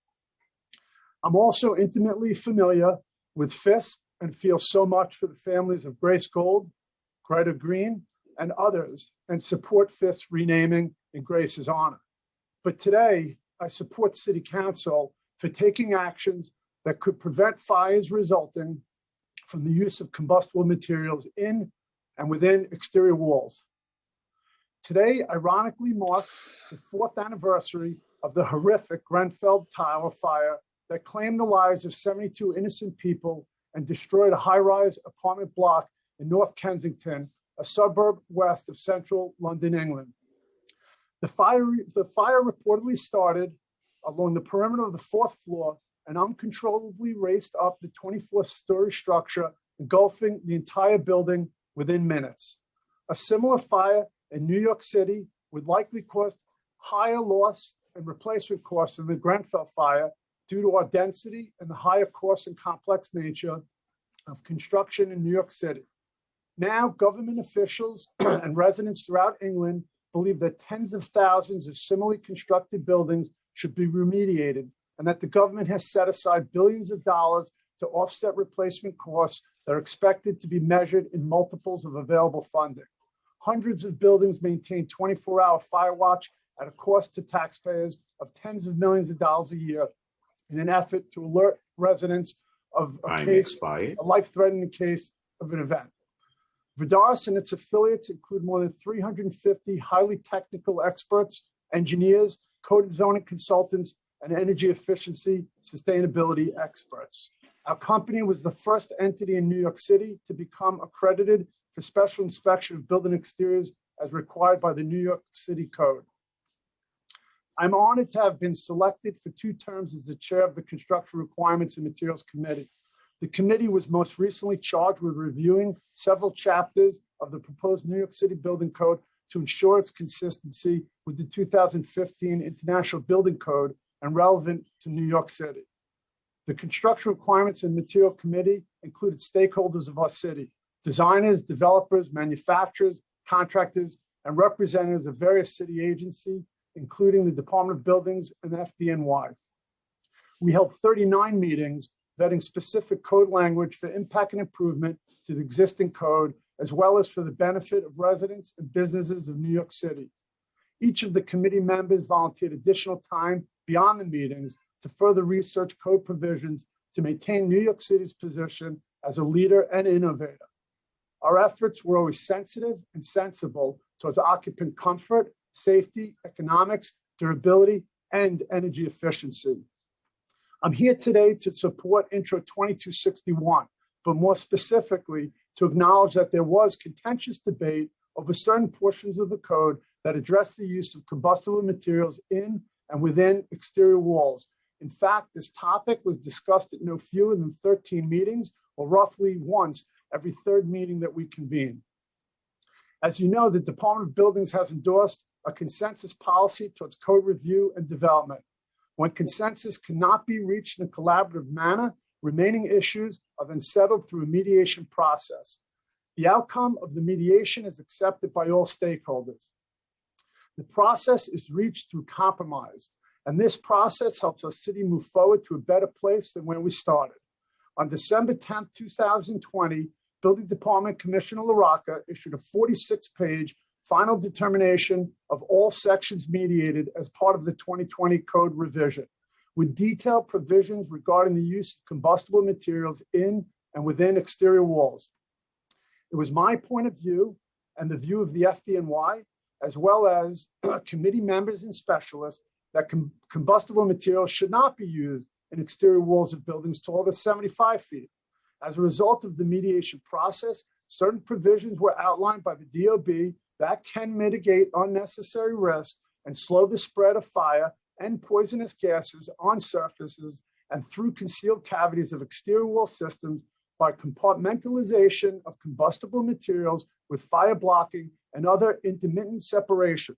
I'm also intimately familiar with FISP and feel so much for the families of Grace Gold, Greta Green, and others, and support FISP renaming in Grace's honor. But today, I support City Council for taking actions that could prevent fires resulting from the use of combustible materials in and within exterior walls. Today, ironically, marks the 4th anniversary of the horrific Grenfell Tower fire that claimed the lives of 72 innocent people and destroyed a high-rise apartment block in North Kensington, a suburb west of central London, England. The fire reportedly started along the perimeter of the 4th floor and uncontrollably raced up the 24-story structure, engulfing the entire building within minutes. A similar fire in New York City would likely cause higher loss and replacement costs than the Grenfell fire due to our density and the higher cost and complex nature of construction in New York City. Now, government officials and residents throughout England believe that tens of thousands of similarly constructed buildings should be remediated, and that the government has set aside billions of dollars to offset replacement costs that are expected to be measured in multiples of available funding. Hundreds of buildings maintain 24-hour fire watch at a cost to taxpayers of tens of millions of dollars a year in an effort to alert residents of a life-threatening case of an event. Vidaris and its affiliates include more than 350 highly technical experts, engineers, code and zoning consultants, and energy efficiency sustainability experts. Our company was the first entity in New York City to become accredited for special inspection of building exteriors as required by the New York City Code. I'm honored to have been selected for 2 terms as the chair of the Construction Requirements and Materials Committee. The committee was most recently charged with reviewing several chapters of the proposed New York City Building Code to ensure its consistency with the 2015 International Building Code and relevant to New York City. The Construction Requirements and Material Committee included stakeholders of our city, designers, developers, manufacturers, contractors, and representatives of various city agencies, including the Department of Buildings and FDNY. We held 39 meetings vetting specific code language for impact and improvement to the existing code, as well as for the benefit of residents and businesses of New York City. Each of the committee members volunteered additional time beyond the meetings to further research code provisions to maintain New York City's position as a leader and innovator. Our efforts were always sensitive and sensible towards occupant comfort, safety, economics, durability, and energy efficiency. I'm here today to support Intro 2261, but more specifically, to acknowledge that there was contentious debate over certain portions of the code that address the use of combustible materials in and within exterior walls. In fact, this topic was discussed at no fewer than 13 meetings, or roughly once every third meeting that we convene. As you know, the Department of Buildings has endorsed a consensus policy towards code review and development. When consensus cannot be reached in a collaborative manner, remaining issues are then settled through a mediation process. The outcome of the mediation is accepted by all stakeholders. The process is reached through compromise, and this process helps our city move forward to a better place than where we started. On December 10th, 2020, Building Department Commissioner LaRocca issued a 46-page final determination of all sections mediated as part of the 2020 code revision, with detailed provisions regarding the use of combustible materials in and within exterior walls. It was my point of view and the view of the FDNY, as well as committee members and specialists, that combustible materials should not be used in exterior walls of buildings taller than 75 feet. As a result of the mediation process, certain provisions were outlined by the DOB that can mitigate unnecessary risk and slow the spread of fire and poisonous gases on surfaces and through concealed cavities of exterior wall systems by compartmentalization of combustible materials with fire blocking and other intermittent separation,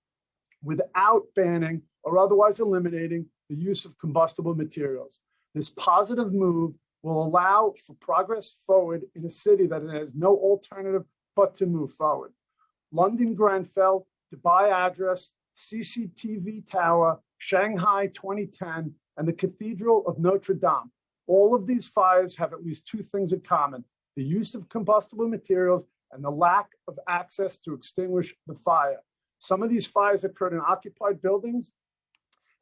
without banning or otherwise eliminating the use of combustible materials. This positive move will allow for progress forward in a city that has no alternative but to move forward. London Grenfell, Dubai Address, CCTV Tower, Shanghai 2010, and the Cathedral of Notre Dame. All of these fires have at least two things in common: the use of combustible materials and the lack of access to extinguish the fire. Some of these fires occurred in occupied buildings,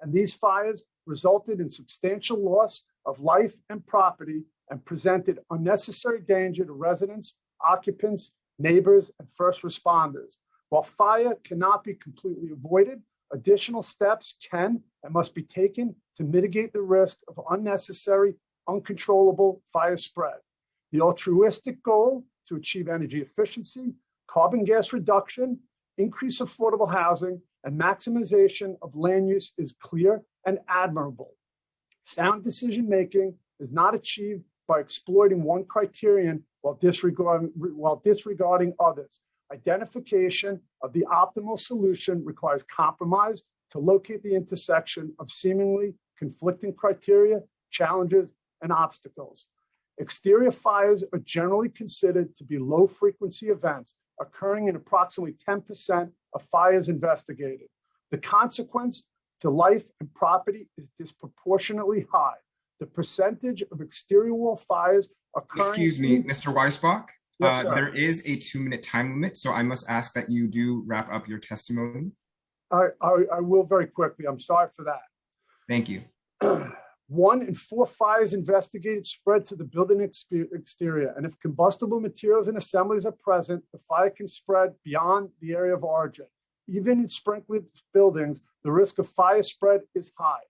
and these fires resulted in substantial loss of life and property and presented unnecessary danger to residents, occupants, neighbors, and first responders. While fire cannot be completely avoided, additional steps can and must be taken to mitigate the risk of unnecessary, uncontrollable fire spread. The altruistic goal to achieve energy efficiency, carbon gas reduction, increase affordable housing, and maximization of land use is clear and admirable. Sound decision-making is not achieved by exploiting one criterion while disregarding others. Identification of the optimal solution requires compromise to locate the intersection of seemingly conflicting criteria, challenges, and obstacles. Exterior fires are generally considered to be low-frequency events, occurring in approximately 10% of fires investigated. The consequence to life and property is disproportionately high. The percentage of exterior wall fires occurring— Excuse me, Mr. Weisbach. Yes, sir. There is a 2-minute time limit, so I must ask that you do wrap up your testimony. I will very quickly. I'm sorry for that. Thank you. 1 in 4 fires investigated spread to the building exterior, and if combustible materials and assemblies are present, the fire can spread beyond the area of origin. Even in sprinkled buildings, the risk of fire spread is high.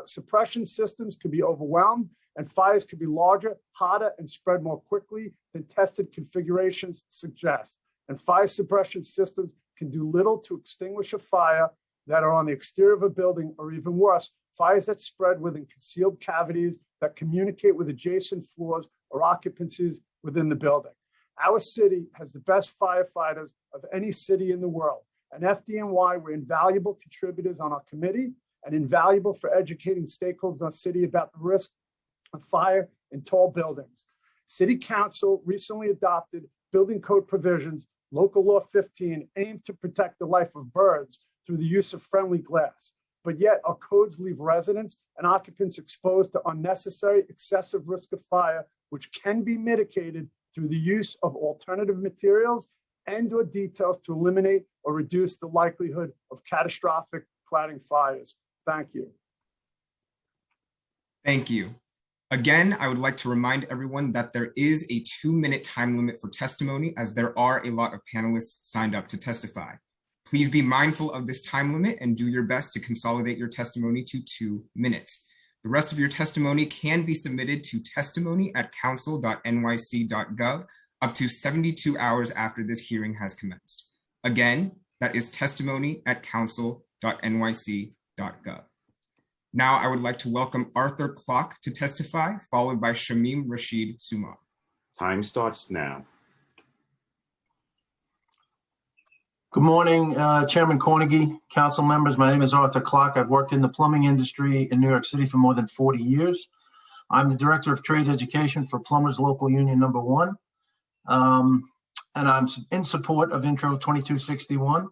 Suppression systems can be overwhelmed, and fires can be larger, hotter, and spread more quickly than tested configurations suggest. And fire suppression systems can do little to extinguish a fire that are on the exterior of a building, or even worse, fires that spread within concealed cavities that communicate with adjacent floors or occupancies within the building. Our city has the best firefighters of any city in the world. And FDNY, we're invaluable contributors on our committee and invaluable for educating stakeholders in our city about the risk of fire in tall buildings. City Council recently adopted building code provisions, Local Law 15, aimed to protect the life of birds through the use of friendly glass. But yet our codes leave residents and occupants exposed to unnecessary, excessive risk of fire, which can be mitigated through the use of alternative materials and/or details to eliminate or reduce the likelihood of catastrophic cladding fires. Thank you. Thank you. Again, I would like to remind everyone that there is a 2-minute time limit for testimony, as there are a lot of panelists signed up to testify. Please be mindful of this time limit and do your best to consolidate your testimony to 2 minutes. The rest of your testimony can be submitted to testimony@council.nyc.gov up to 72 hours after this hearing has commenced. Again, that is testimony@council.nyc.gov. Now I would like to welcome Arthur Clark to testify, followed by Shamim Rashid Sumar. Time starts now. Good morning, Chairman Cornegy, council members. My name is Arthur Clark. I've worked in the plumbing industry in New York City for more than 40 years. I'm the Director of Trade Education for Plumbers Local Union Number 1. And I'm in support of Intro 2261.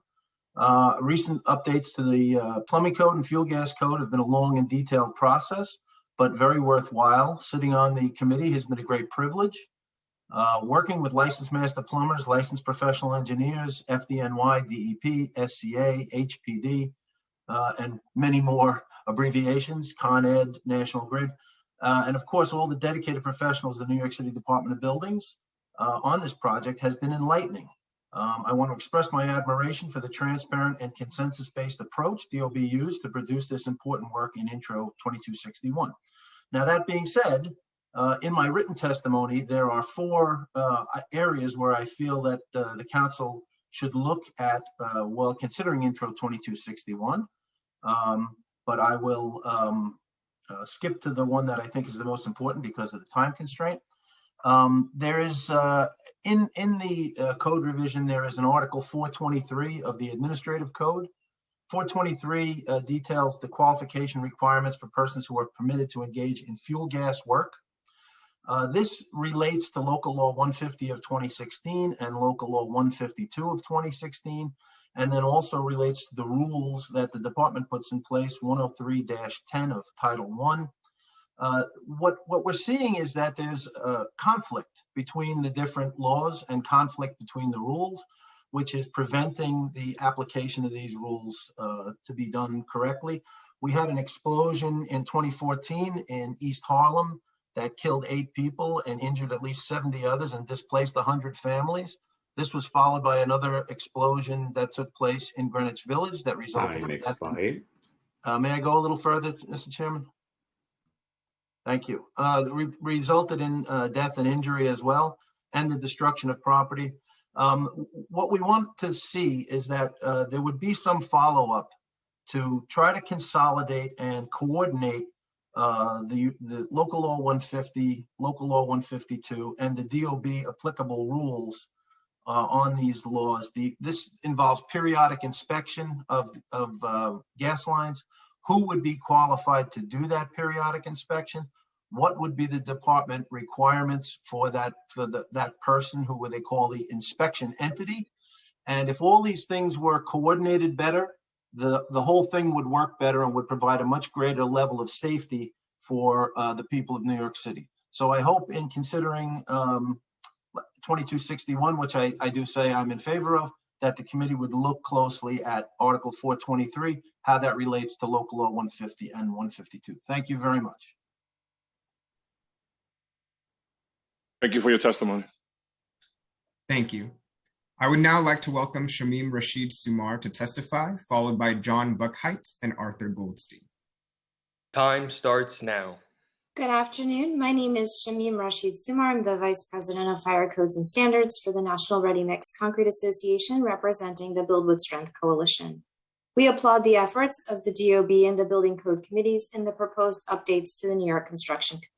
Recent updates to the plumbing code and fuel gas code have been a long and detailed process, but very worthwhile. Sitting on the committee has been a great privilege. Working with licensed master plumbers, licensed professional engineers, FDNY, DEP, SCA, HPD, and many more abbreviations, Con Ed, National Grid, and of course, all the dedicated professionals of the New York City Department of Buildings on this project has been enlightening. I want to express my admiration for the transparent and consensus-based approach DOB used to produce this important work in Intro 2261. Now, that being said, in my written testimony, there are 4 areas where I feel that the council should look at while considering Intro 2261, but I will skip to the one that I think is the most important because of the time constraint. There is, in the code revision, there is an Article 423 of the Administrative Code. 423 details the qualification requirements for persons who are permitted to engage in fuel gas work. This relates to Local Law 150 of 2016 and Local Law 152 of 2016, and then also relates to the rules that the department puts in place, 103-10 of Title I. What we're seeing is that there's a conflict between the different laws and conflict between the rules, which is preventing the application of these rules to be done correctly. We had an explosion in 2014 in East Harlem that killed 8 people and injured at least 70 others and displaced 100 families. This was followed by another explosion that took place in Greenwich Village that resulted in death. May I go a little further, Mr. Chairman? Thank you. Resulted in death and injury as well, and the destruction of property. What we want to see is that there would be some follow-up to try to consolidate and coordinate the Local Law 150, Local Law 152, and the DOB applicable rules on these laws. This involves periodic inspection of gas lines. Who would be qualified to do that periodic inspection? What would be the department requirements for that person, who would they call the inspection entity? And if all these things were coordinated better, the whole thing would work better and would provide a much greater level of safety for the people of New York City. So I hope in considering 2261, which I do say I'm in favor of, that the committee would look closely at Article 423, how that relates to Local Law 150 and 152. Thank you very much. Thank you for your testimony. Thank you. I would now like to welcome Shamim Rashid Sumar to testify, followed by John Buckheit and Arthur Goldstein. Time starts now. Good afternoon. My name is Shamim Rashid Sumar. I'm the Vice President of Fire Codes and Standards for the National Ready Mix Concrete Association, representing the Build with Strength Coalition. We applaud the efforts of the DOB and the Building Code committees in the proposed updates to the New York Construction Code.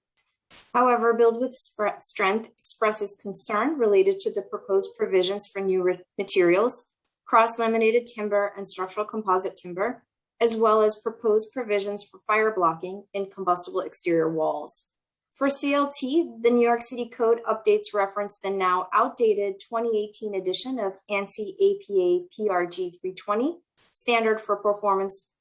However, Build with Strength expresses concern related to the proposed provisions for new materials, cross-laminated timber and structural composite timber, as well as proposed provisions for fire blocking in combustible exterior walls. For CLT, the New York City Code updates reference the now outdated 2018 edition of ANSI APA PRG 320, standard for performance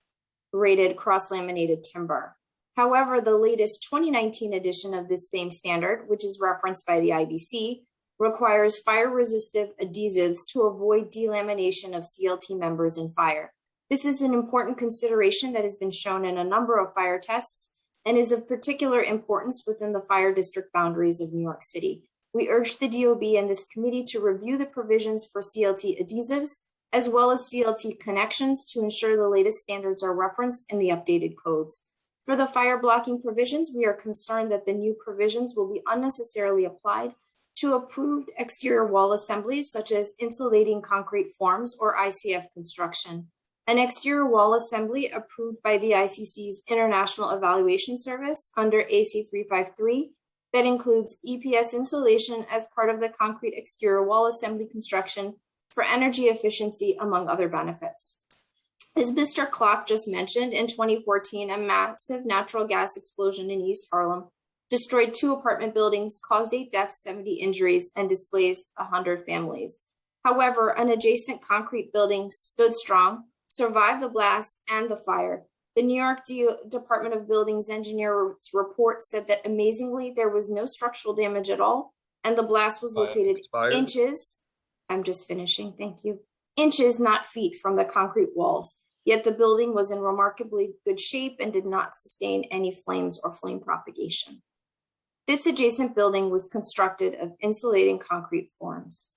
rated cross-laminated timber. However, the latest 2019 edition of this same standard, which is referenced by the IBC, requires fire-resistive adhesives to avoid delamination of CLT members in fire. This is an important consideration that has been shown in a number of fire tests and is of particular importance within the fire district boundaries of New York City. We urge the DOB and this committee to review the provisions for CLT adhesives as well as CLT connections to ensure the latest standards are referenced in the updated codes. For the fire blocking provisions, we are concerned that the new provisions will be unnecessarily applied to approved exterior wall assemblies such as insulating concrete forms or ICF construction. An exterior wall assembly approved by the ICC's International Evaluation Service under AC 353 that includes EPS insulation as part of the concrete exterior wall assembly construction for energy efficiency, among other benefits. As Mr. Clark just mentioned, in 2014, a massive natural gas explosion in East Harlem destroyed 2 apartment buildings, caused 8 deaths, 70 injuries, and displaced 100 families. However, an adjacent concrete building stood strong, survived the blast and the fire. The New York Department of Buildings engineer's report said that amazingly, there was no structural damage at all, and the blast was located inches, I'm just finishing, thank you, inches, not feet from the concrete walls. Yet the building was in remarkably good shape and did not sustain any flames or flame propagation. This adjacent building was constructed of insulating concrete forms.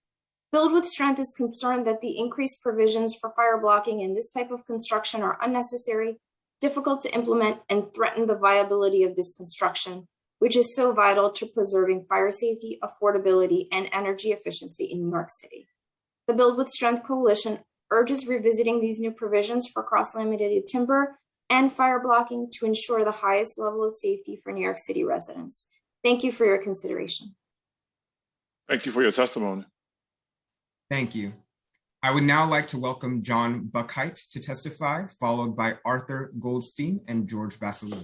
Build with Strength is concerned that the increased provisions for fire blocking in this type of construction are unnecessary, difficult to implement, and threaten the viability of this construction, which is so vital to preserving fire safety, affordability, and energy efficiency in New York City. The Build with Strength Coalition urges revisiting these new provisions for cross-laminated timber and fire blocking to ensure the highest level of safety for New York City residents. Thank you for your consideration. Thank you for your testimony. Thank you. I would now like to welcome John Buckheit to testify, followed by Arthur Goldstein and George Basilio.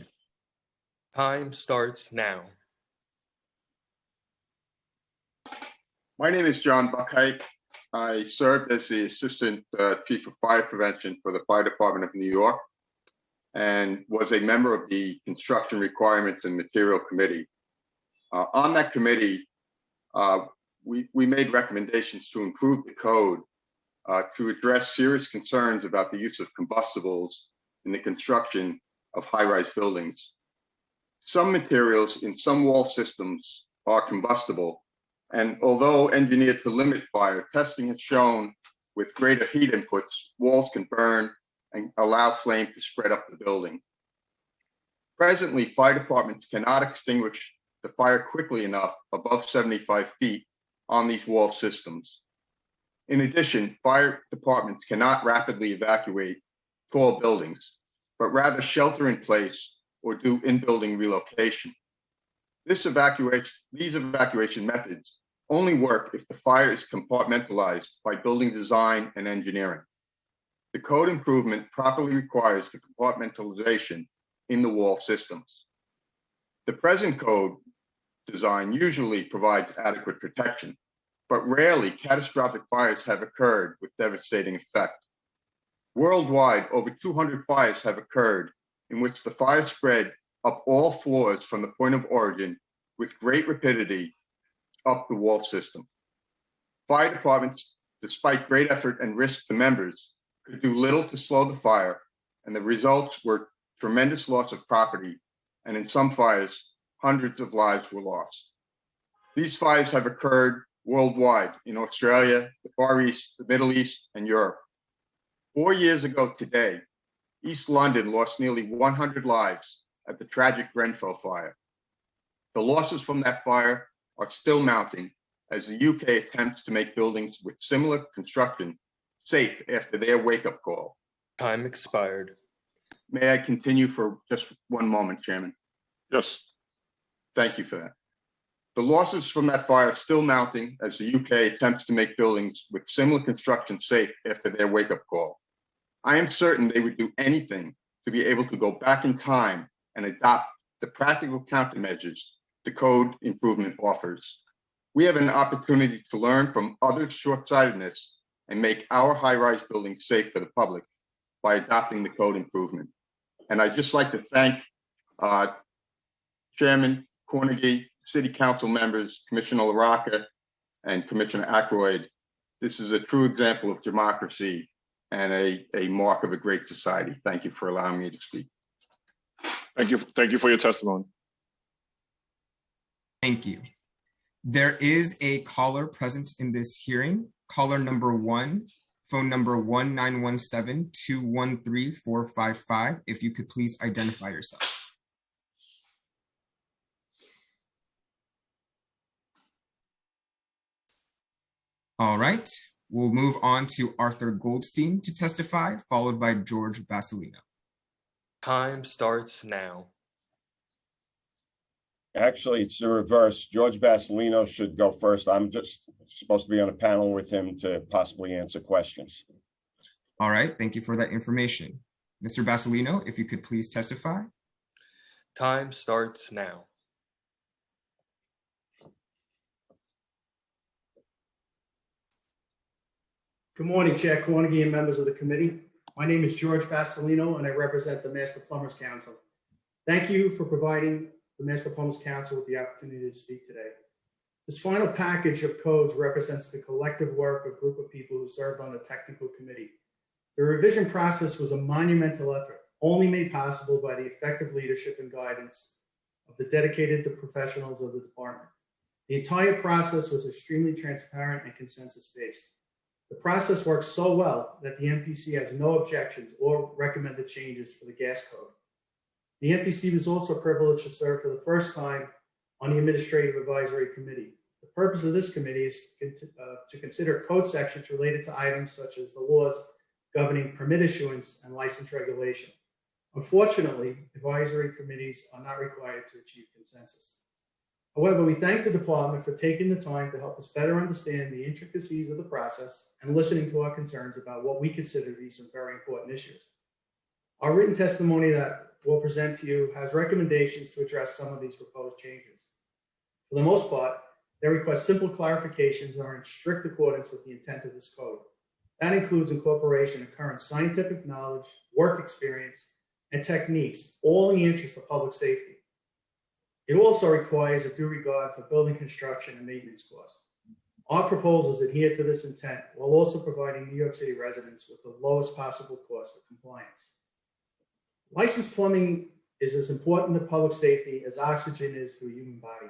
Time starts now. My name is John Buckheit. I served as the Assistant Chief of Fire Prevention for the Fire Department of New York and was a member of the Construction Requirements and Material Committee. On that committee, we made recommendations to improve the code to address serious concerns about the use of combustibles in the construction of high-rise buildings. Some materials in some wall systems are combustible, and although engineered to limit fire, testing has shown with greater heat inputs, walls can burn and allow flame to spread up the building. Presently, fire departments cannot extinguish the fire quickly enough above 75 feet on these wall systems. In addition, fire departments cannot rapidly evacuate tall buildings, but rather shelter in place or do in-building relocation. These evacuation methods only work if the fire is compartmentalized by building design and engineering. The code improvement properly requires the compartmentalization in the wall systems. The present code design usually provides adequate protection, but rarely catastrophic fires have occurred with devastating effect. Worldwide, over 200 fires have occurred in which the fire spread up all floors from the point of origin with great rapidity up the wall system. Fire departments, despite great effort and risk to members, could do little to slow the fire, and the results were tremendous loss of property, and in some fires, hundreds of lives were lost. These fires have occurred worldwide in Australia, the Far East, the Middle East, and Europe. 4 years ago today, East London lost nearly 100 lives at the tragic Grenfell fire. The losses from that fire are still mounting as the UK attempts to make buildings with similar construction safe after their wake-up call. Time expired. May I continue for just one moment, Chairman? Yes. Thank you for that. The losses from that fire are still mounting as the UK attempts to make buildings with similar construction safe after their wake-up call. I am certain they would do anything to be able to go back in time and adopt the practical countermeasures the code improvement offers. We have an opportunity to learn from others' short-sightedness and make our high-rise buildings safe for the public by adopting the code improvement. And I'd just like to thank Chairman Cornegy, City Council members, Commissioner LaRocca, and Commissioner Ackroyd. This is a true example of democracy and a mark of a great society. Thank you for allowing me to speak. Thank you for your testimony. Thank you. There is a caller present in this hearing. Caller number 1, phone number 1-917-213-455. If you could please identify yourself. All right, we'll move on to Arthur Goldstein to testify, followed by George Basilino. Time starts now. Actually, it's the reverse. George Basilino should go first. I'm just supposed to be on a panel with him to possibly answer questions. All right, thank you for that information. Mr. Basilino, if you could please testify. Time starts now. Good morning, Chair Cornegy and members of the committee. My name is George Basilino and I represent the Master Plumbers Council. Thank you for providing the Master Plumbers Council with the opportunity to speak today. This final package of codes represents the collective work of a group of people who served on the technical committee. The revision process was a monumental effort, only made possible by the effective leadership and guidance of the dedicated professionals of the department. The entire process was extremely transparent and consensus-based. The process worked so well that the MPC has no objections or recommended changes for the gas code. The MPC was also privileged to serve for the first time on the Administrative Advisory Committee. The purpose of this committee is to consider code sections related to items such as the laws governing permit issuance and license regulation. Unfortunately, advisory committees are not required to achieve consensus. However, we thank the department for taking the time to help us better understand the intricacies of the process and listening to our concerns about what we consider to be some very important issues. Our written testimony that we'll present to you has recommendations to address some of these proposed changes. For the most part, they request simple clarifications and are in strict accordance with the intent of this code. That includes incorporation of current scientific knowledge, work experience, and techniques, all in the interest of public safety. It also requires a due regard for building construction and maintenance costs. Our proposals adhere to this intent while also providing New York City residents with the lowest possible cost of compliance. Licensed plumbing is as important to public safety as oxygen is to a human body.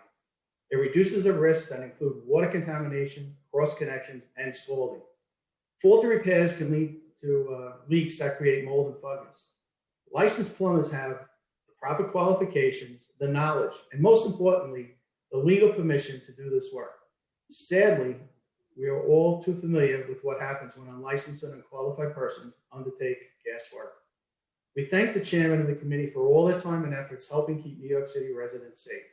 It reduces the risks that include water contamination, cross connections, and scalding. Faulty repairs can lead to leaks that create mold and fungus. Licensed plumbers have the proper qualifications, the knowledge, and most importantly, the legal permission to do this work. Sadly, we are all too familiar with what happens when unlicensed and unqualified persons undertake gas work. We thank the chairman of the committee for all their time and efforts helping keep New York City residents safe.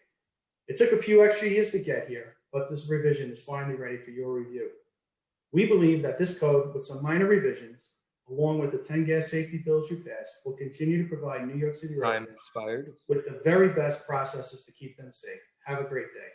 It took a few extra years to get here, but this revision is finally ready for your review. We believe that this code, with some minor revisions, along with the 10 gas safety bills you passed, will continue to provide New York City residents with the very best processes to keep them safe. Have a great day.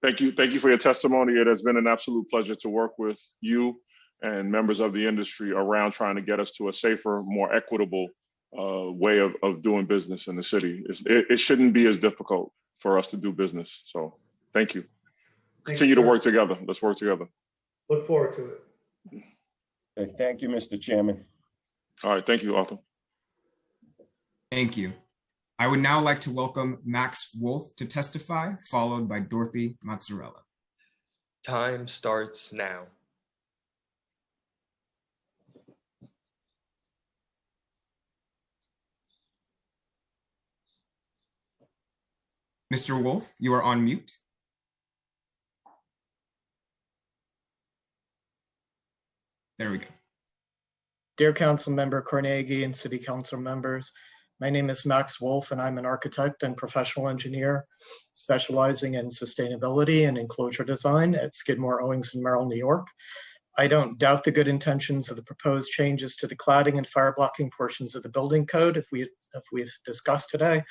Thank you. Thank you for your testimony. It has been an absolute pleasure to work with you and members of the industry around trying to get us to a safer, more equitable way of doing business in the city. It shouldn't be as difficult for us to do business. So thank you. Continue to work together. Let's work together. Look forward to it. Okay, thank you, Mr. Chairman. All right, thank you, Arthur. Thank you. I would now like to welcome Max Wolf to testify, followed by Dorothy Mazzarella. Time starts now. Mr. Wolf, you are on mute. There we go. Dear Council Member Carnegie and City Council members, my name is Max Wolf and I'm an architect and professional engineer specializing in sustainability and enclosure design at Skidmore, Owings & Merrill, New York. I don't doubt the good intentions of the proposed changes to the cladding and fire blocking portions of the building code if we've discussed today,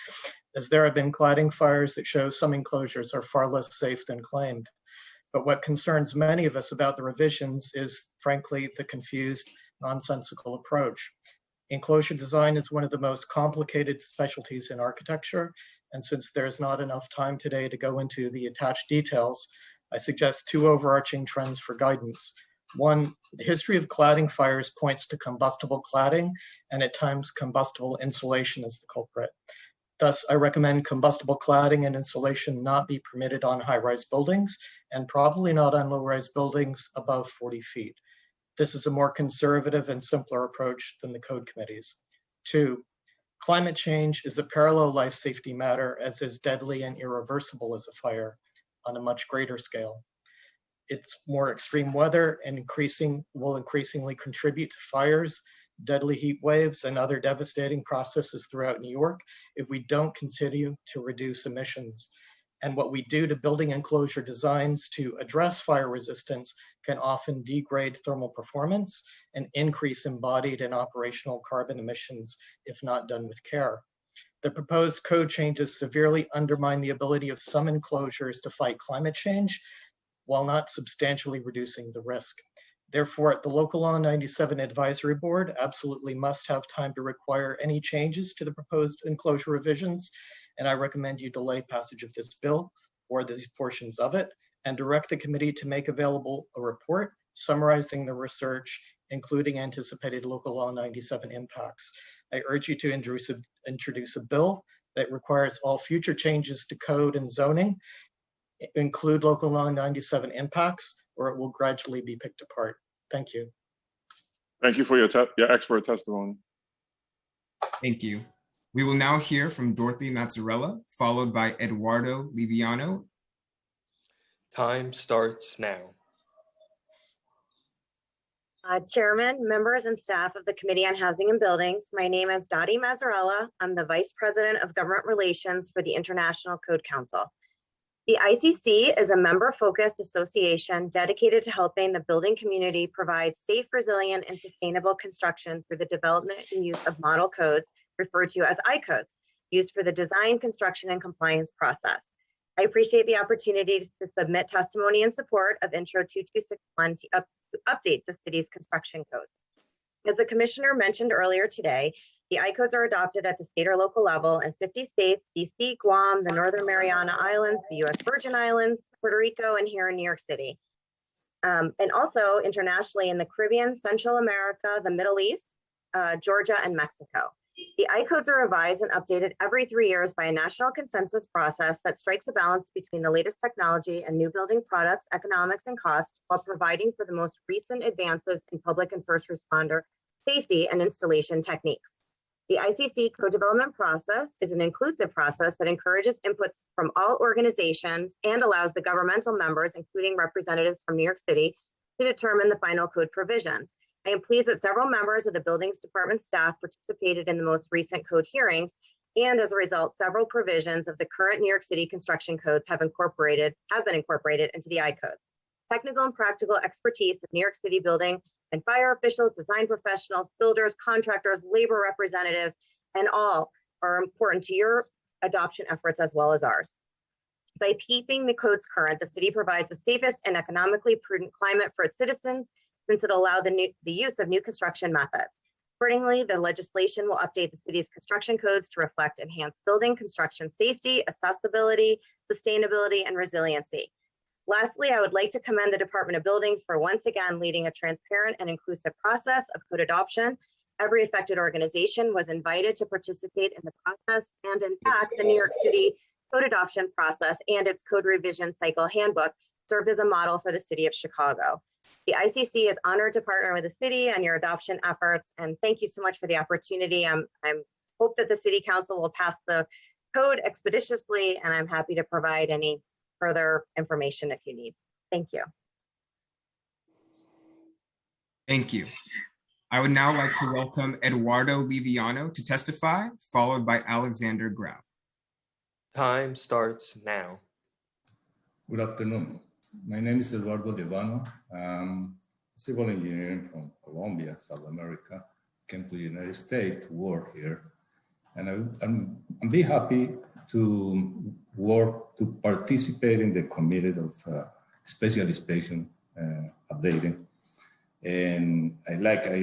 as there have been cladding fires that show some enclosures are far less safe than claimed. But what concerns many of us about the revisions is, frankly, the confused, nonsensical approach. Enclosure design is one of the most complicated specialties in architecture, and since there's not enough time today to go into the attached details, I suggest two overarching trends for guidance. One, the history of cladding fires points to combustible cladding, and at times combustible insulation is the culprit. Thus, I recommend combustible cladding and insulation not be permitted on high-rise buildings and probably not on low-rise buildings above 40 feet. This is a more conservative and simpler approach than the code committees. Two, climate change is a parallel life safety matter, as is deadly and irreversible as a fire on a much greater scale. It's more extreme weather and will increasingly contribute to fires, deadly heat waves, and other devastating processes throughout New York if we don't continue to reduce emissions. And what we do to building enclosure designs to address fire resistance can often degrade thermal performance and increase embodied and operational carbon emissions if not done with care. The proposed code changes severely undermine the ability of some enclosures to fight climate change while not substantially reducing the risk. Therefore, the Local Law 97 Advisory Board absolutely must have time to require any changes to the proposed enclosure revisions, and I recommend you delay passage of this bill or these portions of it and direct the committee to make available a report summarizing the research, including anticipated Local Law 97 impacts. I urge you to introduce a bill that requires all future changes to code and zoning include Local Law 97 impacts, or it will gradually be picked apart. Thank you. Thank you for your expert testimony. Thank you. We will now hear from Dorothy Mazzarella, followed by Eduardo Liviano. Time starts now. Chairman, members, and staff of the Committee on Housing and Buildings, my name is Dottie Mazzarella. I'm the Vice President of Government Relations for the International Code Council. The ICC is a member-focused association dedicated to helping the building community provide safe, resilient, and sustainable construction through the development and use of model codes referred to as I-codes, used for the design, construction, and compliance process. I appreciate the opportunity to submit testimony in support of Intro 2261 to update the city's construction codes. As the commissioner mentioned earlier today, the I-codes are adopted at the state or local level in 50 states, DC, Guam, the Northern Mariana Islands, the US Virgin Islands, Puerto Rico, and here in New York City. And also internationally in the Caribbean, Central America, the Middle East, Georgia, and Mexico. The I-codes are revised and updated every 3 years by a national consensus process that strikes a balance between the latest technology and new building products, economics, and cost, while providing for the most recent advances in public and first responder safety and installation techniques. The ICC code development process is an inclusive process that encourages inputs from all organizations and allows the governmental members, including representatives from New York City, to determine the final code provisions. I am pleased that several members of the Buildings Department staff participated in the most recent code hearings, and as a result, several provisions of the current New York City construction codes have been incorporated into the I-codes. Technical and practical expertise of New York City building and fire officials, design professionals, builders, contractors, labor representatives, and all are important to your adoption efforts as well as ours. By keeping the codes current, the city provides the safest and economically prudent climate for its citizens, since it allowed the use of new construction methods. Accordingly, the legislation will update the city's construction codes to reflect enhanced building construction safety, accessibility, sustainability, and resiliency. Lastly, I would like to commend the Department of Buildings for once again leading a transparent and inclusive process of code adoption. Every affected organization was invited to participate in the process, and in fact, the New York City code adoption process and its code revision cycle handbook served as a model for the city of Chicago. The ICC is honored to partner with the city on your adoption efforts, and thank you so much for the opportunity. I hope that the City Council will pass the code expeditiously, and I'm happy to provide any further information if you need. Thank you. Thank you. I would now like to welcome Eduardo Liviano to testify, followed by Alexander Grau. Time starts now. Good afternoon. My name is Eduardo Liviano. I'm a civil engineer from Colombia, South America. Came to the United States to work here. And I'm very happy to work to participate in the committee of special inspection updating. And I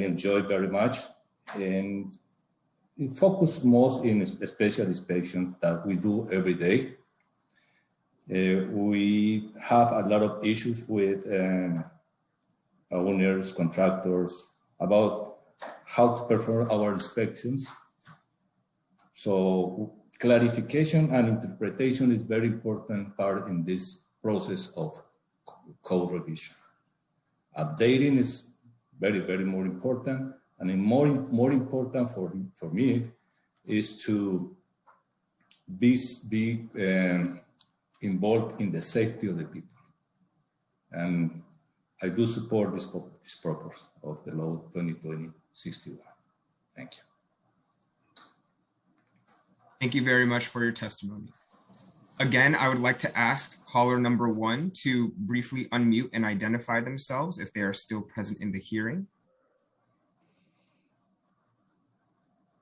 enjoy very much. And it focuses most in special inspection that we do every day. We have a lot of issues with owners, contractors, about how to perform our inspections. So clarification and interpretation is very important part in this process of code revision. Updating is very, very more important. And more important for me is to be involved in the safety of the people. And I do support this purpose of the law 2020-61. Thank you. Thank you very much for your testimony. Again, I would like to ask caller number 1 to briefly unmute and identify themselves if they are still present in the hearing.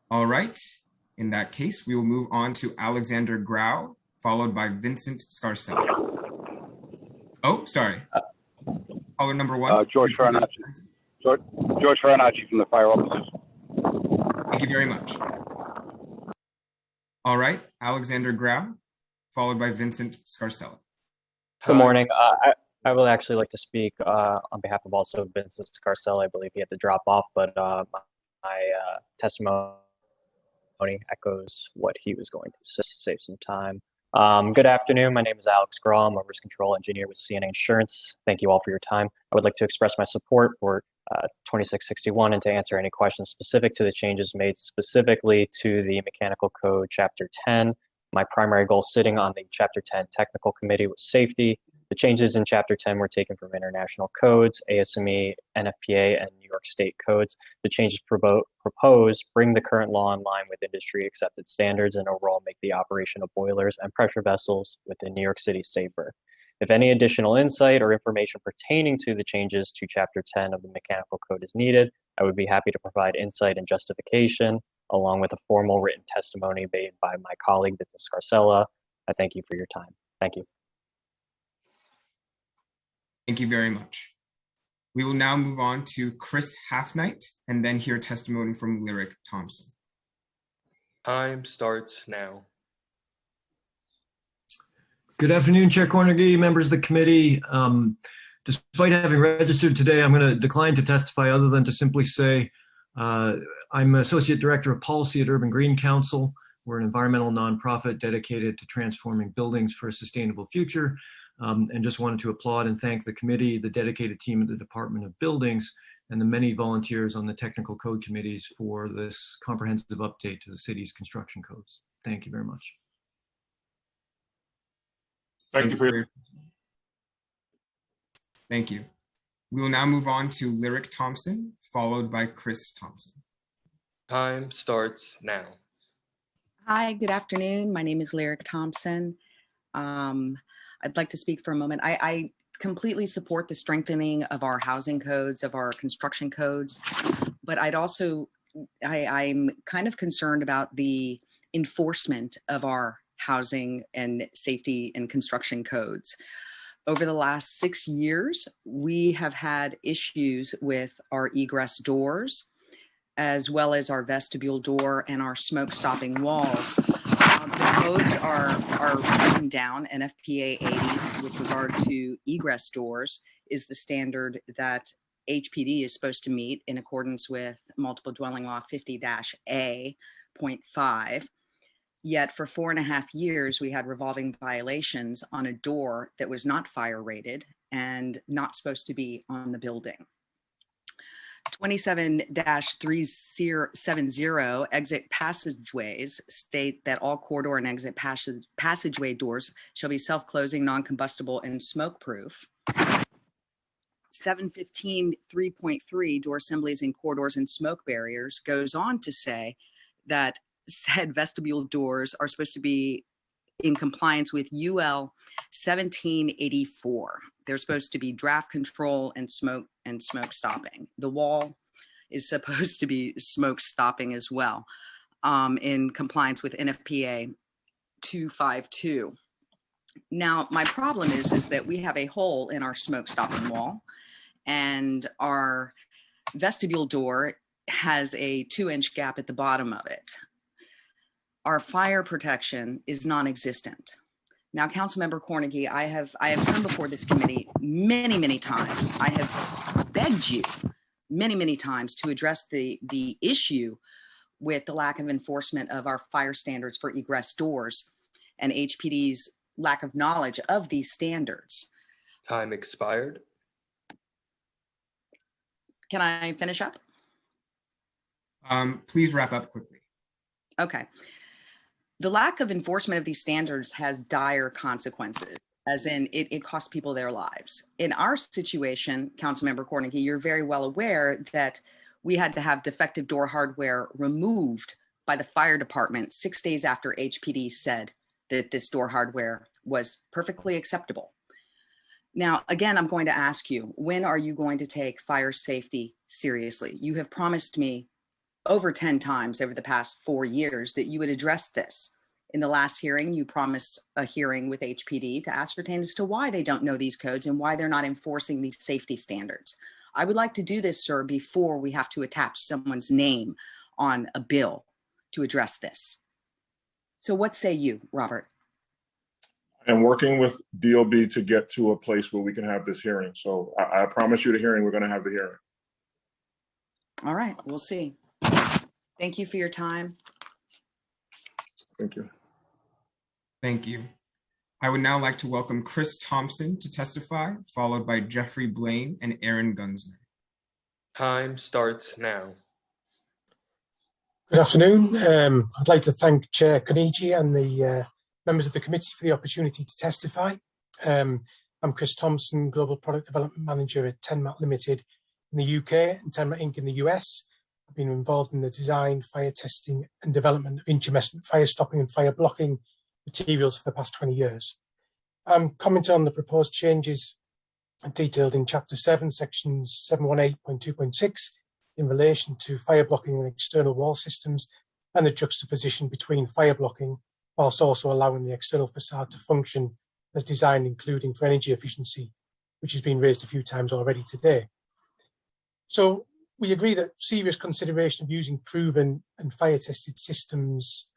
All right, in that case, we will move on to Alexander Grau, followed by Vincent Scarcella. Oh, sorry. Caller number 1. George Farinacci. George Farinacci from the Fire Officers. Thank you very much. All right, Alexander Grau, followed by Vincent Scarcella. Good morning. I would actually like to speak on behalf of also Vincent Scarcella. I believe he had to drop off, but my testimony echoes what he was going to say, save some time. Good afternoon. My name is Alex Grau. I'm a risk control engineer with CNA Insurance. Thank you all for your time. I would like to express my support for 2661 and to answer any questions specific to the changes made specifically to the Mechanical Code Chapter 10. My primary goal sitting on the Chapter 10 Technical Committee was safety. The changes in Chapter 10 were taken from international codes, ASME, NFPA, and New York State codes. The changes proposed bring the current law in line with industry accepted standards and overall make the operation of boilers and pressure vessels within New York City safer. If any additional insight or information pertaining to the changes to Chapter 10 of the Mechanical Code is needed, I would be happy to provide insight and justification, along with a formal written testimony made by my colleague, Vincent Scarcella. I thank you for your time. Thank you. Thank you very much. We will now move on to Chris Halfnight and then hear testimony from Lyric Thompson. Time starts now. Good afternoon, Chair Cornegie, members of the committee. Despite having registered today, I'm going to decline to testify other than to simply say I'm Associate Director of Policy at Urban Green Council. We're an environmental nonprofit dedicated to transforming buildings for a sustainable future. And just wanted to applaud and thank the committee, the dedicated team at the Department of Buildings, and the many volunteers on the technical code committees for this comprehensive update to the city's construction codes. Thank you very much. Thank you for your. Thank you. We will now move on to Lyric Thompson, followed by Chris Thompson. Time starts now. Hi, good afternoon. My name is Lyric Thompson. I'd like to speak for a moment. I completely support the strengthening of our housing codes, of our construction codes, but I'm kind of concerned about the enforcement of our housing and safety and construction codes. Over the last 6 years, we have had issues with our egress doors, as well as our vestibule door and our smoke stopping walls. The codes are written down. NFPA 80 with regard to egress doors is the standard that HPD is supposed to meet in accordance with Multiple Dwelling Law 50-A.5. Yet for 4.5 years, we had revolving violations on a door that was not fire rated and not supposed to be on the building. 27-370 exit passageways state that all corridor and exit passageway doors shall be self-closing, non-combustible, and smoke-proof. 715 3.3 door assemblies in corridors and smoke barriers goes on to say that said vestibule doors are supposed to be in compliance with UL 1784. They're supposed to be draft control and smoke stopping. The wall is supposed to be smoke stopping as well, in compliance with NFPA 252. Now, my problem is that we have a hole in our smoke stopping wall, and our vestibule door has a 2-inch gap at the bottom of it. Our fire protection is non-existent. Now, Councilmember Cornegie, I have come before this committee many, many times. I have begged you many, many times to address the issue with the lack of enforcement of our fire standards for egress doors and HPD's lack of knowledge of these standards. Time expired. Can I finish up? Please wrap up quickly. Okay. The lack of enforcement of these standards has dire consequences, as in it costs people their lives. In our situation, Councilmember Cornegie, you're very well aware that we had to have defective door hardware removed by the fire department 6 days after HPD said that this door hardware was perfectly acceptable. Now, again, I'm going to ask you, when are you going to take fire safety seriously? You have promised me over 10 times over the past 4 years that you would address this. In the last hearing, you promised a hearing with HPD to ascertain as to why they don't know these codes and why they're not enforcing these safety standards. I would like to do this, sir, before we have to attach someone's name on a bill to address this. So what say you, Robert? And working with DOB to get to a place where we can have this hearing. So I promise you the hearing, we're going to have the hearing. All right, we'll see. Thank you for your time. Thank you. Thank you. I would now like to welcome Chris Thompson to testify, followed by Jeffrey Blaine and Aaron Gunsner. Time starts now. Good afternoon. I'd like to thank Chair Carnegie and the members of the committee for the opportunity to testify. I'm Chris Thompson, Global Product Development Manager at Tenmat Limited in the UK and Tenmat Inc. in the US. I've been involved in the design, fire testing and development of intumescent fire stopping and fire blocking materials for the past 20 years. I'm commenting on the proposed changes detailed in Chapter 7, Sections 718.2.6 in relation to fire blocking and external wall systems and the juxtaposition between fire blocking whilst also allowing the external facade to function as designed, including for energy efficiency, which has been raised a few times already today. So we agree that serious consideration of using proven and fire-tested systems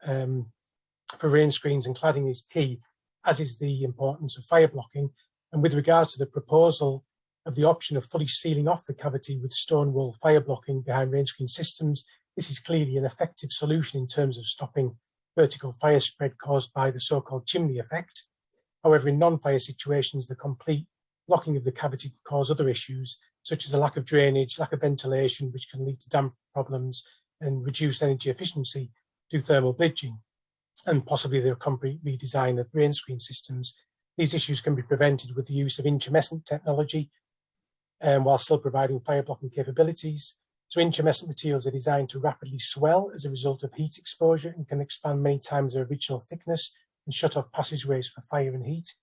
for rain screens and cladding is key, as is the importance of fire blocking. And with regards to the proposal of the option of fully sealing off the cavity with stone wool fire blocking behind rain screen systems, this is clearly an effective solution in terms of stopping vertical fire spread caused by the so-called chimney effect. However, in non-fire situations, the complete blocking of the cavity could cause other issues, such as a lack of drainage, lack of ventilation, which can lead to damp problems and reduce energy efficiency through thermal bridging, and possibly the complete redesign of rain screen systems. These issues can be prevented with the use of intumescent technology, while still providing fire blocking capabilities. So intumescent materials are designed to rapidly swell as a result of heat exposure and can expand many times their original thickness and shut off passageways for fire and heat.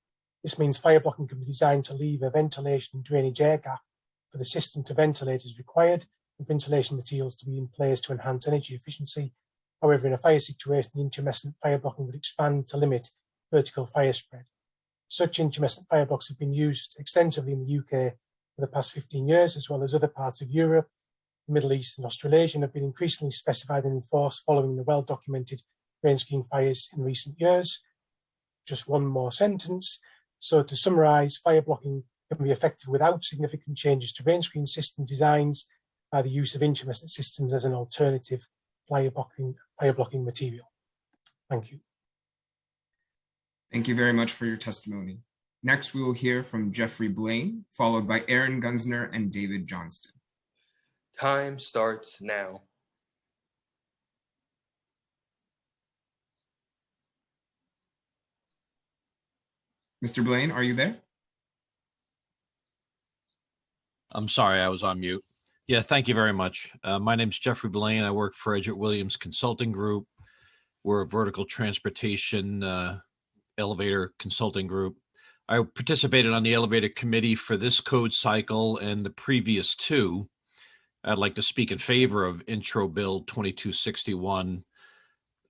This means fire blocking can be designed to leave a ventilation and drainage air gap for the system to ventilate as required, and ventilation materials to be in place to enhance energy efficiency. However, in a fire situation, the intumescent fire blocking would expand to limit vertical fire spread. Such intumescent fire blocks have been used extensively in the UK for the past 15 years, as well as other parts of Europe, the Middle East and Australasia, and have been increasingly specified and enforced following the well-documented rain screen fires in recent years. Just one more sentence. So to summarise, fire blocking can be effective without significant changes to rain screen system designs by the use of intumescent systems as an alternative fire blocking material. Thank you. Thank you very much for your testimony. Next, we will hear from Jeffrey Blaine, followed by Aaron Gunsner and David Johnston. Time starts now. Mr. Blaine, are you there? I'm sorry, I was on mute. Yeah, thank you very much. My name is Jeffrey Blaine. I work for Edgett Williams Consulting Group. We're a vertical transportation elevator consulting group. I participated on the elevator committee for this code cycle and the previous two. I'd like to speak in favor of Intro Bill 2261.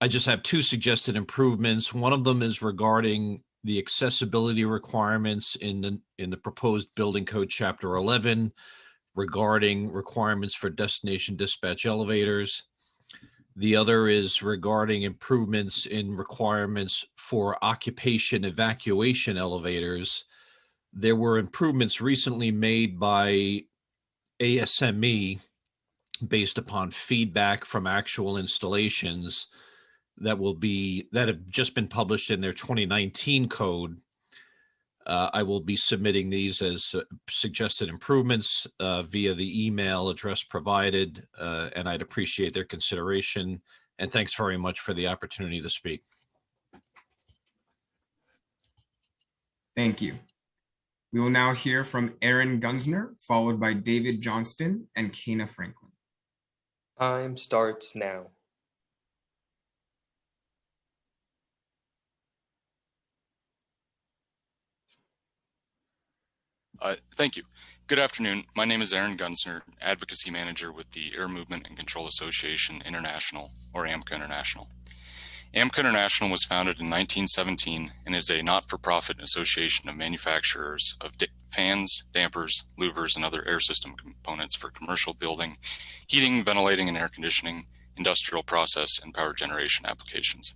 I just have two suggested improvements. One of them is regarding the accessibility requirements in the proposed building code chapter 11 regarding requirements for destination dispatch elevators. The other is regarding improvements in requirements for occupation evacuation elevators. There were improvements recently made by ASME based upon feedback from actual installations that have just been published in their 2019 code. I will be submitting these as suggested improvements via the email address provided, and I'd appreciate their consideration. And thanks very much for the opportunity to speak. Thank you. We will now hear from Aaron Gunsner, followed by David Johnston and Kana Franklin. Time starts now. Thank you. Good afternoon. My name is Aaron Gunsner, Advocacy Manager with the Air Movement and Control Association International, or AMCA International. AMCA International was founded in 1917 and is a not-for-profit association of manufacturers of fans, dampers, louvers, and other air system components for commercial building, heating, ventilating, and air conditioning, industrial process, and power generation applications.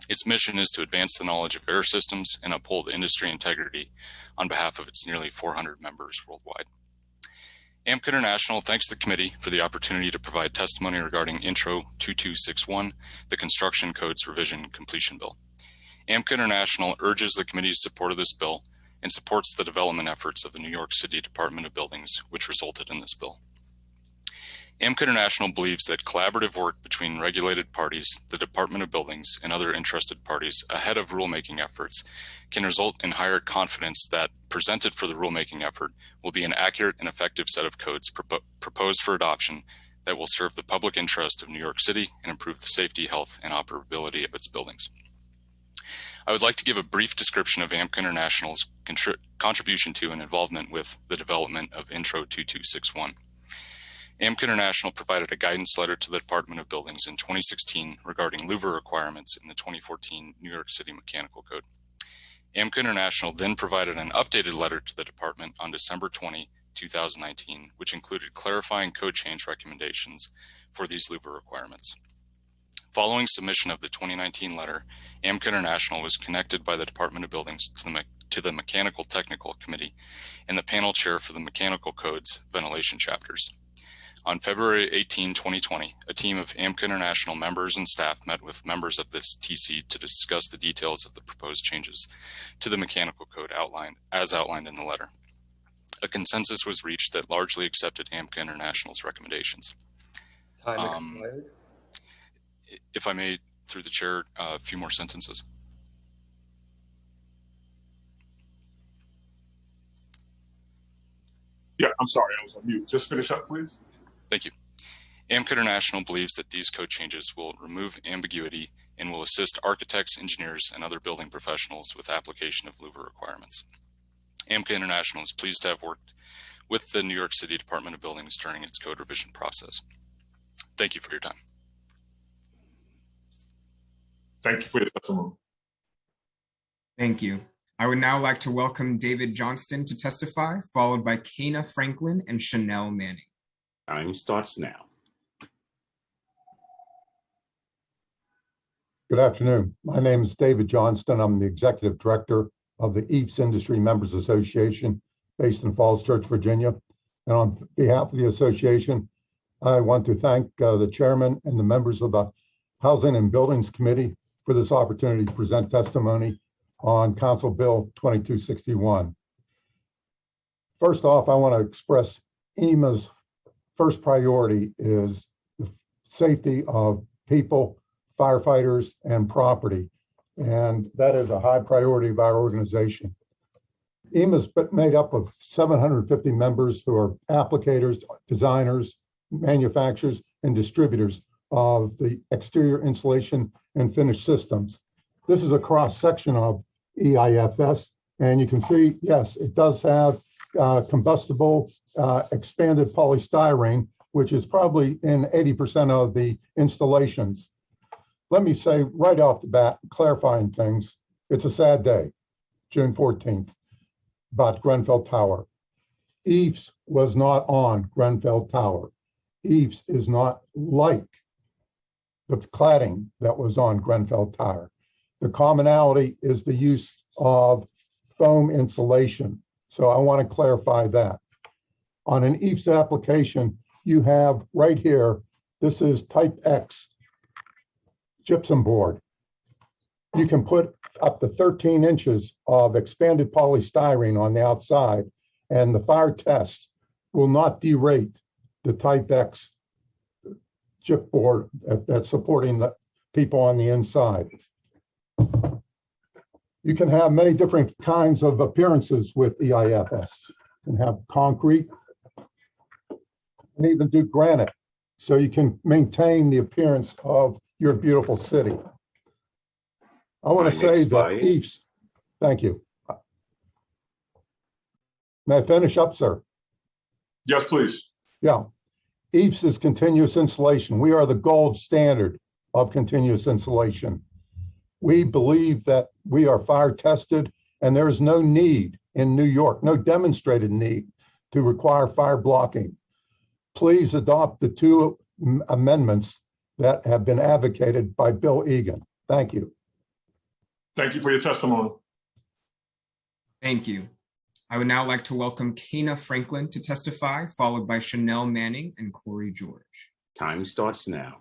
Its mission is to advance the knowledge of air systems and uphold industry integrity on behalf of its nearly 400 members worldwide. AMCA International thanks the committee for the opportunity to provide testimony regarding Intro 2261, the Construction Codes Revision Completion Bill. AMCA International urges the committee's support of this bill and supports the development efforts of the New York City Department of Buildings, which resulted in this bill. AMCA International believes that collaborative work between regulated parties, the Department of Buildings, and other interested parties ahead of rulemaking efforts can result in higher confidence that, presented for the rulemaking effort, will be an accurate and effective set of codes proposed for adoption that will serve the public interest of New York City and improve the safety, health, and operability of its buildings. I would like to give a brief description of AMCA International's contribution to and involvement with the development of Intro 2261. AMCA International provided a guidance letter to the Department of Buildings in 2016 regarding louver requirements in the 2014 New York City Mechanical Code. AMCA International then provided an updated letter to the department on December 20, 2019, which included clarifying code change recommendations for these louver requirements. Following submission of the 2019 letter, AMCA International was connected by the Department of Buildings to the Mechanical Technical Committee and the panel chair for the Mechanical Codes Ventilation Chapters. On February 18, 2020, a team of AMCA International members and staff met with members of this TC to discuss the details of the proposed changes to the mechanical code as outlined in the letter. A consensus was reached that largely accepted AMCA International's recommendations. Time expired. If I may, through the chair, a few more sentences. Yeah, I'm sorry, I was on mute. Just finish up, please. Thank you. AMCA International believes that these code changes will remove ambiguity and will assist architects, engineers, and other building professionals with application of louver requirements. AMCA International is pleased to have worked with the New York City Department of Buildings during its code revision process. Thank you for your time. Thank you for your testimony. Thank you. I would now like to welcome David Johnston to testify, followed by Kana Franklin and Chanel Manning. Time starts now. Good afternoon. My name is David Johnston. I'm the Executive Director of the EIFS Industry Members Association based in Falls Church, Virginia. And on behalf of the association, I want to thank the chairman and the members of the Housing and Buildings Committee for this opportunity to present testimony on Council Bill 2261. First off, I want to express EMA's first priority is the safety of people, firefighters, and property. And that is a high priority of our organization. EMA's made up of 750 members who are applicators, designers, manufacturers, and distributors of the exterior insulation and finished systems. This is a cross-section of EIFS, and you can see, yes, it does have combustible expanded polystyrene, which is probably in 80% of the installations. Let me say right off the bat, clarifying things, it's a sad day, June 14th, about Grenfell Tower. EIFS was not on Grenfell Tower. EIFS is not like the cladding that was on Grenfell Tower. The commonality is the use of foam insulation. So I want to clarify that. On an EIFS application, you have right here, this is type X gypsum board. You can put up to 13 inches of expanded polystyrene on the outside, and the fire test will not derate the type X chipboard that's supporting the people on the inside. You can have many different kinds of appearances with EIFS. You can have concrete and even do granite, so you can maintain the appearance of your beautiful city. I want to say that EIFS, thank you. May I finish up, sir? Yes, please. Yeah. EIFS is continuous installation. We are the gold standard of continuous installation. We believe that we are fire tested, and there is no need in New York, no demonstrated need to require fire blocking. Please adopt the two amendments that have been advocated by Bill Egan. Thank you. Thank you for your testimony. Thank you. I would now like to welcome Kana Franklin to testify, followed by Chanel Manning and Corey George. Time starts now.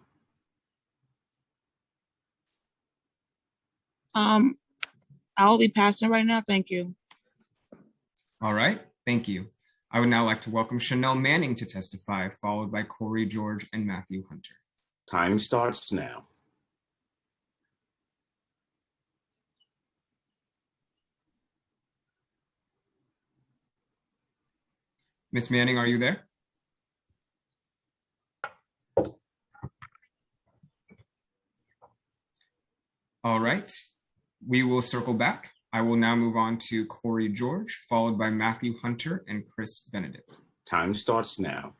I'll be passing right now. Thank you. All right, thank you. I would now like to welcome Chanel Manning to testify, followed by Corey George and Matthew Hunter. Time starts now. Ms. Manning, are you there? All right, we will circle back. I will now move on to Corey George, followed by Matthew Hunter and Chris Benedict. Time starts now.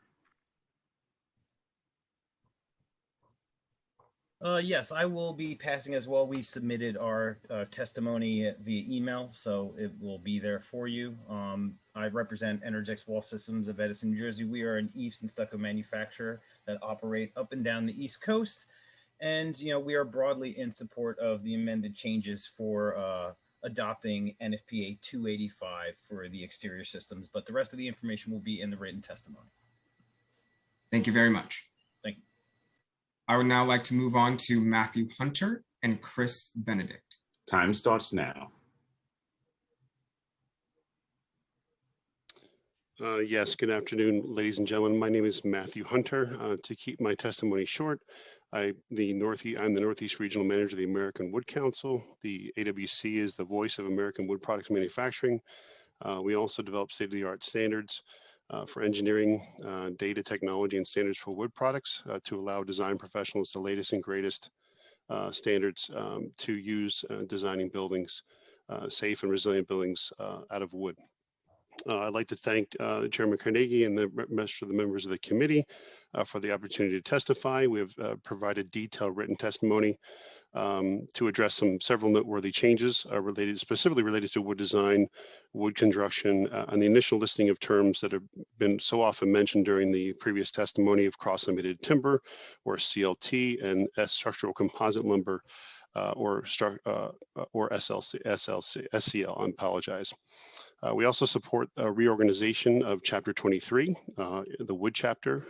Yes, I will be passing as well. We submitted our testimony via email, so it will be there for you. I represent Energex Wall Systems of Edison, New Jersey. We are an EIFS and stucco manufacturer that operate up and down the East Coast. And, we are broadly in support of the amended changes for adopting NFPA 285 for the exterior systems, but the rest of the information will be in the written testimony. Thank you very much. Thank you. I would now like to move on to Matthew Hunter and Chris Benedict. Time starts now. Yes, good afternoon, ladies and gentlemen. My name is Matthew Hunter. To keep my testimony short, I'm the Northeast Regional Manager of the American Wood Council. The AWC is the voice of American wood products manufacturing. We also develop state-of-the-art standards for engineering, data technology, and standards for wood products to allow design professionals the latest and greatest standards to use designing buildings, safe and resilient buildings out of wood. I'd like to thank Chairman Carnegie and the rest of the members of the committee for the opportunity to testify. We have provided detailed written testimony to address several noteworthy changes specifically related to wood design, wood construction, and the initial listing of terms that have been so often mentioned during the previous testimony of cross-laminated timber, or CLT, and structural composite lumber, or SCL. I apologize. We also support a reorganization of Chapter 23, the wood chapter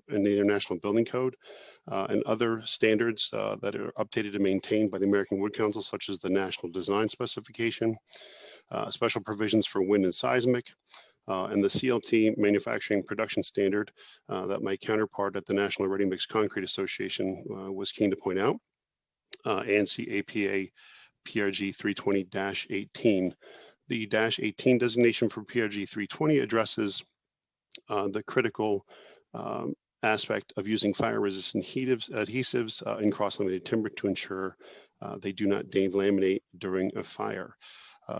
in the International Building Code, and other standards that are updated and maintained by the American Wood Council, such as the National Design Specification, special provisions for wind and seismic, and the CLT manufacturing production standard that my counterpart at the National Ready Mix Concrete Association was keen to point out, ANSI APA PRG 320-18. The -18 designation for PRG 320 addresses the critical aspect of using fire-resistant adhesives in cross-laminated timber to ensure they do not delaminate during a fire.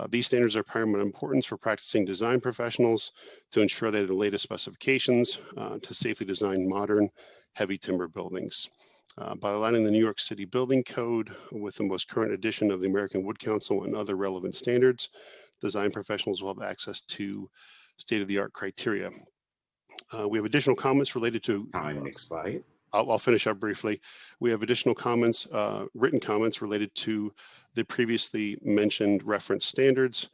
These standards are of paramount importance for practicing design professionals to ensure they have the latest specifications to safely design modern, heavy timber buildings. By aligning the New York City Building Code with the most current edition of the American Wood Council and other relevant standards, design professionals will have access to state-of-the-art criteria. We have additional comments related to— Time expired. I'll finish up briefly. We have additional comments, written comments related to the previously mentioned reference standards,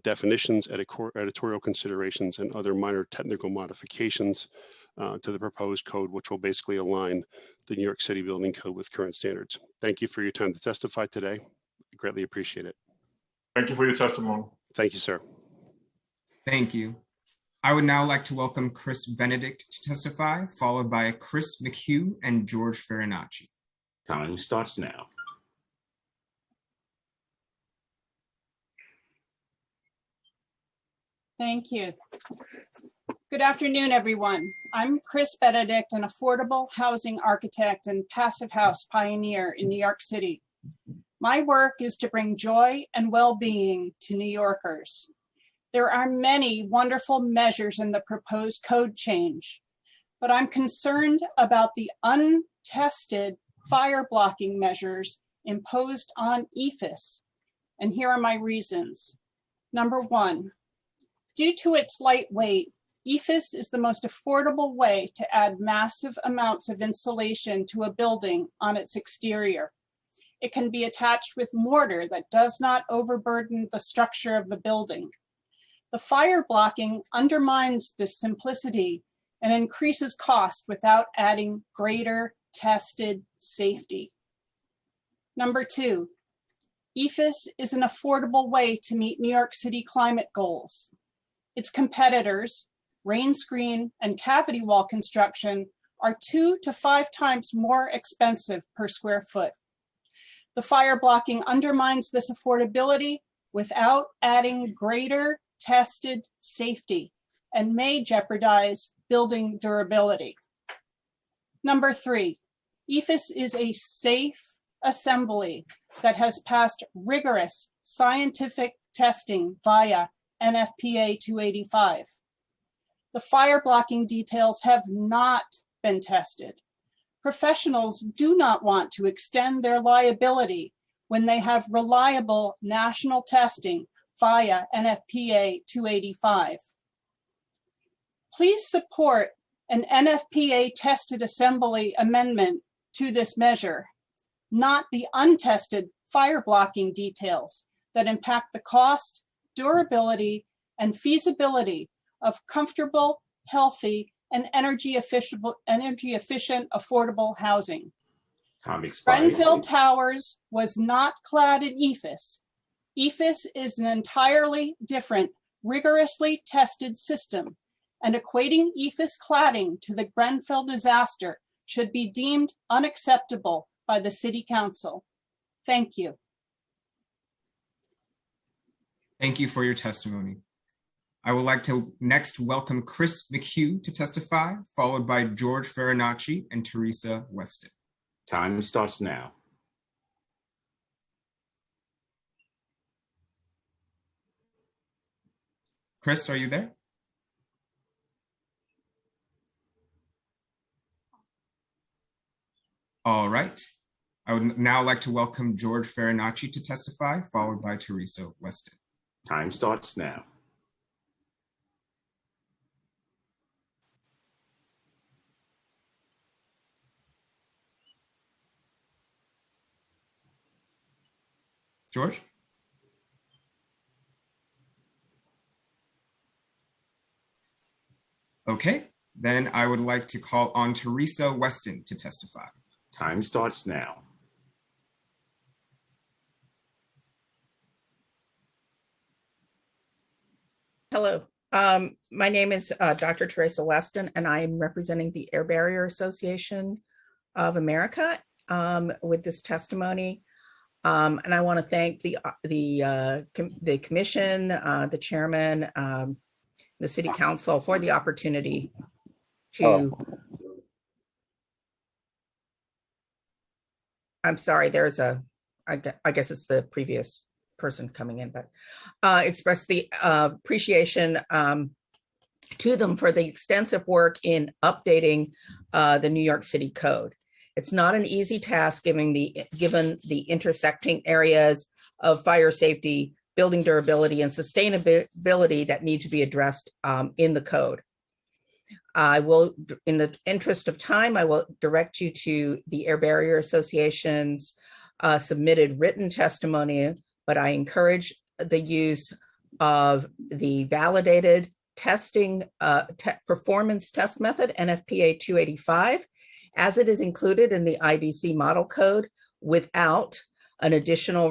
definitions, editorial considerations, and other minor technical modifications to the proposed code, which will basically align the New York City Building Code with current standards. Thank you for your time to testify today. I greatly appreciate it. Thank you for your testimony. Thank you, sir. Thank you. I would now like to welcome Chris Benedict to testify, followed by Chris McHugh and George Farinacci. Time starts now. Thank you. Good afternoon, everyone. I'm Chris Benedict, an affordable housing architect and passive house pioneer in New York City. My work is to bring joy and well-being to New Yorkers. There are many wonderful measures in the proposed code change, but I'm concerned about the untested fire blocking measures imposed on EIFS, and here are my reasons. Number one, due to its light weight, EIFS is the most affordable way to add massive amounts of insulation to a building on its exterior. It can be attached with mortar that does not overburden the structure of the building. The fire blocking undermines this simplicity and increases cost without adding greater tested safety. Number two, EIFS is an affordable way to meet New York City climate goals. Its competitors, rain screen and cavity wall construction, are 2 to 5 times more expensive per square foot. The fire blocking undermines this affordability without adding greater tested safety and may jeopardize building durability. Number three, EIFS is a safe assembly that has passed rigorous scientific testing via NFPA 285. The fire blocking details have not been tested. Professionals do not want to extend their liability when they have reliable national testing via NFPA 285. Please support an NFPA tested assembly amendment to this measure, not the untested fire blocking details that impact the cost, durability, and feasibility of comfortable, healthy, and energy efficient, affordable housing. Time expired. Grenfell Towers was not clad in EIFS. EIFS is an entirely different, rigorously tested system, and equating EIFS cladding to the Grenfell disaster should be deemed unacceptable by the City Council. Thank you. Thank you for your testimony. I would like to next welcome Chris McHugh to testify, followed by George Farinacci and Teresa Weston. Time starts now. Chris, are you there? All right. I would now like to welcome George Farinacci to testify, followed by Teresa Weston. Time starts now. George? Okay, then I would like to call on Teresa Weston to testify. Time starts now. Hello, my name is Dr. Teresa Weston, and I am representing the Air Barrier Association of America with this testimony. And I want to thank the commission, the chairman, the city council for the opportunity to. I'm sorry, there's I guess it's the previous person coming in, but express the appreciation to them for the extensive work in updating the New York City Code. It's not an easy task given the intersecting areas of fire safety, building durability, and sustainability that need to be addressed in the code. I will, in the interest of time, I will direct you to the Air Barrier Association's submitted written testimony, but I encourage the use of the validated testing performance test method, NFPA 285, as it is included in the IBC model code without an additional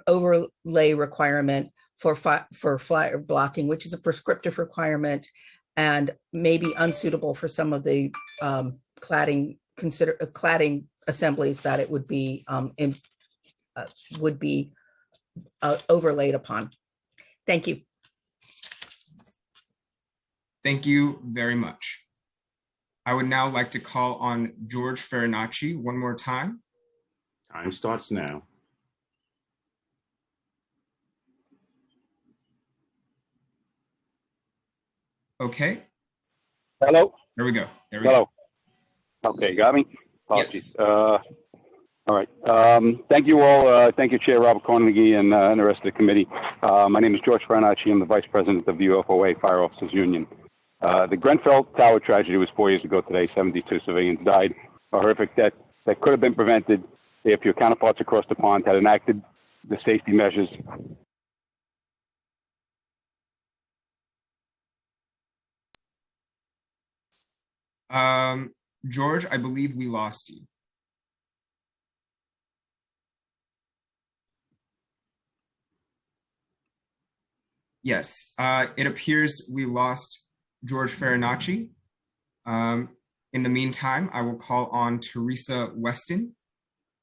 overlay requirement for fire blocking, which is a prescriptive requirement and may be unsuitable for some of the cladding assemblies that it would be overlaid upon. Thank you. Thank you very much. I would now like to call on George Farinacci one more time. Time starts now. Okay. Hello? There we go. There we Hello. go. Okay, got me? Apologies. All right. Thank you all. Thank you, Chair Robert Carnegie and the rest of the committee. My name is George Farinacci. I'm the Vice President of the UFOA Fire Officers Union. The Grenfell Tower tragedy was 4 years ago today. 72 civilians died. A horrific death that could have been prevented if your counterparts across the pond had enacted the safety measures. George, I believe we lost you. Yes, it appears we lost George Farinacci. In the meantime, I will call on Teresa Weston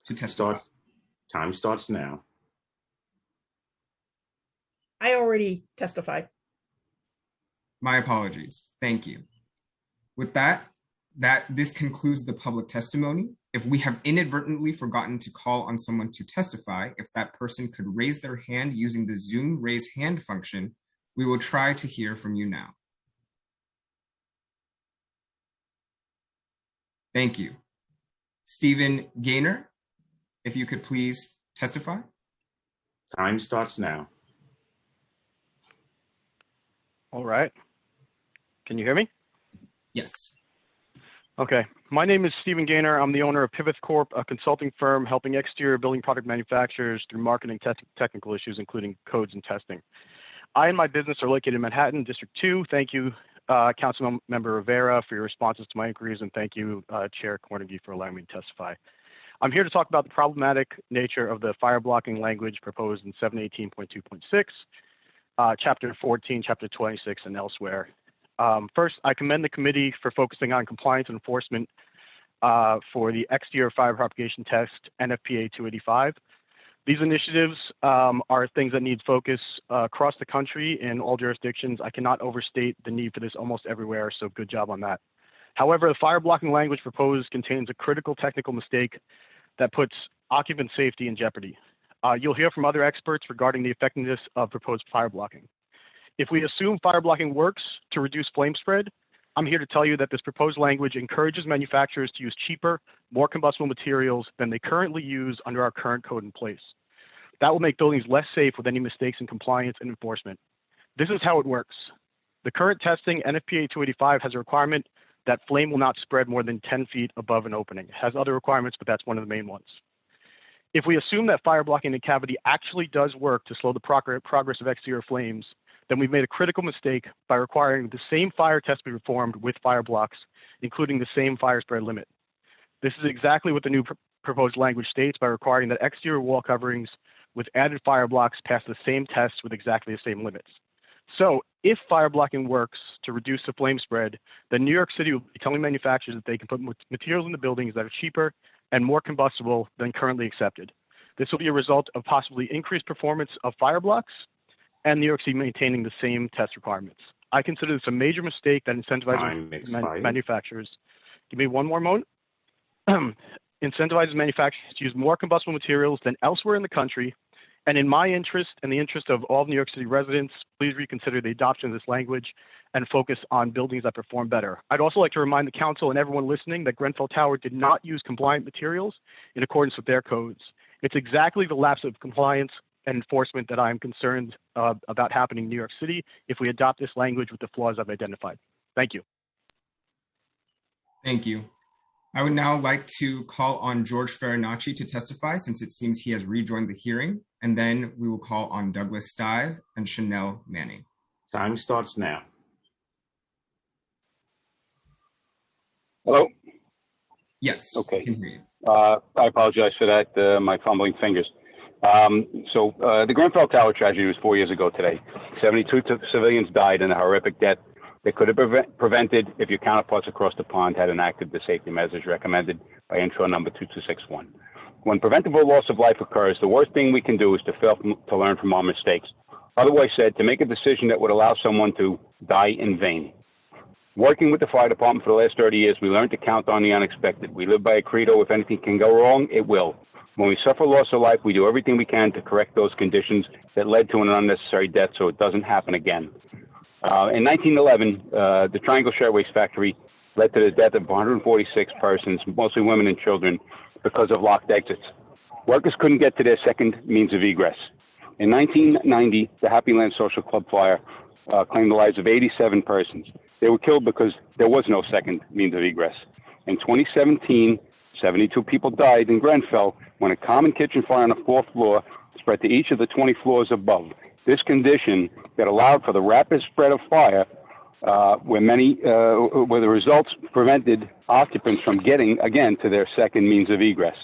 to testify. Time starts now. I already testified. My apologies. Thank you. With that, this concludes the public testimony. If we have inadvertently forgotten to call on someone to testify, if that person could raise their hand using the Zoom raise hand function, we will try to hear from you now. Thank you. Stephen Gaynor, if you could please testify. Time starts now. All right. Can you hear me? Yes. Okay. My name is Stephen Gaynor. I'm the owner of Pivot Corp, a consulting firm helping exterior building product manufacturers through marketing technical issues, including codes and testing. I and my business are located in Manhattan, District 2. Thank you, Council Member Rivera, for your responses to my inquiries, and thank you, Chair Carnegie, for allowing me to testify. I'm here to talk about the problematic nature of the fire blocking language proposed in 718.2.6, Chapter 14, Chapter 26, and elsewhere. First, I commend the committee for focusing on compliance and enforcement for the exterior fire propagation test, NFPA 285. These initiatives are things that need focus across the country in all jurisdictions. I cannot overstate the need for this almost everywhere, so good job on that. However, the fire blocking language proposed contains a critical technical mistake that puts occupant safety in jeopardy. You'll hear from other experts regarding the effectiveness of proposed fire blocking. If we assume fire blocking works to reduce flame spread, I'm here to tell you that this proposed language encourages manufacturers to use cheaper, more combustible materials than they currently use under our current code in place. That will make buildings less safe with any mistakes in compliance and enforcement. This is how it works. The current testing, NFPA 285, has a requirement that flame will not spread more than 10 feet above an opening. It has other requirements, but that's one of the main ones. If we assume that fire blocking in cavity actually does work to slow the progress of exterior flames, then we've made a critical mistake by requiring the same fire test be performed with fire blocks, including the same fire spread limit. This is exactly what the new proposed language states by requiring that exterior wall coverings with added fire blocks pass the same tests with exactly the same limits. So if fire blocking works to reduce the flame spread, then New York City will be telling manufacturers that they can put materials in the buildings that are cheaper and more combustible than currently accepted. This will be a result of possibly increased performance of fire blocks and New York City maintaining the same test requirements. I consider this a major mistake that incentivizes manufacturers. Give me one more moment. Incentivizes manufacturers to use more combustible materials than elsewhere in the country. And in my interest and the interest of all New York City residents, please reconsider the adoption of this language and focus on buildings that perform better. I'd also like to remind the council and everyone listening that Grenfell Tower did not use compliant materials in accordance with their codes. It's exactly the lapse of compliance and enforcement that I'm concerned about happening in New York City if we adopt this language with the flaws I've identified. Thank you. Thank you. I would now like to call on George Farinacci to testify since it seems he has rejoined the hearing, and then we will call on Douglas Stive and Chanel Manning. Time starts now. Hello? Yes. Okay. Can hear you. I apologize for that, my fumbling fingers. The Grenfell Tower tragedy was 4 years ago today. 72 civilians died in a horrific death that could have prevented if your counterparts across the pond had enacted the safety measures recommended by intro number 2261. When preventable loss of life occurs, the worst thing we can do is to fail to learn from our mistakes. Otherwise said, to make a decision that would allow someone to die in vain. Working with the fire department for the last 30 years, we learned to count on the unexpected. We live by a credo, if anything can go wrong, it will. When we suffer loss of life, we do everything we can to correct those conditions that led to an unnecessary death so it doesn't happen again. In 1911, the Triangle Shirtwaist Factory led to the death of 146 persons, mostly women and children, because of locked exits. Workers couldn't get to their second means of egress. In 1990, the Happy Land Social Club fire claimed the lives of 87 persons. They were killed because there was no second means of egress. In 2017, 72 people died in Grenfell when a common kitchen fire on the fourth floor spread to each of the 20 floors above. This condition that allowed for the rapid spread of fire, where the results prevented occupants from getting, again, to their second means of egress.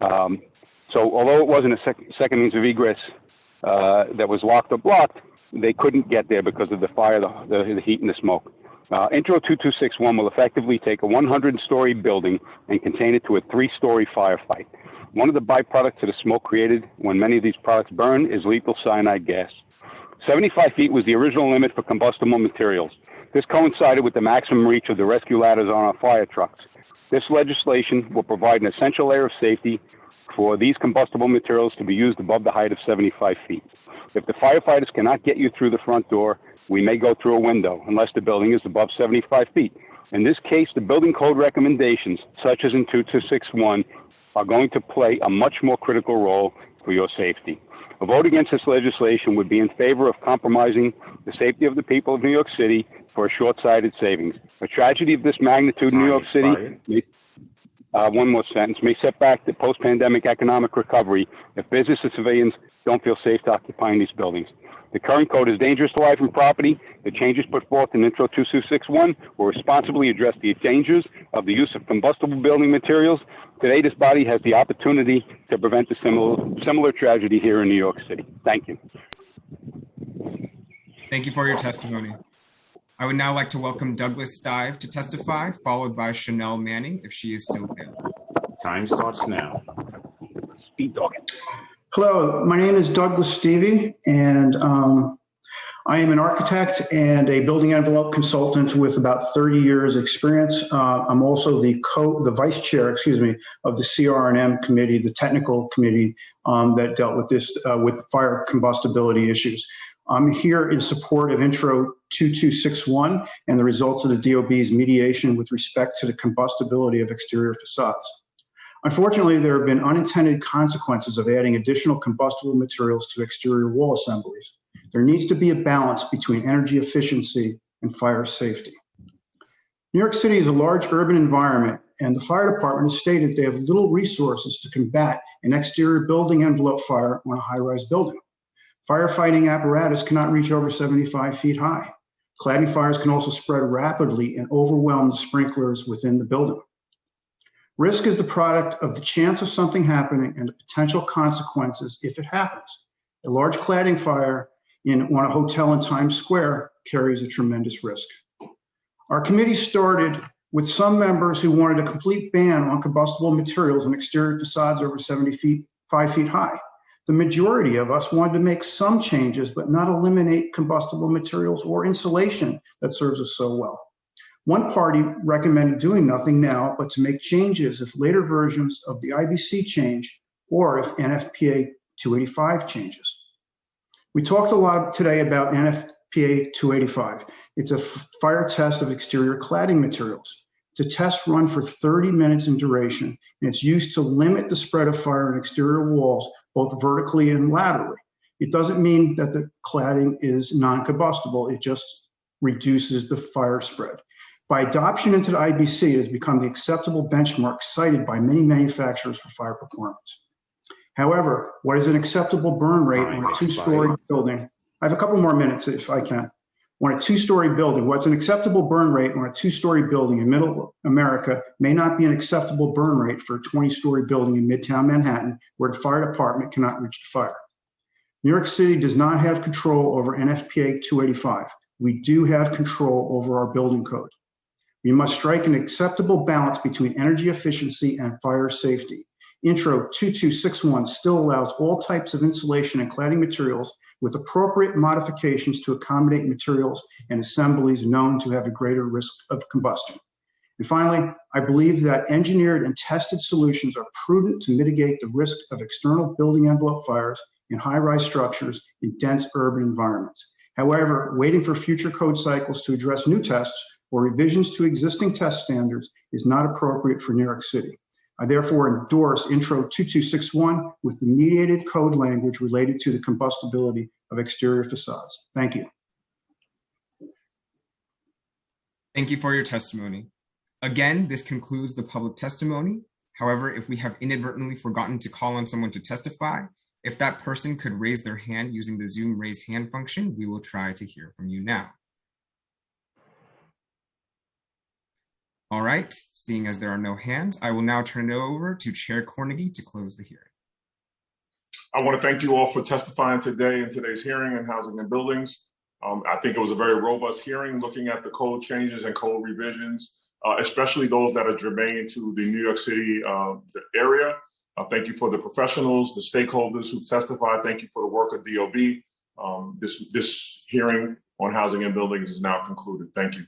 So although it wasn't a second means of egress that was locked or blocked, they couldn't get there because of the fire, the heat and the smoke. Intro 2261 will effectively take a 100-story building and contain it to a 3-story firefight. One of the byproducts of the smoke created when many of these products burn is lethal cyanide gas. 75 feet was the original limit for combustible materials. This coincided with the maximum reach of the rescue ladders on our fire trucks. This legislation will provide an essential layer of safety for these combustible materials to be used above the height of 75 feet. If the firefighters cannot get you through the front door, we may go through a window unless the building is above 75 feet. In this case, the building code recommendations, such as in 2261, are going to play a much more critical role for your safety. A vote against this legislation would be in favor of compromising the safety of the people of New York City for a short-sighted savings. A tragedy of this magnitude in New York City, one more sentence, may set back the post-pandemic economic recovery if business and civilians don't feel safe to occupying these buildings. The current code is dangerous to life and property. The changes put forth in Intro 2261 will responsibly address the dangers of the use of combustible building materials. Today, this body has the opportunity to prevent a similar tragedy here in New York City. Thank you. Thank you for your testimony. I would now like to welcome Douglas Stive to testify, followed by Chanel Manning, if she is still available. Time starts now. Speed talking. Hello, my name is Douglas Stevie, and I am an architect and a building envelope consultant with about 30 years experience. I'm also the vice chair, of the CR&M committee, the technical committee that dealt with this, with fire combustibility issues. I'm here in support of Intro 2261 and the results of the DOB's mediation with respect to the combustibility of exterior facades. Unfortunately, there have been unintended consequences of adding additional combustible materials to exterior wall assemblies. There needs to be a balance between energy efficiency and fire safety. New York City is a large urban environment, and the fire department has stated they have little resources to combat an exterior building envelope fire on a high-rise building. Firefighting apparatus cannot reach over 75 feet high. Cladding fires can also spread rapidly and overwhelm the sprinklers within the building. Risk is the product of the chance of something happening and the potential consequences if it happens. A large cladding fire on a hotel in Times Square carries a tremendous risk. Our committee started with some members who wanted a complete ban on combustible materials and exterior facades over 75 feet high. The majority of us wanted to make some changes, but not eliminate combustible materials or insulation that serves us so well. One party recommended doing nothing now, but to make changes if later versions of the IBC change or if NFPA 285 changes. We talked a lot today about NFPA 285. It's a fire test of exterior cladding materials. It's a test run for 30 minutes in duration, and it's used to limit the spread of fire in exterior walls, both vertically and laterally. It doesn't mean that the cladding is non-combustible. It just reduces the fire spread. By adoption into the IBC, it has become the acceptable benchmark cited by many manufacturers for fire performance. However, what is an acceptable burn rate on a two-story building? I have a couple more minutes if I can. On a two-story building, what's an acceptable burn rate on a two-story building in middle America may not be an acceptable burn rate for a 20-story building in Midtown Manhattan, where the fire department cannot reach the fire. New York City does not have control over NFPA 285. We do have control over our building code. We must strike an acceptable balance between energy efficiency and fire safety. Intro 2261 still allows all types of insulation and cladding materials with appropriate modifications to accommodate materials and assemblies known to have a greater risk of combustion. And finally, I believe that engineered and tested solutions are prudent to mitigate the risk of external building envelope fires in high-rise structures in dense urban environments. However, waiting for future code cycles to address new tests or revisions to existing test standards is not appropriate for New York City. I therefore endorse Intro 2261 with the mediated code language related to the combustibility of exterior facades. Thank you. Thank you for your testimony. Again, this concludes the public testimony. However, if we have inadvertently forgotten to call on someone to testify, if that person could raise their hand using the Zoom raise hand function, we will try to hear from you now. All right, seeing as there are no hands, I will now turn it over to Chair Cornegy to close the hearing. I want to thank you all for testifying today in today's hearing on housing and buildings. I think it was a very robust hearing looking at the code changes and code revisions, especially those that are germane to the New York City the area. Thank you for the professionals, the stakeholders who testified. Thank you for the work of DOB. This hearing on housing and buildings is now concluded. Thank you.